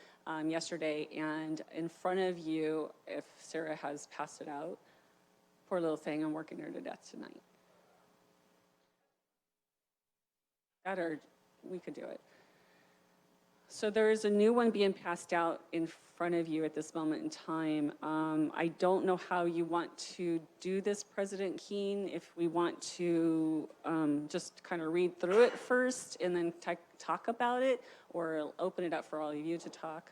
yesterday, and in front of you, if Sarah has passed it out, poor little thing, I'm working her to death tonight. That or we could do it. So there is a new one being passed out in front of you at this moment in time. I don't know how you want to do this, President Keene, if we want to just kind of read through it first and then talk about it, or open it up for all of you to talk.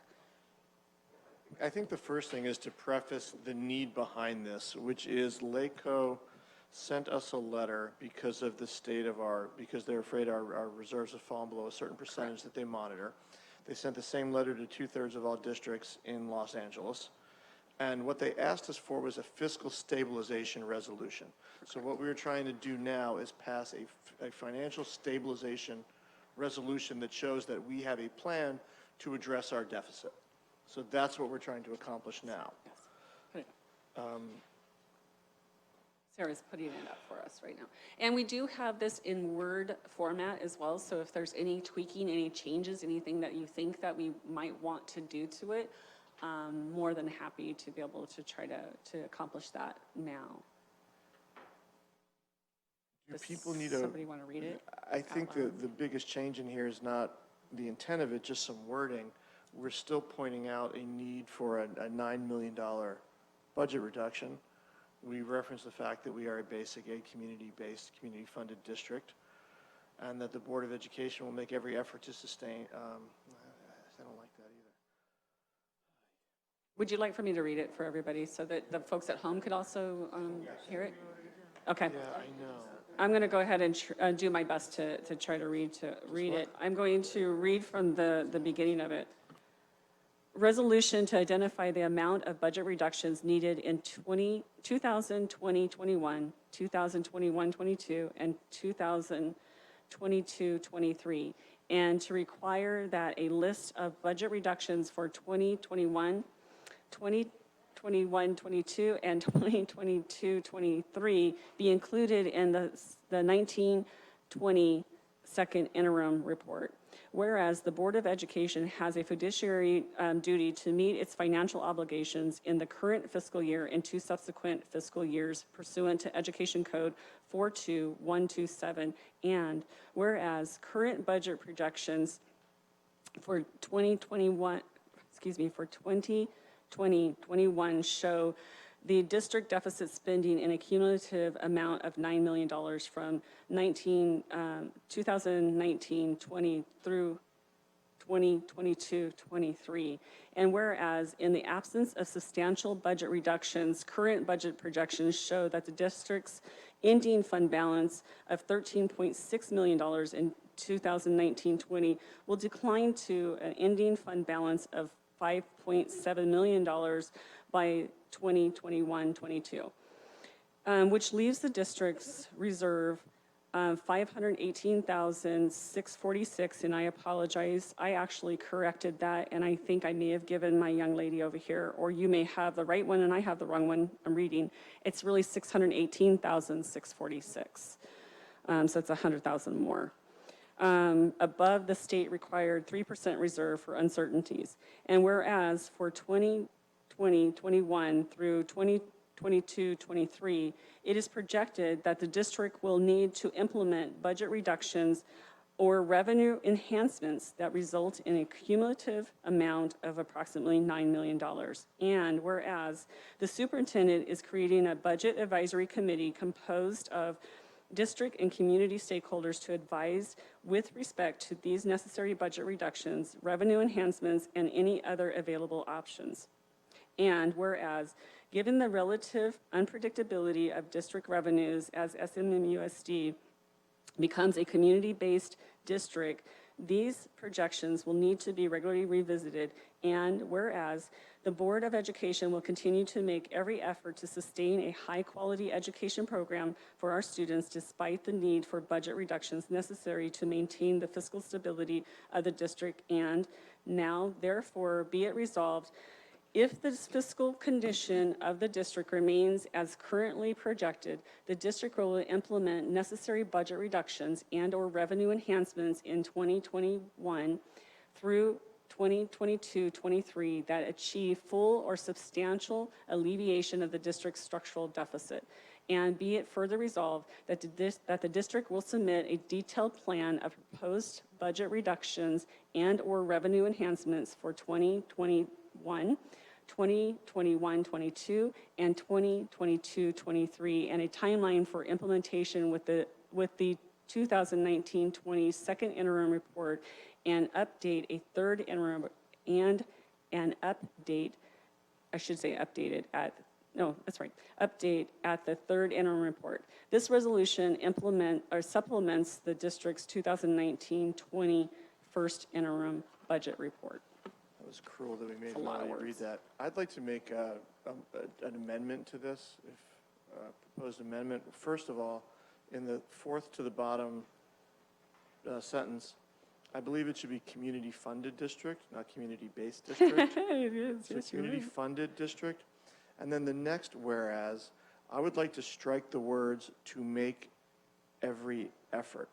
I think the first thing is to preface the need behind this, which is LACO sent us a letter because of the state of because they're afraid our reserves have fallen below a certain percentage that they monitor. They sent the same letter to 2/3 of all districts in Los Angeles. And what they asked us for was a fiscal stabilization resolution. So what we were trying to do now is pass a financial stabilization resolution that shows that we have a plan to address our deficit. So that's what we're trying to accomplish now. Yes. Sarah's putting it up for us right now. And we do have this in Word format as well, so if there's any tweaking, any changes, anything that you think that we might want to do to it, more than happy to be able to try to accomplish that now. Do Does people need somebody want to read it? I think the biggest change in here is not the intent of it, just some wording. we're still pointing out a need for a $9 million budget reduction. We reference the fact that we are a basic aid community-based, community-funded district, and that the Board of Education will make every effort to sustain, I don't like that either. Would you like for me to read it for everybody so that the folks at home could also hear it? Okay. Yeah, I know. I'm going to go ahead and do my best to try to read it. I'm going to read from the beginning of it. Resolution to identify the amount of budget reductions needed in 2020-21, 2021-22, and 2022-23, and to require that a list of budget reductions for 2021, 2021-22, and 2022-23 be included in the 1920 second interim report. Whereas the Board of Education has a fiduciary duty to meet its financial obligations in the current fiscal year and 2 subsequent fiscal years pursuant to Education Code 42127, and whereas current budget projections for 2020-21 show the district deficit spending in a cumulative amount of $9 million from 2019-20 through 2022-23. And whereas in the absence of substantial budget reductions, current budget projections show that the district's ending fund balance of $13.6 million in 2019-20 will decline to an ending fund balance of $5.7 million by 2021-22, which leaves the district's reserve $518,646, and I apologize, I actually corrected that, and I think I may have given my young lady over here, or you may have the right one and I have the wrong one I'm reading. It's really $618,646, so it's $100,000 more. Above the state required 3% reserve for uncertainties. And whereas for 2020-21 through 2022-23, it is projected that the district will need to implement budget reductions or revenue enhancements that result in a cumulative amount of approximately $9 million. And whereas the superintendent is creating a budget advisory committee composed of district and community stakeholders to advise with respect to these necessary budget reductions, revenue enhancements, and any other available options. And whereas, given the relative unpredictability of district revenues as SMMUSD becomes a community-based district, these projections will need to be regularly revisited. And whereas the Board of Education will continue to make every effort to sustain a high-quality education program for our students despite the need for budget reductions necessary to maintain the fiscal stability of the district. And now, therefore, be it resolved, if the fiscal condition of the district remains as currently projected, the district will implement necessary budget reductions and/or revenue enhancements in 2021 through 2022-23 that achieve full or substantial alleviation of the district's structural deficit. And be it further resolved that the district will submit a detailed plan of proposed budget reductions and/or revenue enhancements for 2021, 2021-22, and 2022-23, and a timeline for implementation with the 2019-20 second interim report, and update a third interim and an update, I should say updated at, no, that's right, update at the third interim report. This resolution supplements the district's 2019-20 first interim budget report. That was cruel that we made Melanie read that. I'd like to make an amendment to this, proposed amendment. First of all, in the fourth to the bottom sentence, I believe it should be community-funded district, not community-based district. It is, So yes, you're right. community-funded district. And then the next whereas, I would like to strike the words "to make every effort."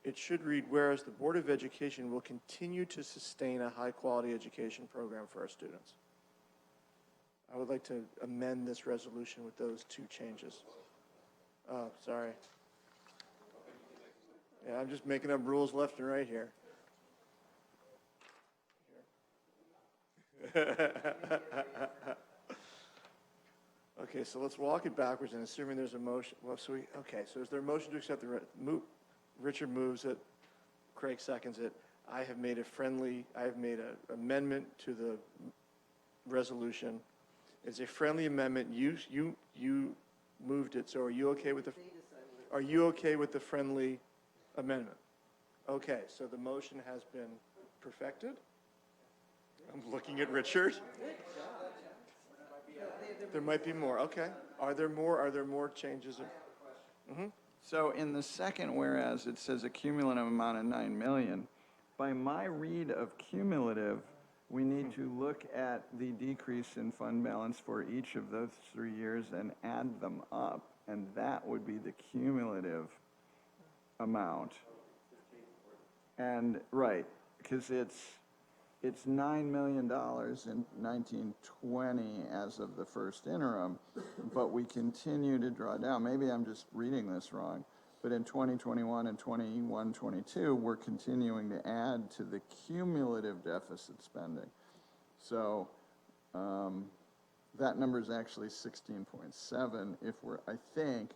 It should read, whereas the Board of Education will continue to sustain a high-quality education program for our students. I would like to amend this resolution with those two changes. Oh, sorry. Yeah, I'm just making up rules left and right here. Okay, so let's walk it backwards and assuming there's a motion, well, so is there a motion to accept Richard moves it, Craig seconds it. I have made an amendment to the resolution. It's a friendly amendment. You moved it, so are you okay with the friendly amendment? Okay, so the motion has been perfected. I'm looking at Richard. There might be more, okay. Are there more changes? So in the second whereas, it says a cumulative amount of 9 million. By my read of cumulative, we need to look at the decrease in fund balance for each of those 3 years and add them up, and that would be the cumulative amount. And, right, because it's $9 million in 1920 as of the first interim, but we continue to draw down. Maybe I'm just reading this wrong, but in 2021 and 22, we're continuing to add to the cumulative deficit spending. So that number is actually 16.7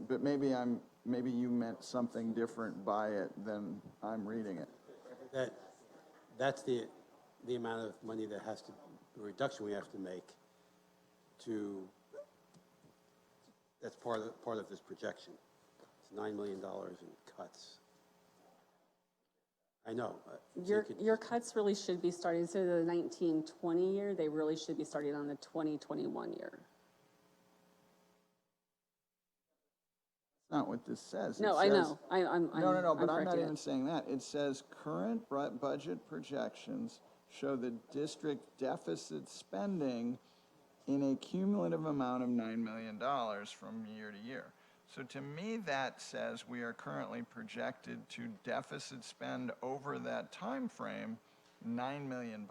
but maybe you meant something different by it than I'm reading it. That's the amount of money the reduction we have to make that's part of this projection. It's $9 million in cuts. I know. Your cuts really should be starting, instead of the 1920 year, they really should be starting on the 2021 year. That's not what this says. No, I know. I'm but I'm not correcting even it. saying that. It says current budget projections show the district deficit spending in a cumulative amount of $9 million from year to year. So to me, that says we are currently projected to deficit spend over that time frame $9 million.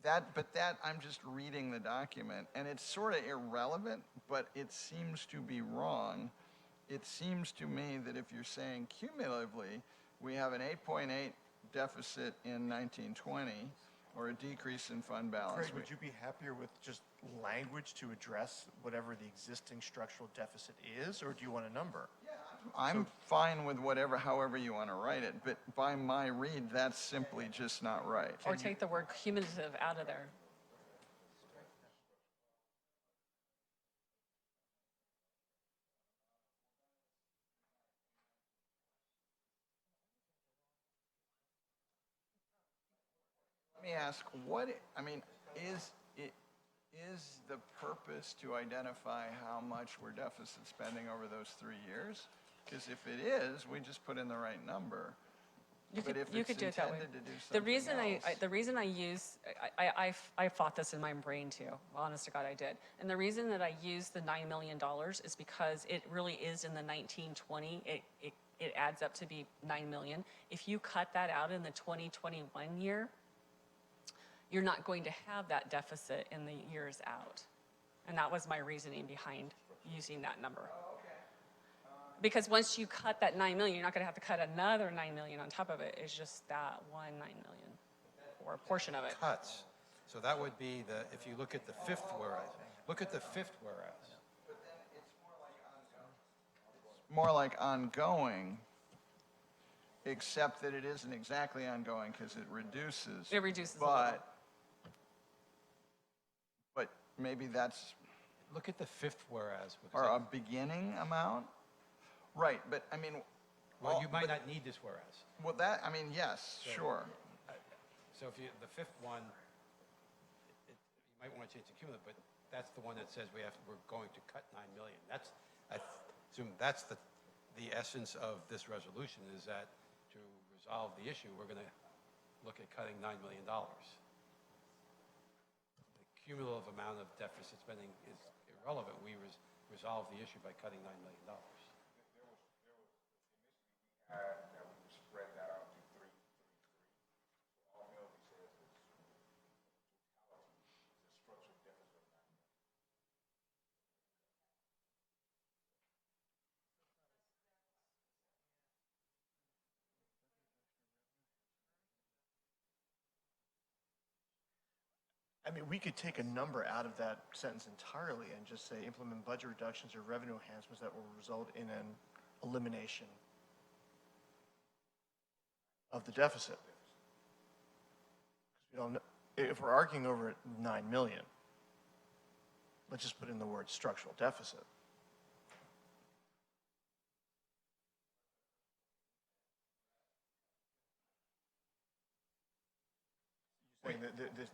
I'm just reading the document, and it's sort of irrelevant, but it seems to be wrong. It seems to me that if you're saying cumulatively, we have an 8.8 deficit in 1920, or a decrease in fund balance. Craig, would you be happier with just language to address whatever the existing structural deficit is, or do you want a number? I'm fine with however you want to write it, but by my read, that's simply just not right. Or take the word cumulative out of there. Let me ask, is the purpose to identify how much we're deficit spending over those 3 years? Because if it is, we just put in the right number. You But if you it's could do it that way. intended to do The something reason I use, I thought this in my brain too. Honest to God, I did. And the reason that I use the $9 million is because it really is in the 1920. It adds up to be 9 million. If you cut that out in the 2021 year, you're not going to have that deficit in the years out. And that was my reasoning behind using that number. Because once you cut that 9 million, you're not going to have to cut another 9 million on top of it. It's just that one 9 million, or a portion of it. Cuts. So that would be if you look at the fifth whereas. Look at the fifth whereas. More like ongoing, except that it isn't exactly ongoing because it reduces. It reduces a little. But maybe that's. Look at the fifth whereas. Or a beginning amount? Right, but I mean. Well, you might not need this whereas. Well, yes, So, sure. So if the fifth one, you might want to change the cumulative, but that's the one that says we're going to cut 9 million. I assume that's the essence of this resolution, is that to resolve the issue, we're going to look at cutting $9 million. The cumulative amount of deficit spending is irrelevant. We resolve the issue by cutting $9 million. That we would spread that out to three. All Melody says is totality, the structural deficit of 9 million. I mean, we could take a number out of that sentence entirely and just say implement budget reductions or revenue enhancements that will result in an elimination of the deficit. 'Cause we don't know, if we're arguing over 9 million, let's just put in the word structural deficit. Saying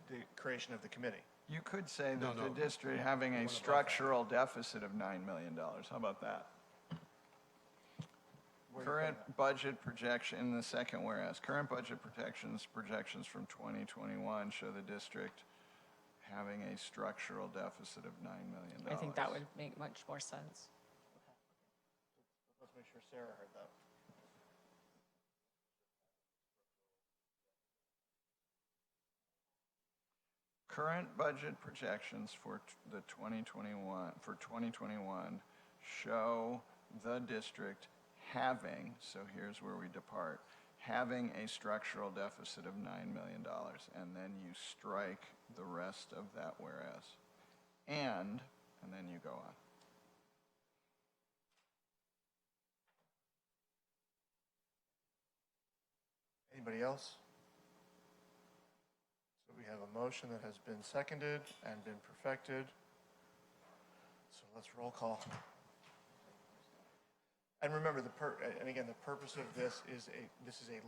the creation of the committee. You could say that the district having a structural deficit of $9 million. How about that? Current budget projection, in the second whereas, current budget projections from 2021 show the district having a structural deficit of $9 million. I think that would make much more sense. Let's make sure Sarah heard that. Current budget projections for the 2021 show the district having, so here's where we depart, having a structural deficit of $9 million, and then you strike the rest of that whereas. And then you go on. Anybody else? So we have a motion that has been seconded and been perfected. So let's roll call. And remember, the purpose of this is a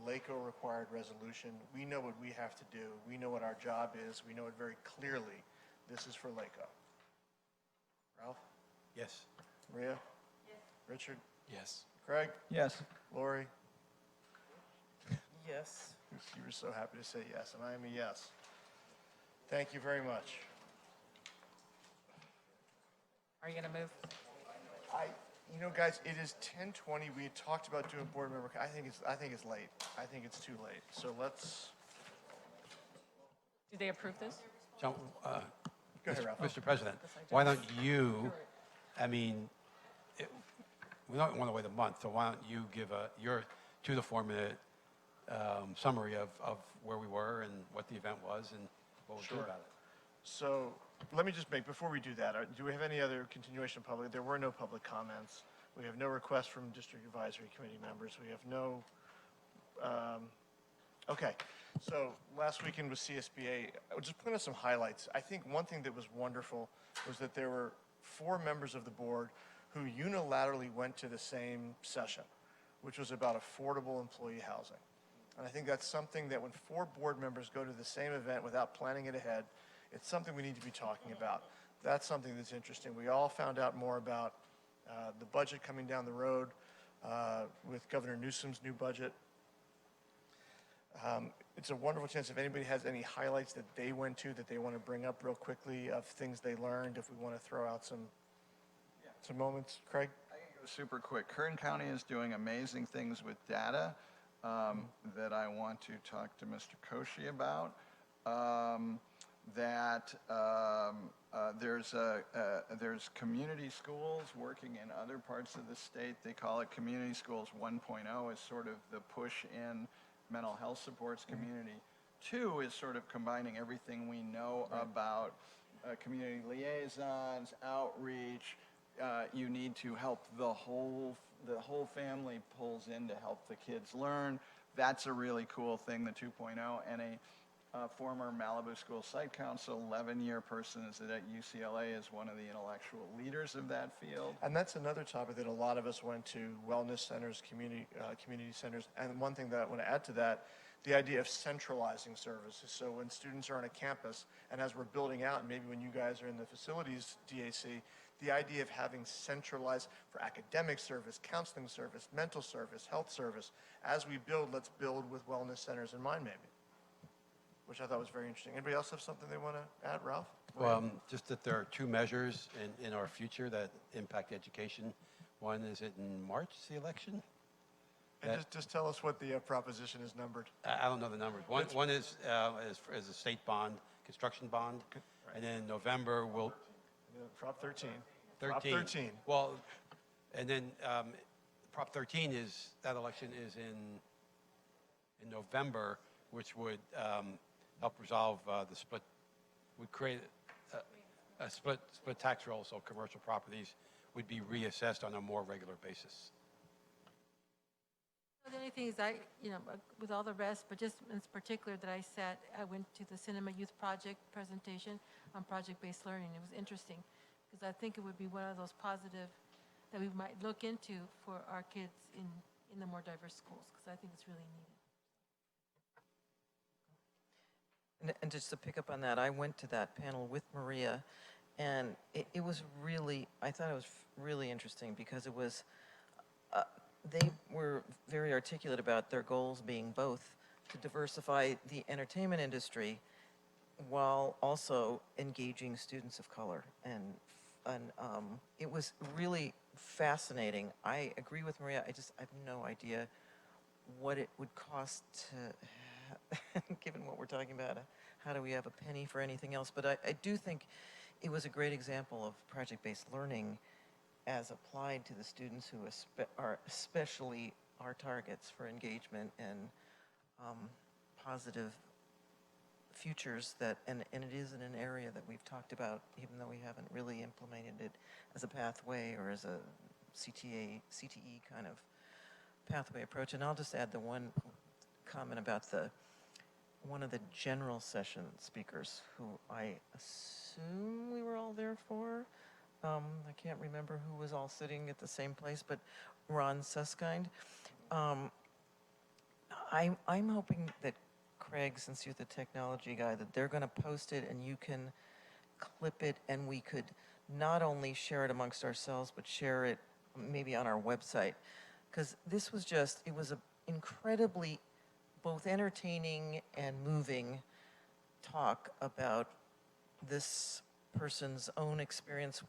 LACO required resolution. We know what we have to do. We know what our job is. We know it very clearly. This is for LACO. Ralph? Yes. Maria? Yes. Richard? Yes. Craig? Yes. Lori? Yes. You were so happy to say yes, and I am a yes. Thank you very much. Are you going to move? You know, guys, it is 10:20. We had talked about doing board member. I think it's late. I think it's too late. So let's. Do they approve this? So, Go ahead, Ralph. Mr. President, why don't you, we don't want to wait a month, so why don't you give your 2 to 4 minute summary of where we were and what the event was and what we'll do about it. So let me just before we do that, do we have any other continuation of public? There were no public comments. We have no requests from district advisory committee members. We have no, okay. So last weekend was CSBA. I'll just point out some highlights. I think one thing that was wonderful was that there were 4 members of the board who unilaterally went to the same session, which was about affordable employee housing. And I think that's something that when 4 board members go to the same event without planning it ahead, it's something we need to be talking about. That's something that's interesting. We all found out more about the budget coming down the road with Governor Newsom's new budget. It's a wonderful chance if anybody has any highlights that they went to that they want to bring up real quickly of things they learned, if we want to throw out some moments. Craig? I can go super quick. Kern County is doing amazing things with data that I want to talk to Mr. Koshy about. There's community schools working in other parts of the state. They call it Community Schools 1.0 is sort of the push in mental health supports community. 2 is sort of combining everything we know about community liaisons, outreach. You need to help the whole family pulls in to help the kids learn. That's a really cool thing, the 2.0, and a former Malibu School Site Council, 11-year person is at UCLA, is one of the intellectual leaders of that field. And that's another topic that a lot of us went to, wellness centers, community centers. And one thing that I want to add to that, the idea of centralizing services. So when students are on a campus, and as we're building out, and maybe when you guys are in the facilities DAC, the idea of having centralized for academic service, counseling service, mental service, health service. As we build, let's build with wellness centers in mind, maybe, which I thought was very interesting. Anybody else have something they want to add, Ralph? Well, just that there are 2 measures in our future that impact education. One is it in March, the election? And just tell us what the proposition is numbered. I don't know the numbers. One is a state bond, construction bond, and then in November we'll. Prop 13. 13. Prop 13. Well, and then Prop 13 is, that election is in November, which would help resolve the split would create a split tax roll, so commercial properties would be reassessed on a more regular basis. The only thing is with all the rest, but just in particular that I went to the Cinema Youth Project presentation on project-based learning. It was interesting because I think it would be one of those positive that we might look into for our kids in the more diverse schools, because I think it's really needed. And just to pick up on that, I went to that panel with Maria, and it was really, I thought it was really interesting because it was, they were very articulate about their goals being both to diversify the entertainment industry while also engaging students of color. And it was really fascinating. I agree with Maria. I have no idea what it would cost to, given what we're talking about, how do we have a penny for anything else? But I do think it was a great example of project-based learning as applied to the students who are especially our targets for engagement and positive futures and it is in an area that we've talked about, even though we haven't really implemented it as a pathway or as a CTE kind of pathway approach. And I'll just add the one comment about one of the general session speakers who I assume we were all there for. I can't remember who was all sitting at the same place, but Ron Suskind. I'm hoping that Craig, since you're the technology guy, that they're going to post it and you can clip it and we could not only share it amongst ourselves, but share it maybe on our website. Because this was it was an incredibly both entertaining and moving talk about this person's own experience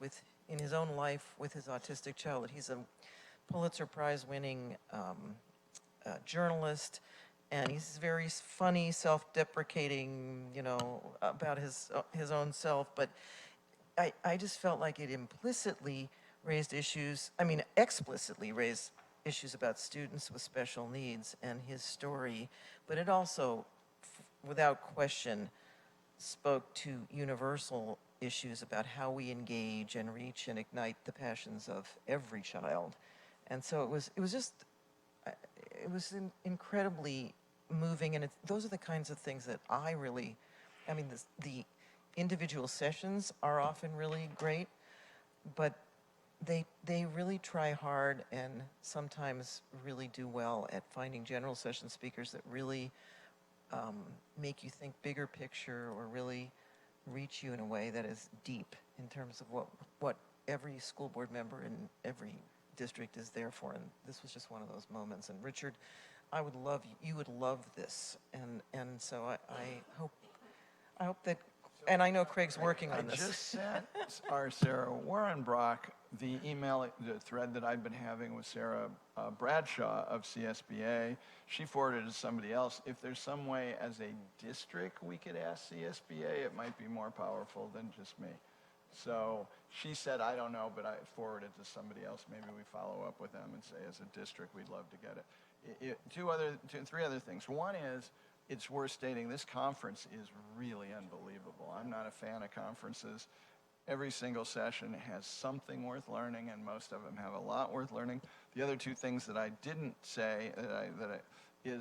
in his own life with his autistic child. He's a Pulitzer Prize winning journalist, and he's very funny, self-deprecating, about his own self. But I just felt like it explicitly raised issues about students with special needs and his story, but it also, without question, spoke to universal issues about how we engage and reach and ignite the passions of every child. And so it was incredibly moving, and those are the kinds of things that the individual sessions are often really great, but they really try hard and sometimes really do well at finding general session speakers that really make you think bigger picture or really reach you in a way that is deep in terms of what every school board member in every district is there for. And this was just one of those moments. And Richard, you would love this. And so I hope that, and I know Craig's working on this. I just sent our Sarah Warrenbrock the thread that I've been having with Sarah Bradshaw of CSBA. She forwarded it to somebody else. If there's some way as a district we could ask CSBA, it might be more powerful than just me. So she said, I don't know, but I forwarded it to somebody else. Maybe we follow up with them and say, as a district, we'd love to get it. Three other things. One is, it's worth stating, this conference is really unbelievable. I'm not a fan of conferences. Every single session has something worth learning, and most of them have a lot worth learning. The other two things that I didn't say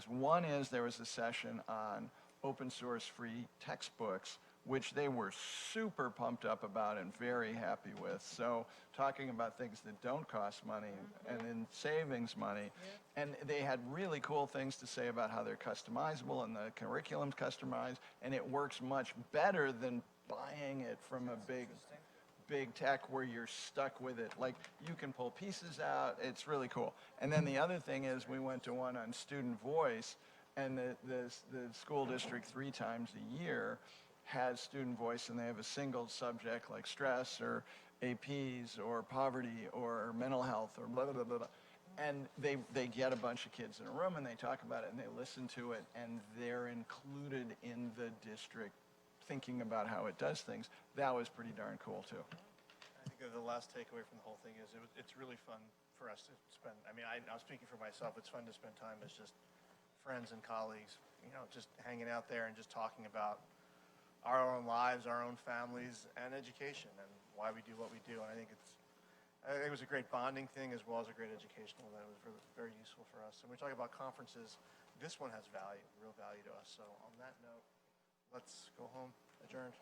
one is there was a session on open source free textbooks, which they were super pumped up about and very happy with. So talking about things that don't cost money and then savings money. And they had really cool things to say about how they're customizable and the curriculum's customized, and it works much better than buying it from a big tech where you're stuck with it. Like, you can pull pieces out. It's really cool. And then the other thing is, we went to one on student voice, and the school district 3 times a year has student voice, and they have a single subject like stress or APs or poverty or mental health or blah, blah, blah, blah. And they get a bunch of kids in a room and they talk about it and they listen to it, and they're included in the district thinking about how it does things. That was pretty darn cool too. I think that the last takeaway from the whole thing is it's really fun for us to spend. I mean, I'm speaking for myself. It's fun to spend time as just friends and colleagues, just hanging out there and just talking about our own lives, our own families, and education, and why we do what we do. And I think it was a great bonding thing as well as a great educational event. It was very useful for us. And we talk about conferences. This one has value, real value to us. So on that note, let's go home adjourned.